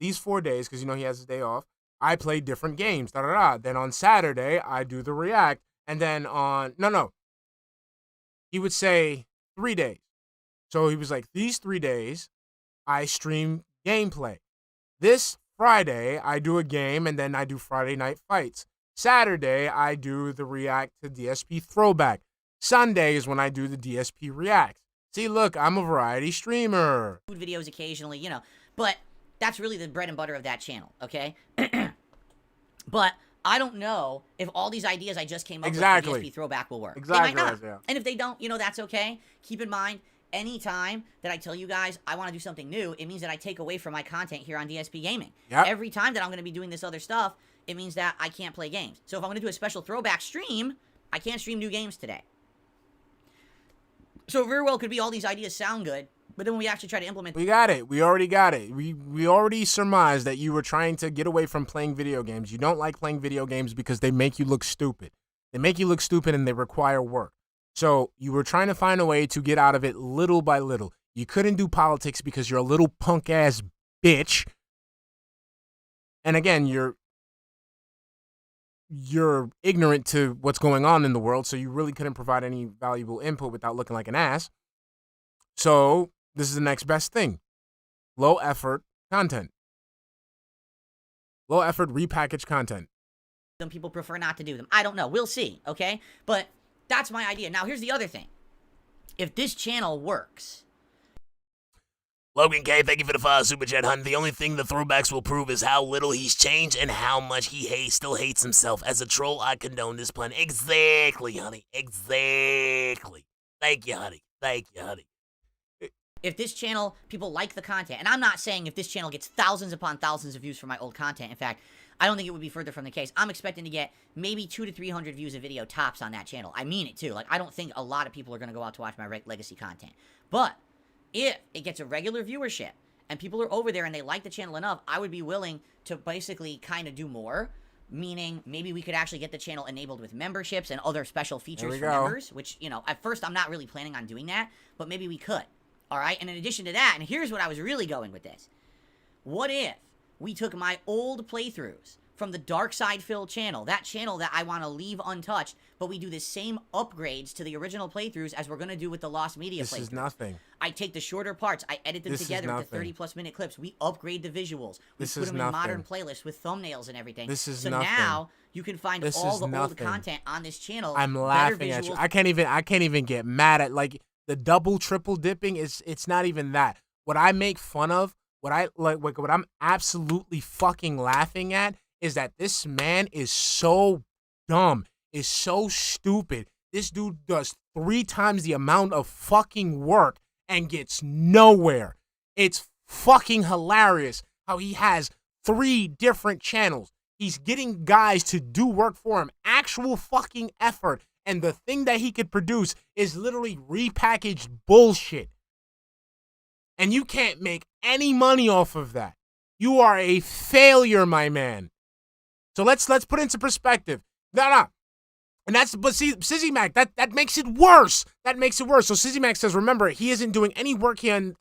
these 4 days, because, he has his day off, I play different games, Then on Saturday, I do the React, and then he would say 3 days. So he was like, these 3 days, I stream gameplay. This Friday, I do a game, and then I do Friday night fights. Saturday, I do the React to DSP throwback. Sunday is when I do the DSP React. See, look, I'm a variety streamer. Food videos occasionally, but that's really the bread and butter of that channel, okay? But I don't know if all these ideas I just came up with for DSP throwback will work. Exactly. They might not. Yeah. And if they don't, that's okay. Keep in mind, anytime that I tell you guys I want to do something new, it means that I take away from my content here on DSP Gaming. Yep. Every time that I'm going to be doing this other stuff, it means that I can't play games. So if I'm going to do a special throwback stream, I can't stream new games today. So it very well could be all these ideas sound good, but then when we actually try to implement... We got it. We already got it. We already surmised that you were trying to get away from playing video games. You don't like playing video games because they make you look stupid. They make you look stupid and they require work. So you were trying to find a way to get out of it little by little. You couldn't do politics because you're a little punk-ass bitch. And again, you're ignorant to what's going on in the world, so you really couldn't provide any valuable input without looking like an ass. So this is the next best thing. Low effort content. Low effort repackaged content. Some people prefer not to do them. I don't know. We'll see, okay? But that's my idea. Now, here's the other thing. If this channel works... Logan K, thank you for the Super Chat, hun. The only thing the throwbacks will prove is how little he's changed and how much he still hates himself. As a troll, I condone this plan. Exactly, honey. Exactly. Thank you, honey. Thank you, honey. If this channel, people like the content, and I'm not saying if this channel gets thousands upon thousands of views for my old content. In fact, I don't think it would be further from the case. I'm expecting to get maybe 200 to 300 views a video tops on that channel. I mean it, too. Like, I don't think a lot of people are going to go out to watch my legacy content. But if it gets a regular viewership and people are over there and they like the channel enough, I would be willing to basically kind of do more. Meaning, maybe we could actually get the channel enabled with memberships and other special features for members. Which, at first I'm not really planning on doing that. But maybe we could. Alright? And in addition to that, and here's what I was really going with this. What if we took my old playthroughs from the darksydephil channel, that channel that I want to leave untouched, but we do the same upgrades to the original playthroughs as we're going to do with the Lost Media playthroughs. This is nothing. I take the shorter parts, I edit them together into 30-plus minute clips. We upgrade the visuals. We put them in modern playlists with thumbnails and everything. This is so nothing. now you can find all the old content on this channel. I'm laughing at you. I can't even get mad at, like, the double, triple dipping. It's not even that. What I make fun of, what I'm absolutely fucking laughing at is that this man is so dumb, is so stupid. This dude does 3 times the amount of fucking work and gets nowhere. It's fucking hilarious how he has 3 different channels. He's getting guys to do work for him, actual fucking effort, and the thing that he could produce is literally repackaged bullshit. And you can't make any money off of that. You are a failure, my man. So let's put it into perspective. No. But see, Sizzy Mac, that makes it worse. That makes it worse. So Sizzy Mac says, remember, he isn't doing any work here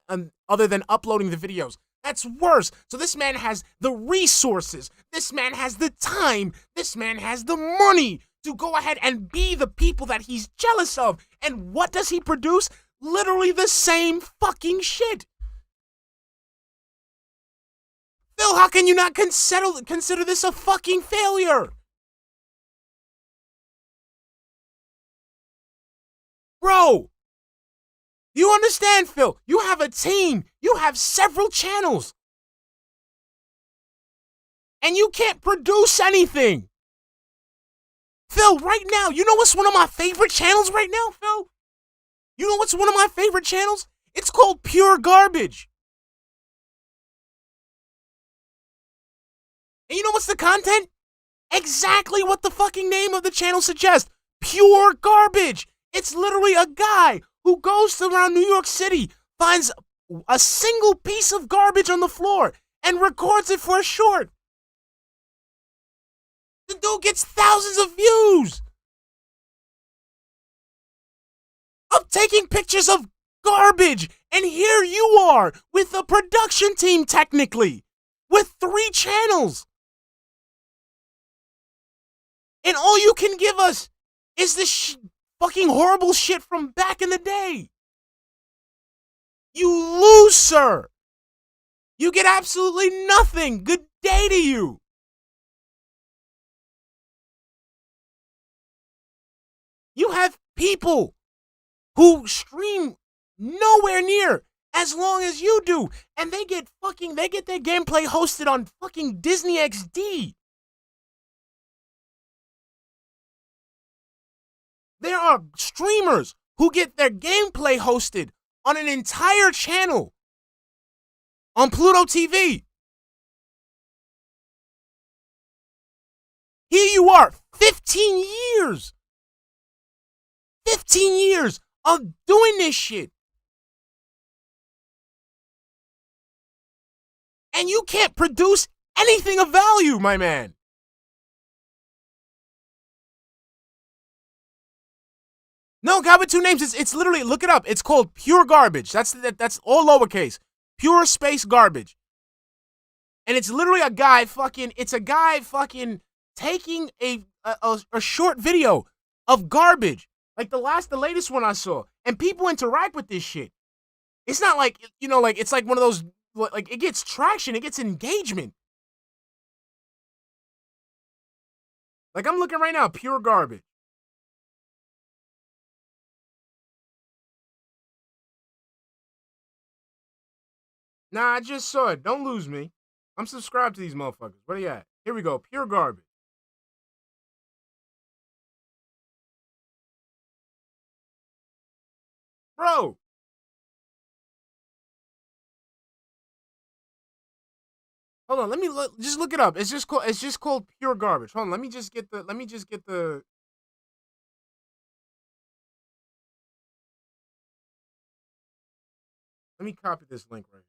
other than uploading the videos. That's worse. So this man has the resources. This man has the time. This man has the money to go ahead and be the people that he's jealous of. And what does he produce? Literally the same fucking shit. Phil, how can you not consider this a fucking failure? Bro, you understand, Phil? You have a team. You have several channels. And you can't produce anything. Phil, right now, you know what's one of my favorite channels right now, Phil? You know what's one of my favorite channels? It's called Pure Garbage. And you know what's the content? Exactly what the fucking name of the channel suggests. Pure Garbage. It's literally a guy who goes around New York City, finds a single piece of garbage on the floor, and records it for a short. The dude gets thousands of views of taking pictures of garbage. And here you are with a production team, technically, with 3 channels. And all you can give us is this fucking horrible shit from back in the day. You lose, sir. You get absolutely nothing. Good day to you. You have people who stream nowhere near as long as you do, and they get their gameplay hosted on fucking Disney XD. There are streamers who get their gameplay hosted on an entire channel on Pluto TV. Here you are, 15 years. 15 years of doing this shit. And you can't produce anything of value, my man. No, God with 2 names. It's literally, look it up. It's called Pure Garbage. That's all lowercase. Pure space garbage. And it's literally a guy fucking taking a short video of garbage. Like the latest one I saw. And people interact with this shit. It's not like, it's like one of those, like, it gets traction, it gets engagement. Like, I'm looking right now, Pure Garbage. Nah, I just saw it. Don't lose me. I'm subscribed to these motherfuckers. Where are you at? Here we go. Pure Garbage. Bro. Hold on. Let me just look it up. It's just called Pure Garbage. Hold on. Let me just get the Let me copy this link right here.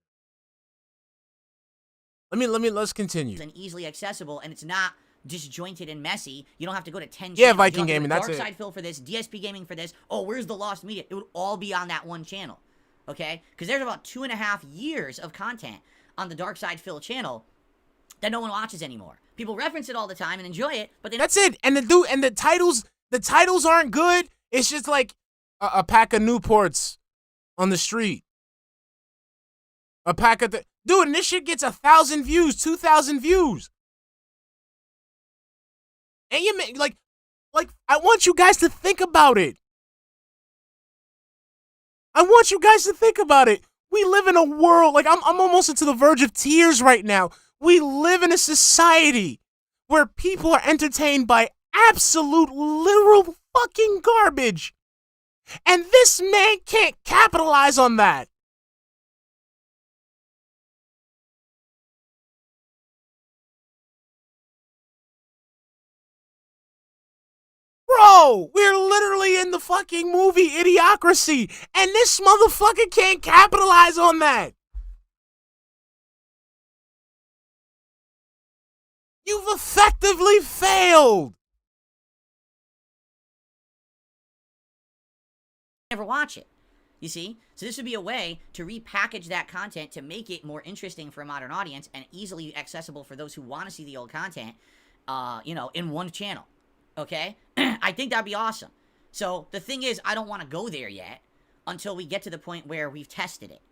Let's continue. And easily accessible, and it's not disjointed and messy. You don't have to go to 10 Yeah, channels. Viking Gaming, that's it. Darksydephil for this, DSP Gaming for this. Oh, where's the Lost Media? It would all be on that one channel, okay? Because there's about 2.5 years of content on the Darksydephil channel that no one watches anymore. People reference it all the time and enjoy it, but that's it. And the titles aren't good. It's just like a pack of Newports on the street. A pack of dude, and this shit gets 1,000 views, 2,000 views. And you like I want you guys to think about it. I want you guys to think about it. We live in a world, like I'm almost to the verge of tears right now. We live in a society where people are entertained by absolute literal fucking garbage. And this man can't capitalize on that. Bro, we're literally in the fucking movie Idiocracy, and this motherfucker can't capitalize on that. You've effectively failed. never watch it. You see? So this would be a way to repackage that content to make it more interesting for a modern audience and easily accessible for those who want to see the old content, in one channel. Okay? I think that'd be awesome. So the thing is, I don't want to go there yet until we get to the point where we've tested it.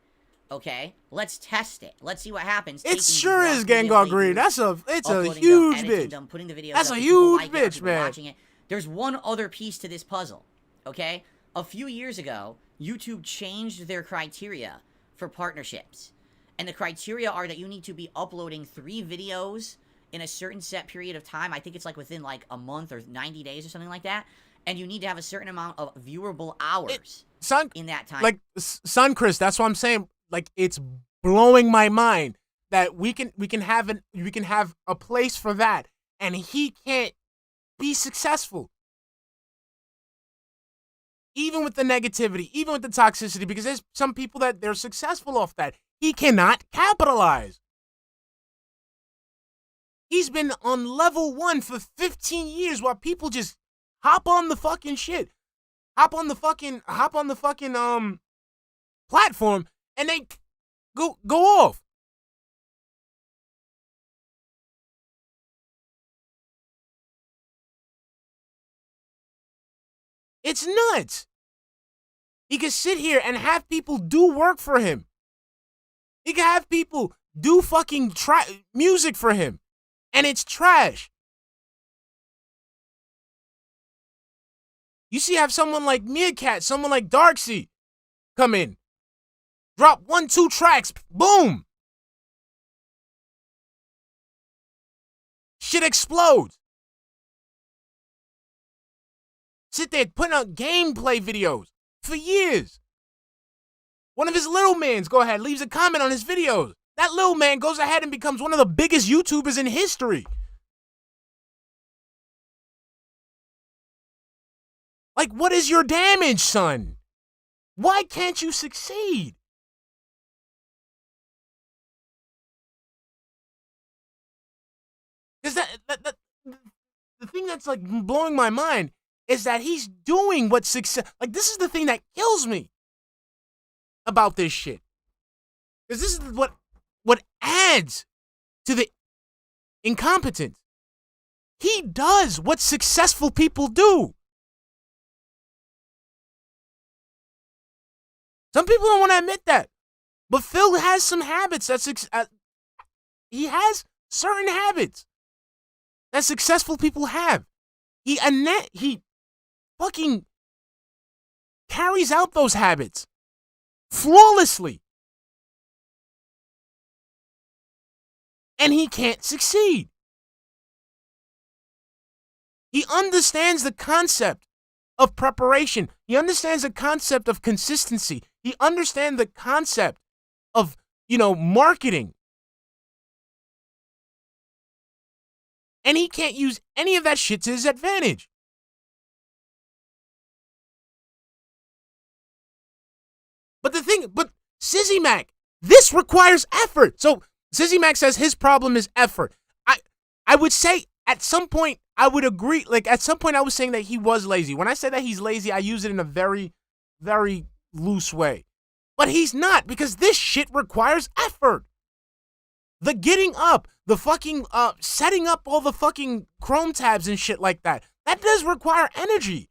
Okay, let's test it. Let's see what happens. It taking these sure rough is media Gengar Green. playthroughs, It's a uploading huge them, editing bitch. them, putting the videos That's up, a if people huge like it, if bitch, people are man. watching it. There's one other piece to this puzzle, okay? A few years ago, YouTube changed their criteria for partnerships. And the criteria are that you need to be uploading 3 videos in a certain set period of time. I think it's like within like a month or 90 days or something like that. And you need to have a certain amount of viewable hours in that time. Like, son, Chris, that's what I'm saying. Like, it's blowing my mind that we can have a place for that, and he can't be successful. Even with the negativity, even with the toxicity, because there's some people that they're successful off that. He cannot capitalize. He's been on level 1 for 15 years while people just hop on the fucking shit. Hop on the fucking platform and they go off. It's nuts. He can sit here and have people do work for him. He can have people do fucking music for him. And it's trash. You see, have someone like Meerkat, someone like Darksy come in. Drop 1-2 tracks. Boom. Shit explodes. Sit there putting out gameplay videos for years. One of his little mans go ahead, leaves a comment on his videos. That little man goes ahead and becomes one of the biggest YouTubers in history. Like, what is your damage, son? Why can't you succeed? Because the thing that's like blowing my mind is that he's doing what success. Like, this is the thing that kills me about this shit. Because this is what adds to the incompetence. He does what successful people do. Some people don't want to admit that. But Phil has some habits he has certain habits that successful people have. He fucking carries out those habits flawlessly. And he can't succeed. He understands the concept of preparation. He understands the concept of consistency. He understands the concept of, marketing. And he can't use any of that shit to his advantage. But Sizzy Mac, this requires effort. So Sizzy Mac says his problem is effort. I would say at some point I would agree. Like, at some point I was saying that he was lazy. When I say that he's lazy, I use it in a very, very loose way. But he's not, because this shit requires effort. The getting up, the fucking setting up all the fucking Chrome tabs and shit like that. That does require energy.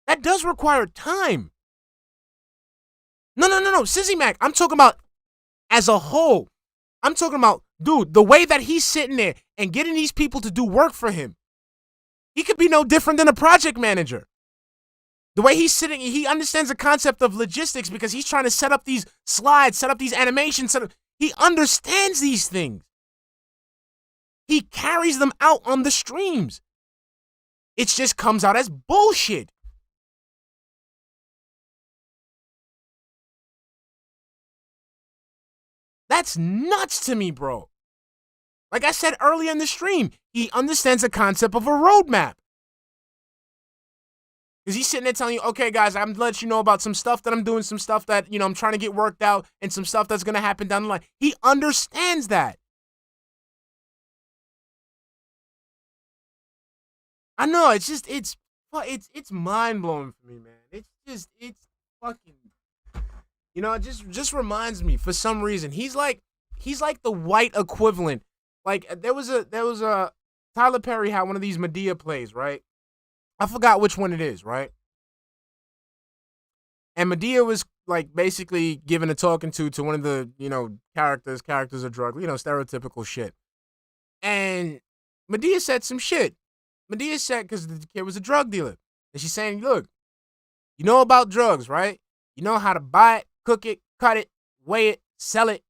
That does require time. No. Sizzy Mac, I'm talking about as a whole. I'm talking about, dude, the way that he's sitting there and getting these people to do work for him. He could be no different than a project manager. The way he's sitting, he understands the concept of logistics because he's trying to set up these slides, set up these animations. He understands these things. He carries them out on the streams. It just comes out as bullshit. That's nuts to me, bro. Like I said earlier in the stream, he understands the concept of a roadmap. Because he's sitting there telling you, okay, guys, I'm letting you know about some stuff that I'm doing, some stuff that, I'm trying to get worked out, and some stuff that's going to happen down the line. He understands that. I know, it's mind-blowing for me, man. It's fucking, it just reminds me, for some reason, he's like the white equivalent. Like, there was a Tyler Perry had one of these Medea plays, right? I forgot which one it is, right? And Medea was like basically giving a talking to one of the, characters are drug, stereotypical shit. And Medea said some shit. Medea said, because the kid was a drug dealer. And she's saying, look, you know about drugs, right? You know how to buy it, cook it, cut it, weigh it, sell it,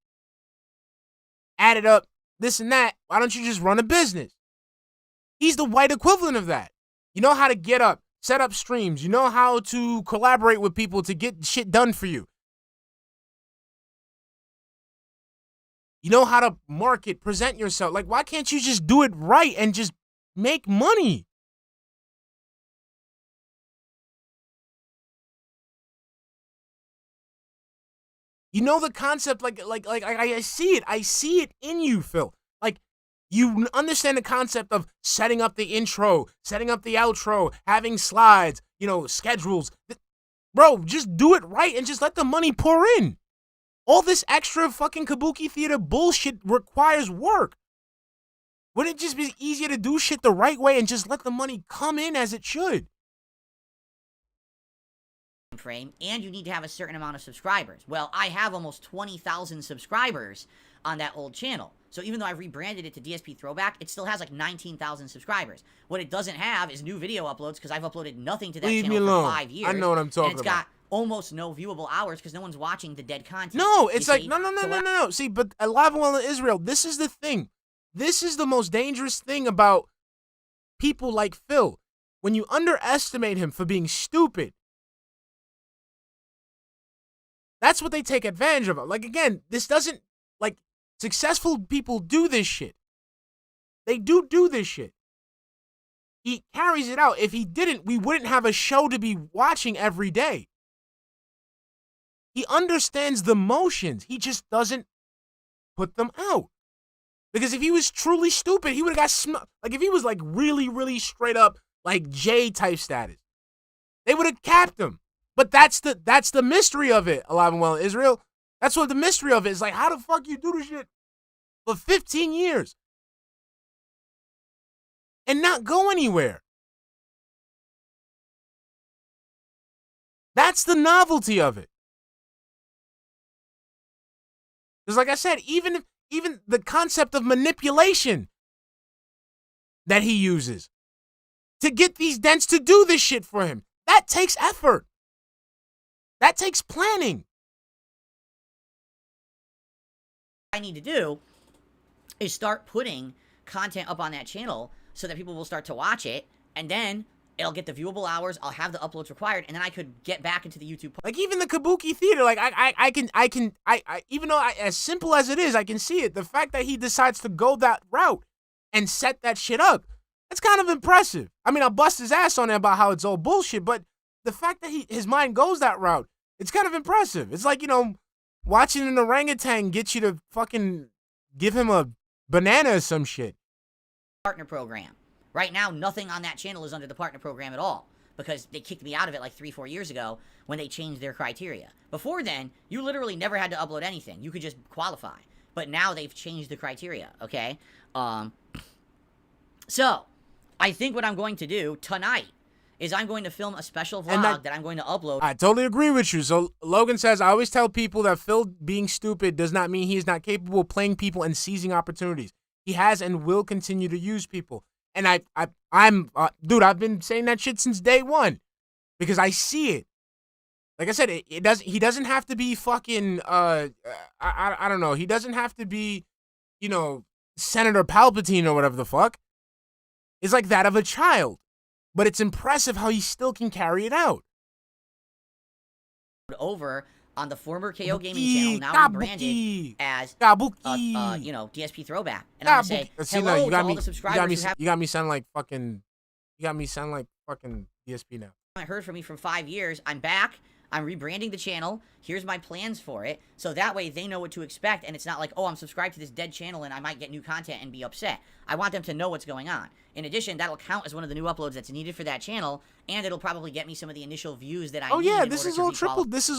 add it up, this and that. Why don't you just run a business? He's the white equivalent of that. You know how to get up, set up streams. You know how to collaborate with people to get shit done for you. You know how to market, present yourself. Like, why can't you just do it right and just make money? You know the concept, like I see it. I see it in you, Phil. Like, you understand the concept of setting up the intro, setting up the outro, having slides, schedules. Bro, just do it right and just let the money pour in. All this extra fucking kabuki theater bullshit requires work. Wouldn't it just be easier to do shit the right way and just let the money come in as it should? Frame, and you need to have a certain amount of subscribers. Well, I have almost 20,000 subscribers on that old channel. So even though I rebranded it to DSP Throwback, it still has like 19,000 subscribers. What it doesn't have is new video uploads because I've uploaded nothing to that channel for 5 years. I know what I'm talking about. And it's got almost no viewable hours because no one's watching the dead content. No, it's like, no. See, but Alive and Well in Israel, this is the thing. This is the most dangerous thing about people like Phil. When you underestimate him for being stupid, that's what they take advantage of. Like, again, this doesn't, like, successful people do this shit. They do this shit. He carries it out. If he didn't, we wouldn't have a show to be watching every day. He understands the motions. He just doesn't put them out. Because if he was truly stupid, he would have got like, if he was, like, really, really straight up, like, J-type status, they would have capped him. But that's the mystery of it, Alive and Well in Israel. That's what the mystery of it is. Like, how the fuck you do this shit for 15 years and not go anywhere? That's the novelty of it. Because like I said, even the concept of manipulation that he uses to get these dents to do this shit for him, that takes effort. That takes planning. What I need to do is start putting content up on that channel so that people will start to watch it, and then it'll get the viewable hours, I'll have the uploads required, and then I could get back into the YouTube. Like, even the kabuki theater, like, I can, even though as simple as it is, I can see it. The fact that he decides to go that route and set that shit up, that's kind of impressive. I mean, I'll bust his ass on it about how it's all bullshit, but the fact that his mind goes that route, it's kind of impressive. It's like, watching an orangutan get you to fucking give him a banana or some shit. Partner program. Right now, nothing on that channel is under the partner program at all because they kicked me out of it like 3-4 years ago when they changed their criteria. Before then, you literally never had to upload anything. You could just qualify. But now they've changed the criteria, okay? So, I think what I'm going to do tonight is I'm going to film a special vlog that I'm going to upload. I totally agree with you. So Logan says, I always tell people that Phil being stupid does not mean he is not capable of playing people and seizing opportunities. He has and will continue to use people. And dude, I've been saying that shit since day one because I see it. Like I said, he doesn't have to be fucking, I don't know. He doesn't have to be, Senator Palpatine or whatever the fuck. It's like that of a child. But it's impressive how he still can carry it out. Over on the former KO Gaming channel, now rebranded as, DSP Throwback. And I'm going to say, hello to all the subscribers who have... You got me sounding like fucking DSP now. I heard from me from 5 years. I'm back. I'm rebranding the channel. Here's my plans for it. So that way they know what to expect. And it's not like, oh, I'm subscribed to this dead channel and I might get new content and be upset. I want them to know what's going on. In addition, that'll count as one of the new uploads that's needed for that channel. And it'll probably get me some of the initial views that I need. Oh, yeah, this is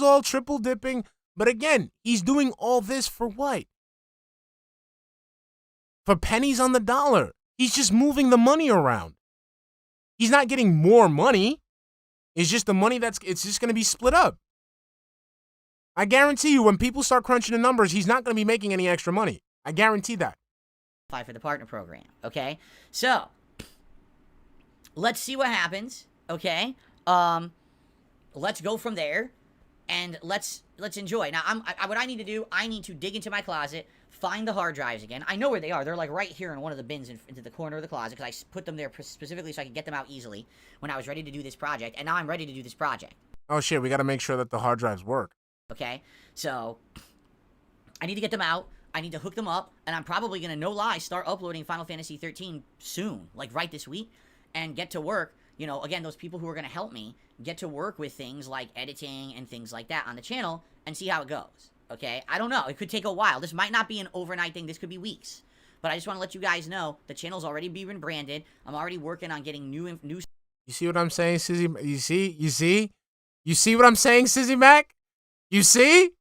all triple dipping. But again, he's doing all this for what? For pennies on the dollar. He's just moving the money around. He's not getting more money. It's just the money it's just going to be split up. I guarantee you, when people start crunching the numbers, he's not going to be making any extra money. I guarantee that. For the partner program, okay? So, let's see what happens, okay? Let's go from there, and let's enjoy. Now, what I need to do, I need to dig into my closet, find the hard drives again. I know where they are. They're like right here in one of the bins into the corner of the closet, because I put them there specifically so I could get them out easily when I was ready to do this project, and now I'm ready to do this project. Oh, shit, we got to make sure that the hard drives work. Okay? So, I need to get them out. I need to hook them up, and I'm probably going to, no lie, start uploading Final Fantasy 13 soon, like right this week, and get to work. You know, again, those people who are going to help me get to work with things like editing and things like that on the channel and see how it goes, okay? I don't know. It could take a while. This might not be an overnight thing. This could be weeks. But I just want to let you guys know the channel's already been branded. I'm already working on getting new. You see what I'm saying, Sizzy? You see? You see what I'm saying, Sizzy Mac? You see?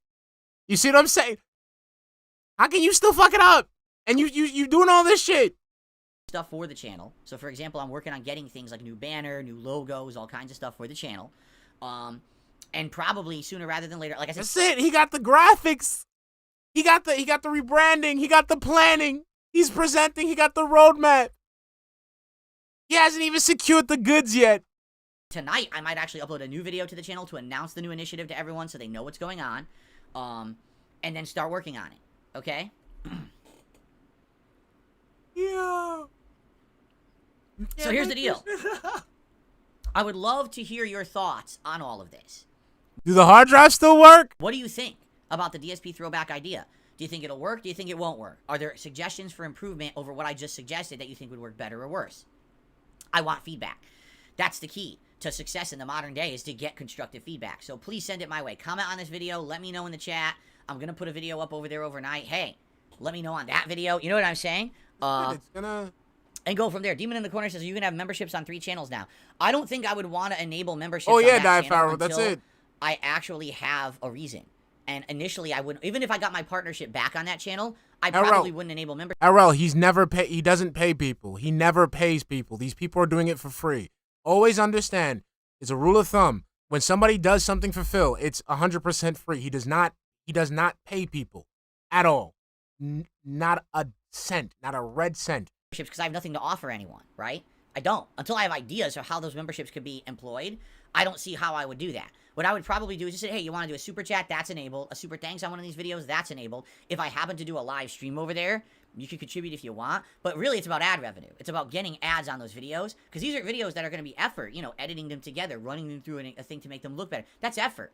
You see what I'm saying? How can you still fuck it up? And you doing all this shit? Stuff for the channel. So, for example, I'm working on getting things like new banner, new logos, all kinds of stuff for the channel. And probably sooner rather than later. Like I said, that's it. He got the graphics. He got the rebranding. He got the planning. He's presenting. He got the roadmap. He hasn't even secured the goods yet. Tonight, I might actually upload a new video to the channel to announce the new initiative to everyone so they know what's going on. And then start working on it. Okay? Yeah. So here's the deal. I would love to hear your thoughts on all of this. Do the hard drives still work? What do you think about the DSP throwback idea? Do you think it'll work? Do you think it won't work? Are there suggestions for improvement over what I just suggested that you think would work better or worse? I want feedback. That's the key to success in the modern day, is to get constructive feedback. So please send it my way. Comment on this video. Let me know in the chat. I'm going to put a video up over there overnight. Hey, let me know on that video. You know what I'm saying? It's gonna... And go from there. Demon in the corner says you can have memberships on 3 channels now. I don't think I would want to enable memberships oh, yeah, on that channel Pharaoh, that's it. I actually have a reason. And initially, I wouldn't. Even if I got my partnership back on that channel, I probably wouldn't enable membership. RL, he doesn't pay people. He never pays people. These people are doing it for free. Always understand, it's a rule of thumb. When somebody does something for Phil, it's 100% free. He does not pay people at all. Not a cent, not a red cent. Because I have nothing to offer anyone, right? I don't. Until I have ideas of how those memberships could be employed, I don't see how I would do that. What I would probably do is just say, hey, you want to do a super chat? That's enabled. A super thanks on one of these videos? That's enabled. If I happen to do a live stream over there, you can contribute if you want. But really, it's about ad revenue. It's about getting ads on those videos. Because these are videos that are going to be effort. You know, editing them together, running them through a thing to make them look better. That's effort.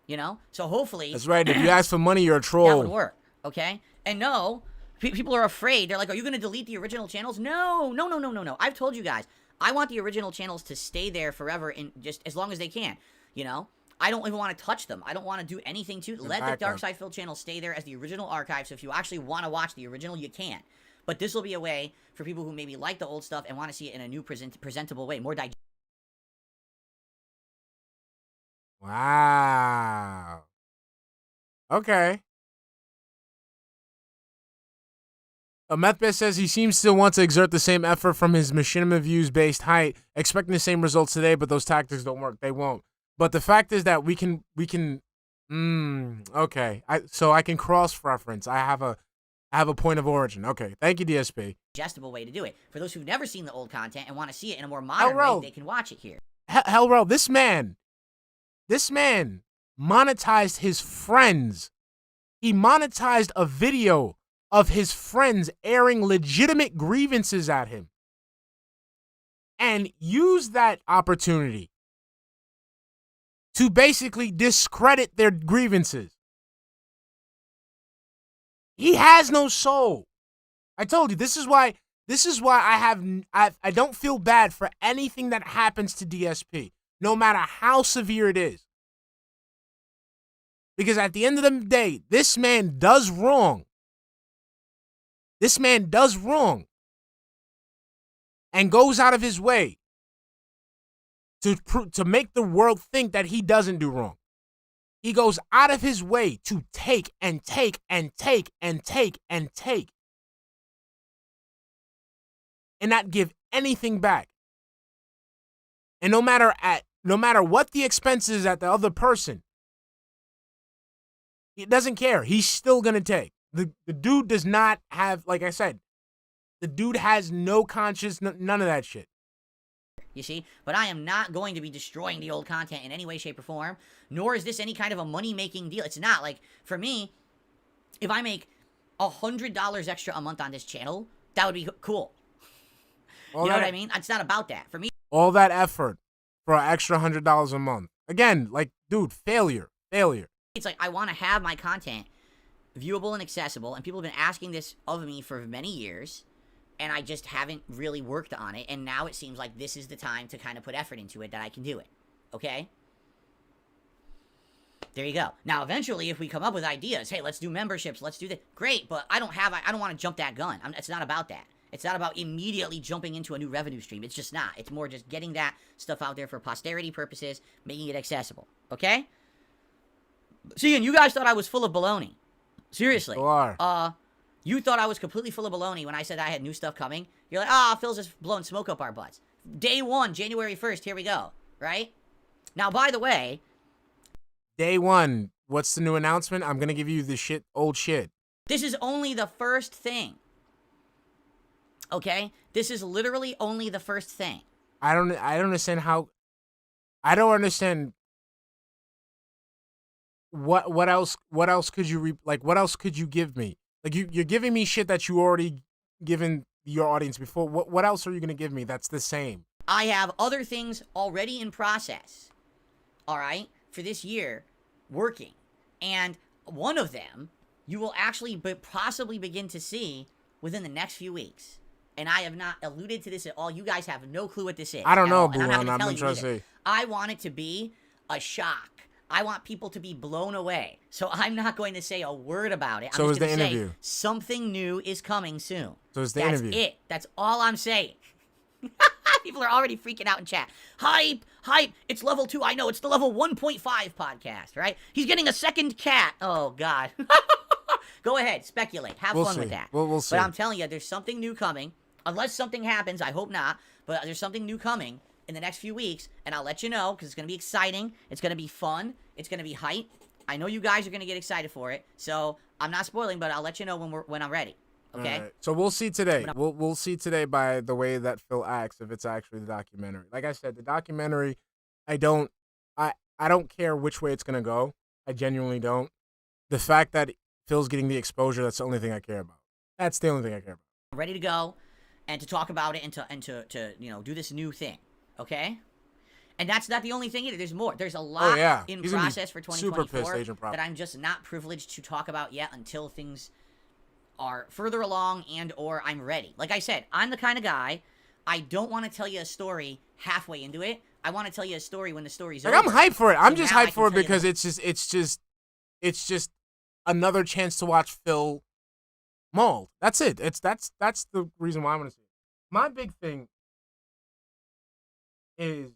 You know? So hopefully... That's right. If you ask for money, you're a troll. That would work. Okay? And no... People are afraid. They're like, are you going to delete the original channels? No. I've told you guys. I want the original channels to stay there forever and just as long as they can. You know? I don't even want to touch them. I don't want to do anything to... Let the Darksydephil channel stay there as the original archive. So if you actually want to watch the original, you can. But this will be a way for people who maybe like the old stuff and want to see it in a new presentable way. More digestible. Wow. Okay. Methbest says he seems to want to exert the same effort from his machinima views-based height, expecting the same results today, but those tactics don't work. They won't. But the fact is that we can. Okay. So I can cross-reference. I have a point of origin. Okay. Thank you, DSP. Digestible way to do it. For those who've never seen the old content and want to see it in a more modern way, they can watch it here. Hellro, this man monetized his friends. He monetized a video of his friends airing legitimate grievances at him and used that opportunity to basically discredit their grievances. He has no soul. I told you, this is why I don't feel bad for anything that happens to DSP, no matter how severe it is. Because at the end of the day, this man does wrong. This man does wrong and goes out of his way to make the world think that he doesn't do wrong. He goes out of his way to take and take and take and take and take and not give anything back. And no matter what the expense is at the other person, He doesn't care. He's still gonna take. The dude does not have, like I said, the dude has no conscience, none of that shit. You see? But I am not going to be destroying the old content in any way, shape, or form, nor is this any kind of a money-making deal. It's not. Like, for me, if I make $100 extra a month on this channel, that would be cool. You know what I mean? It's not about that. For me, all that effort for an extra $100 a month. Again, like, dude, failure. it's like I want to have my content viewable and accessible, and people have been asking this of me for many years, and I just haven't really worked on it, and now it seems like this is the time to kind of put effort into it, that I can do it. Okay? There you go. Now, eventually, if we come up with ideas, hey, let's do memberships, let's do this, great, but I don't want to jump that gun. It's not about that. It's not about immediately jumping into a new revenue stream. It's just not. It's more just getting that stuff out there for posterity purposes, making it accessible. Okay? See, and you guys thought I was full of baloney. Seriously. You are. You thought I was completely full of baloney when I said I had new stuff coming. You're like, Phil's just blowing smoke up our butts. Day 1, January 1st, here we go. Right? Now, by the way... Day 1, what's the new announcement? I'm going to give you the old shit. This is only the first thing. Okay? This is literally only the first thing. I don't understand how... I don't understand... What else could you what else could you give me? Like you're giving me shit that you already given your audience before. What else are you gonna give me that's the same? I have other things already in process. All right, for this year, working, and one of them you will actually possibly begin to see within the next few weeks. And I have not alluded to this at all. You guys have no clue what this is. I don't know, Boo. I'm not trying to say. I want it to be a shock. I want people to be blown away. So I'm not going to say a word about it. I'm just going to say something new is coming soon. So is the interview. That's it. That's all I'm saying. People are already freaking out in chat. Hype. It's level 2. I know. It's the level 1.5 podcast, right? He's getting a second cat. Oh, God. Go ahead. Speculate. Have fun with that. We'll see. But I'm telling you, there's something new coming. Unless something happens. I hope not. But there's something new coming in the next few weeks, and I'll let you know, because it's going to be exciting, it's going to be fun, it's going to be hype. I know you guys are going to get excited for it, so I'm not spoiling, but I'll let you know when I'm ready, okay? Right. So we'll see today. We'll see today by the way that Phil acts if it's actually the documentary. Like I said, the documentary, I don't care which way it's going to go. I genuinely don't. The fact that Phil's getting the exposure, that's the only thing I care about. That's the only thing I care about. I'm ready to go and to talk about it and to do this new thing. Okay? And that's not the only thing either. There's more. There's a lot in process for 2024 that I'm just not privileged to talk about yet until things are further along and or I'm ready. Like I said, I'm the kind of guy, I don't want to tell you a story halfway into it. I want to tell you a story when the story's over. I'm hyped for it. I'm just hyped for it because it's just another chance to watch Phil mold. That's it. That's the reason why I want to see it. My big thing is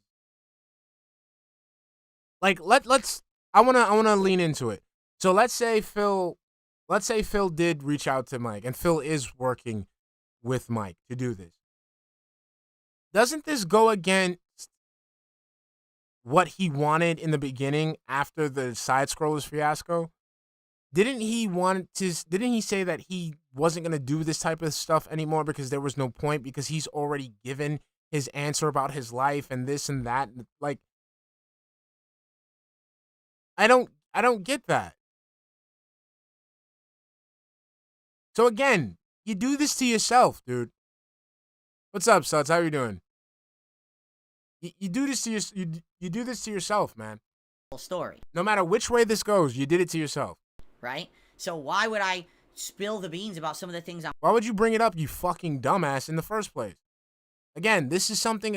like I wanna lean into it. So let's say Phil did reach out to Mike, and Phil is working with Mike to do this. Doesn't this go against what he wanted in the beginning after the side scrollers fiasco? Didn't he say that he wasn't gonna do this type of stuff anymore because there was no point, because he's already given his answer about his life and this and that? Like, I don't get that. So again, you do this to yourself, dude. What's up, Suds? How you doing? You do this to you do this to yourself, man. Story. No matter which way this goes, you did it to yourself. Right? So why would I spill the beans about some of the things Why would you bring it up, you fucking dumbass, in the first place? Again, this is something,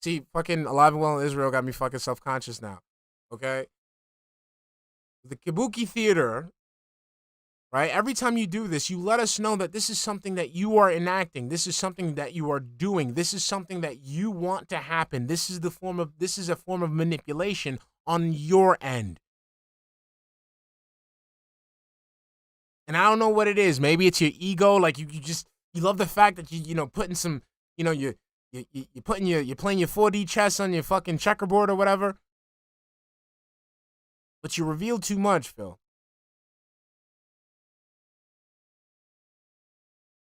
see, fucking Alive and Well in Israel got me fucking self-conscious now, okay? The Kabuki Theater, right? Every time you do this, you let us know that this is something that you are enacting. This is something that you are doing. This is something that you want to happen. This is a form of manipulation on your end. And I don't know what it is. Maybe it's your ego. Like you love the fact that you putting some, you're playing your 4D chess on your fucking checkerboard or whatever. But you revealed too much, Phil.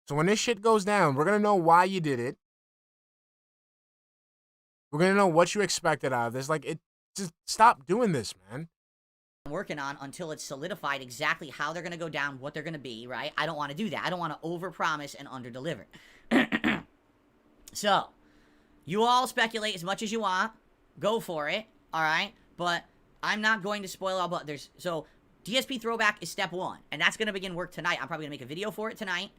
So when this shit goes down, we're going to know why you did it. We're going to know what you expected out of this. Like, just stop doing this, man. I'm working on until it's solidified exactly how they're going to go down, what they're going to be, right? I don't want to do that. I don't want to overpromise and underdeliver. So, you all speculate as much as you want. Go for it, all right? But I'm not going to spoil all, but so DSP throwback is step 1, and that's going to begin work tonight. I'm probably going to make a video for it tonight,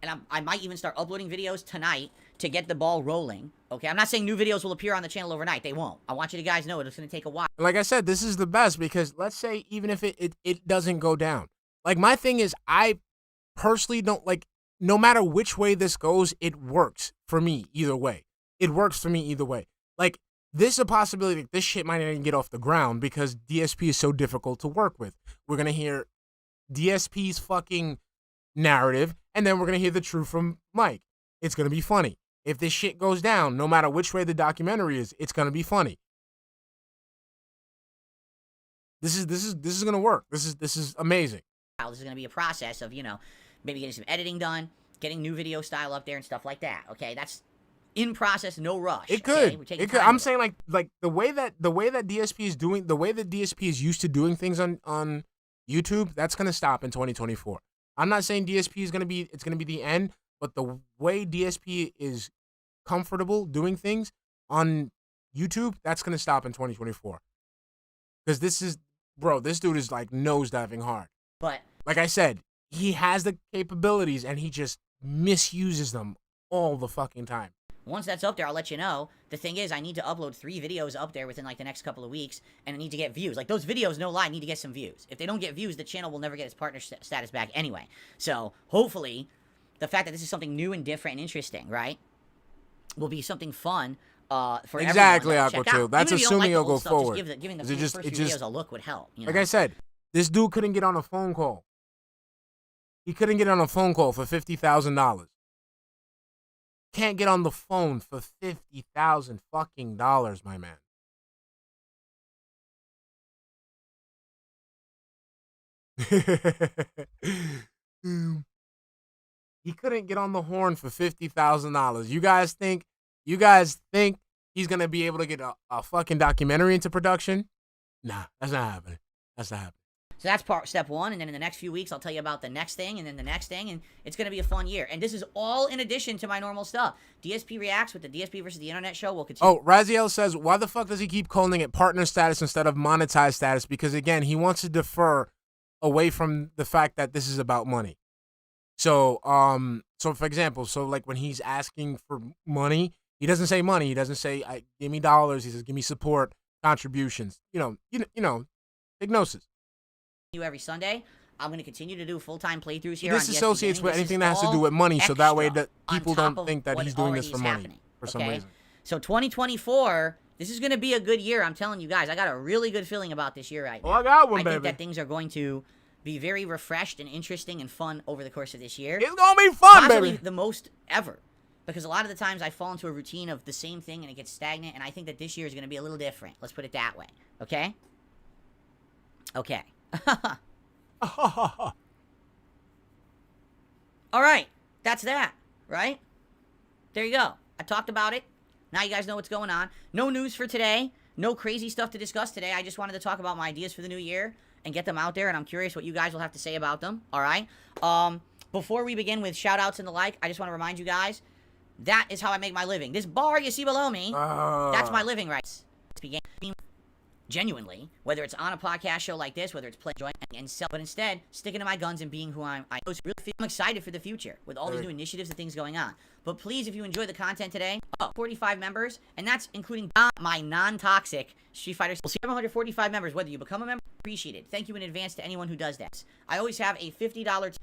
and I might even start uploading videos tonight to get the ball rolling, okay? I'm not saying new videos will appear on the channel overnight. They won't. I want you guys to know it's going to take a while. Like I said, this is the best because let's say even if it doesn't go down. Like, my thing is I personally don't, like, no matter which way this goes, it works for me either way. It works for me either way. Like, there's a possibility that this shit might not even get off the ground because DSP is so difficult to work with. We're going to hear DSP's fucking narrative, and then we're going to hear the truth from Mike. It's going to be funny. If this shit goes down, no matter which way the documentary is, it's going to be funny. This is going to work. This is amazing. This is going to be a process of, you know, maybe getting some editing done, getting new video style up there and stuff like that, okay? That's in process, no rush. It could. Okay? It could. I'm saying like the way that DSP is doing, the way that DSP is used to doing things on YouTube, that's going to stop in 2024. I'm not saying DSP is going to be the end, but the way DSP is comfortable doing things on YouTube, that's going to stop in 2024. Because this dude is like nosediving hard. But like I said, he has the capabilities and he just misuses them all the fucking time. once that's up there, I'll let you know. The thing is, I need to upload 3 videos up there within, like, the next couple of weeks, and I need to get views. Like, those videos, no lie, need to get some views. If they don't get views, the channel will never get its partner status back anyway. So, hopefully, the fact that this is something new and different and interesting, right, will be something fun for exactly, everyone to check Aqua out. That's Even if you don't assuming like the he'll go old stuff, forward. Giving the It first few videos a look would help. You know? Like I said, this dude couldn't get on a phone call. He couldn't get on a phone call for $50,000. Can't get on the phone for $50,000 fucking dollars, my man. He couldn't get on the horn for $50,000. You guys think he's gonna be able to get a fucking documentary into production? Nah, that's not happening. That's not happening. So that's step 1, and then in the next few weeks, I'll tell you about the next thing, and then the next thing, and it's going to be a fun year. And this is all in addition to my normal stuff. DSP Reacts with the DSP versus the Internet show will continue. Oh, Raziel says, why the fuck does he keep calling it partner status instead of monetized status? Because, again, he wants to defer away from the fact that this is about money. So, for example, like when he's asking for money, he doesn't say money. He doesn't say, give me dollars. He says, give me support, contributions. You know, hypnosis. Every Sunday, I'm going to continue to do full-time playthroughs here. He disassociates with anything that has to do with money, so that way that people don't think that he's doing this for money for some reason. So 2024, this is going to be a good year. I'm telling you guys, I got a really good feeling about this year right now. Oh, I got one, I baby. think that things are going to be very refreshed and interesting and fun over the course of this year. It's going to be fun, Possibly baby. the most ever. Because a lot of the times I fall into a routine of the same thing and it gets stagnant, and I think that this year is going to be a little different. Let's put it that way. Okay? Okay. All right, that's that, right? There you go. I talked about it. Now you guys know what's going on. No news for today. No crazy stuff to discuss today. I just wanted to talk about my ideas for the new year and get them out there, and I'm curious what you guys will have to say about them, all right? Before we begin with shout-outs and the like, I just want to remind you guys, that is how I make my living. This bar you see below me, that's my living rights. Genuinely, whether it's on a podcast show like this, whether it's play, join, and sell, but instead sticking to my guns and being who I'm excited for the future with all these new initiatives and things going on. But please, if you enjoy the content today, 45 members, and that's including my non-toxic Street Fighter. We'll see 745 members. Whether you become a member, appreciated. Thank you in advance to anyone who does that. I always have a $50.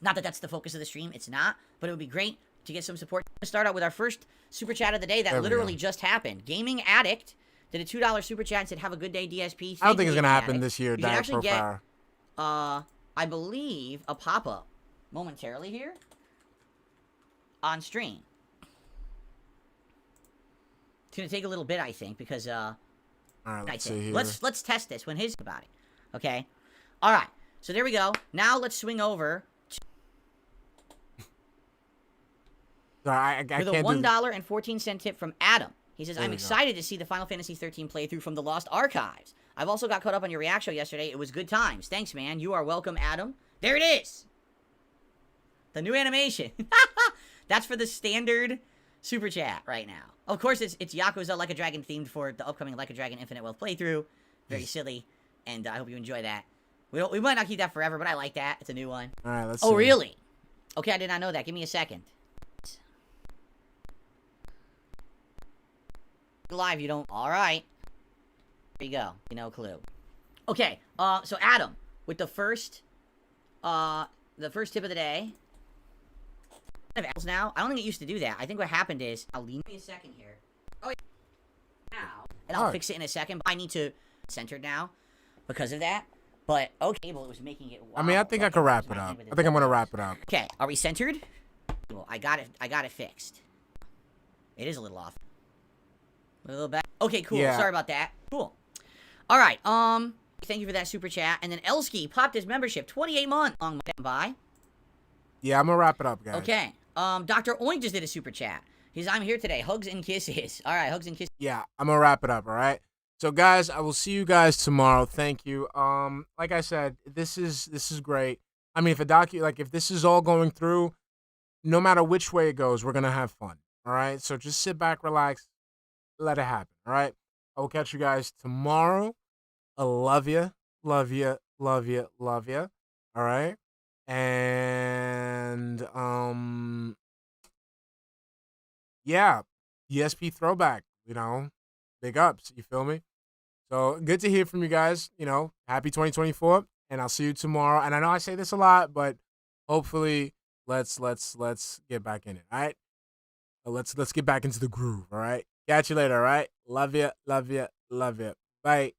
Not that that's the focus of the stream. It's not, but it would be great to get some support. We're going to start out with our first super chat of the day that literally just happened. Gaming Addict did a $2 super chat and said, "Have a good day, DSP." I don't think it's going to happen this year. You can actually get, I believe, a pop-up momentarily here on stream. It's going to take a little bit, I think, because All right, let's I'd see say. here. Let's test this when his about it. Okay. All right. So there we go. Now let's swing over Sorry, I for the can't do $1.14 tip from Adam. He says, There I'm we go. excited to see the Final Fantasy 13 playthrough from the Lost Archives. I've also got caught up on your react show yesterday. It was good times. Thanks, man. You are welcome, Adam. There it is. The new animation. That's for the standard super chat right now. Of course, it's Yakuza Like a Dragon themed for the upcoming Like a Dragon Infinite Wealth playthrough. Very silly, and I hope you enjoy that. We might not keep that forever, but I like that. It's a new one. All right, let's Oh, see. really? Okay, I did not know that. Give me a second. Live, you don't. All right. There you go. No clue. Okay. So Adam, with the first tip of the day. Now, I don't think it used to do that. I think what happened is, I'll lean me a second here. Oh, yeah. Now, and I'll fix it in a second. But I need to centered now because of that. But okay, well, it was making it. I mean, I think I can wrap it up. I think I'm gonna wrap it up. Okay, are we centered? Well, I got it fixed. It is a little off. A little back. Okay, cool. Yeah. Sorry about that. Cool. All right. Thank you for that super chat. And then Elsky popped his membership, 28 months. Long by. Yeah, I'm gonna wrap it up, guys. Okay. Dr. Oink just did a super chat. I'm here today. Hugs and kisses. All right, hugs and kisses. Yeah, I'm gonna wrap it up. All right. So, guys, I will see you guys tomorrow. Thank you. Like I said, this is great. I mean, if this is all going through, no matter which way it goes, we're gonna have fun. All right. So just sit back, relax, let it happen. All right. I will catch you guys tomorrow. I love you, love you, love you, love you. All right. And yeah, DSP throwback. Big ups. You feel me? So good to hear from you guys. Happy 2024, and I'll see you tomorrow. And I know I say this a lot, but hopefully, let's get back in it. All right. Let's get back into the groove. All right. Catch you later. All right. Love you. Love you. Love you. Bye.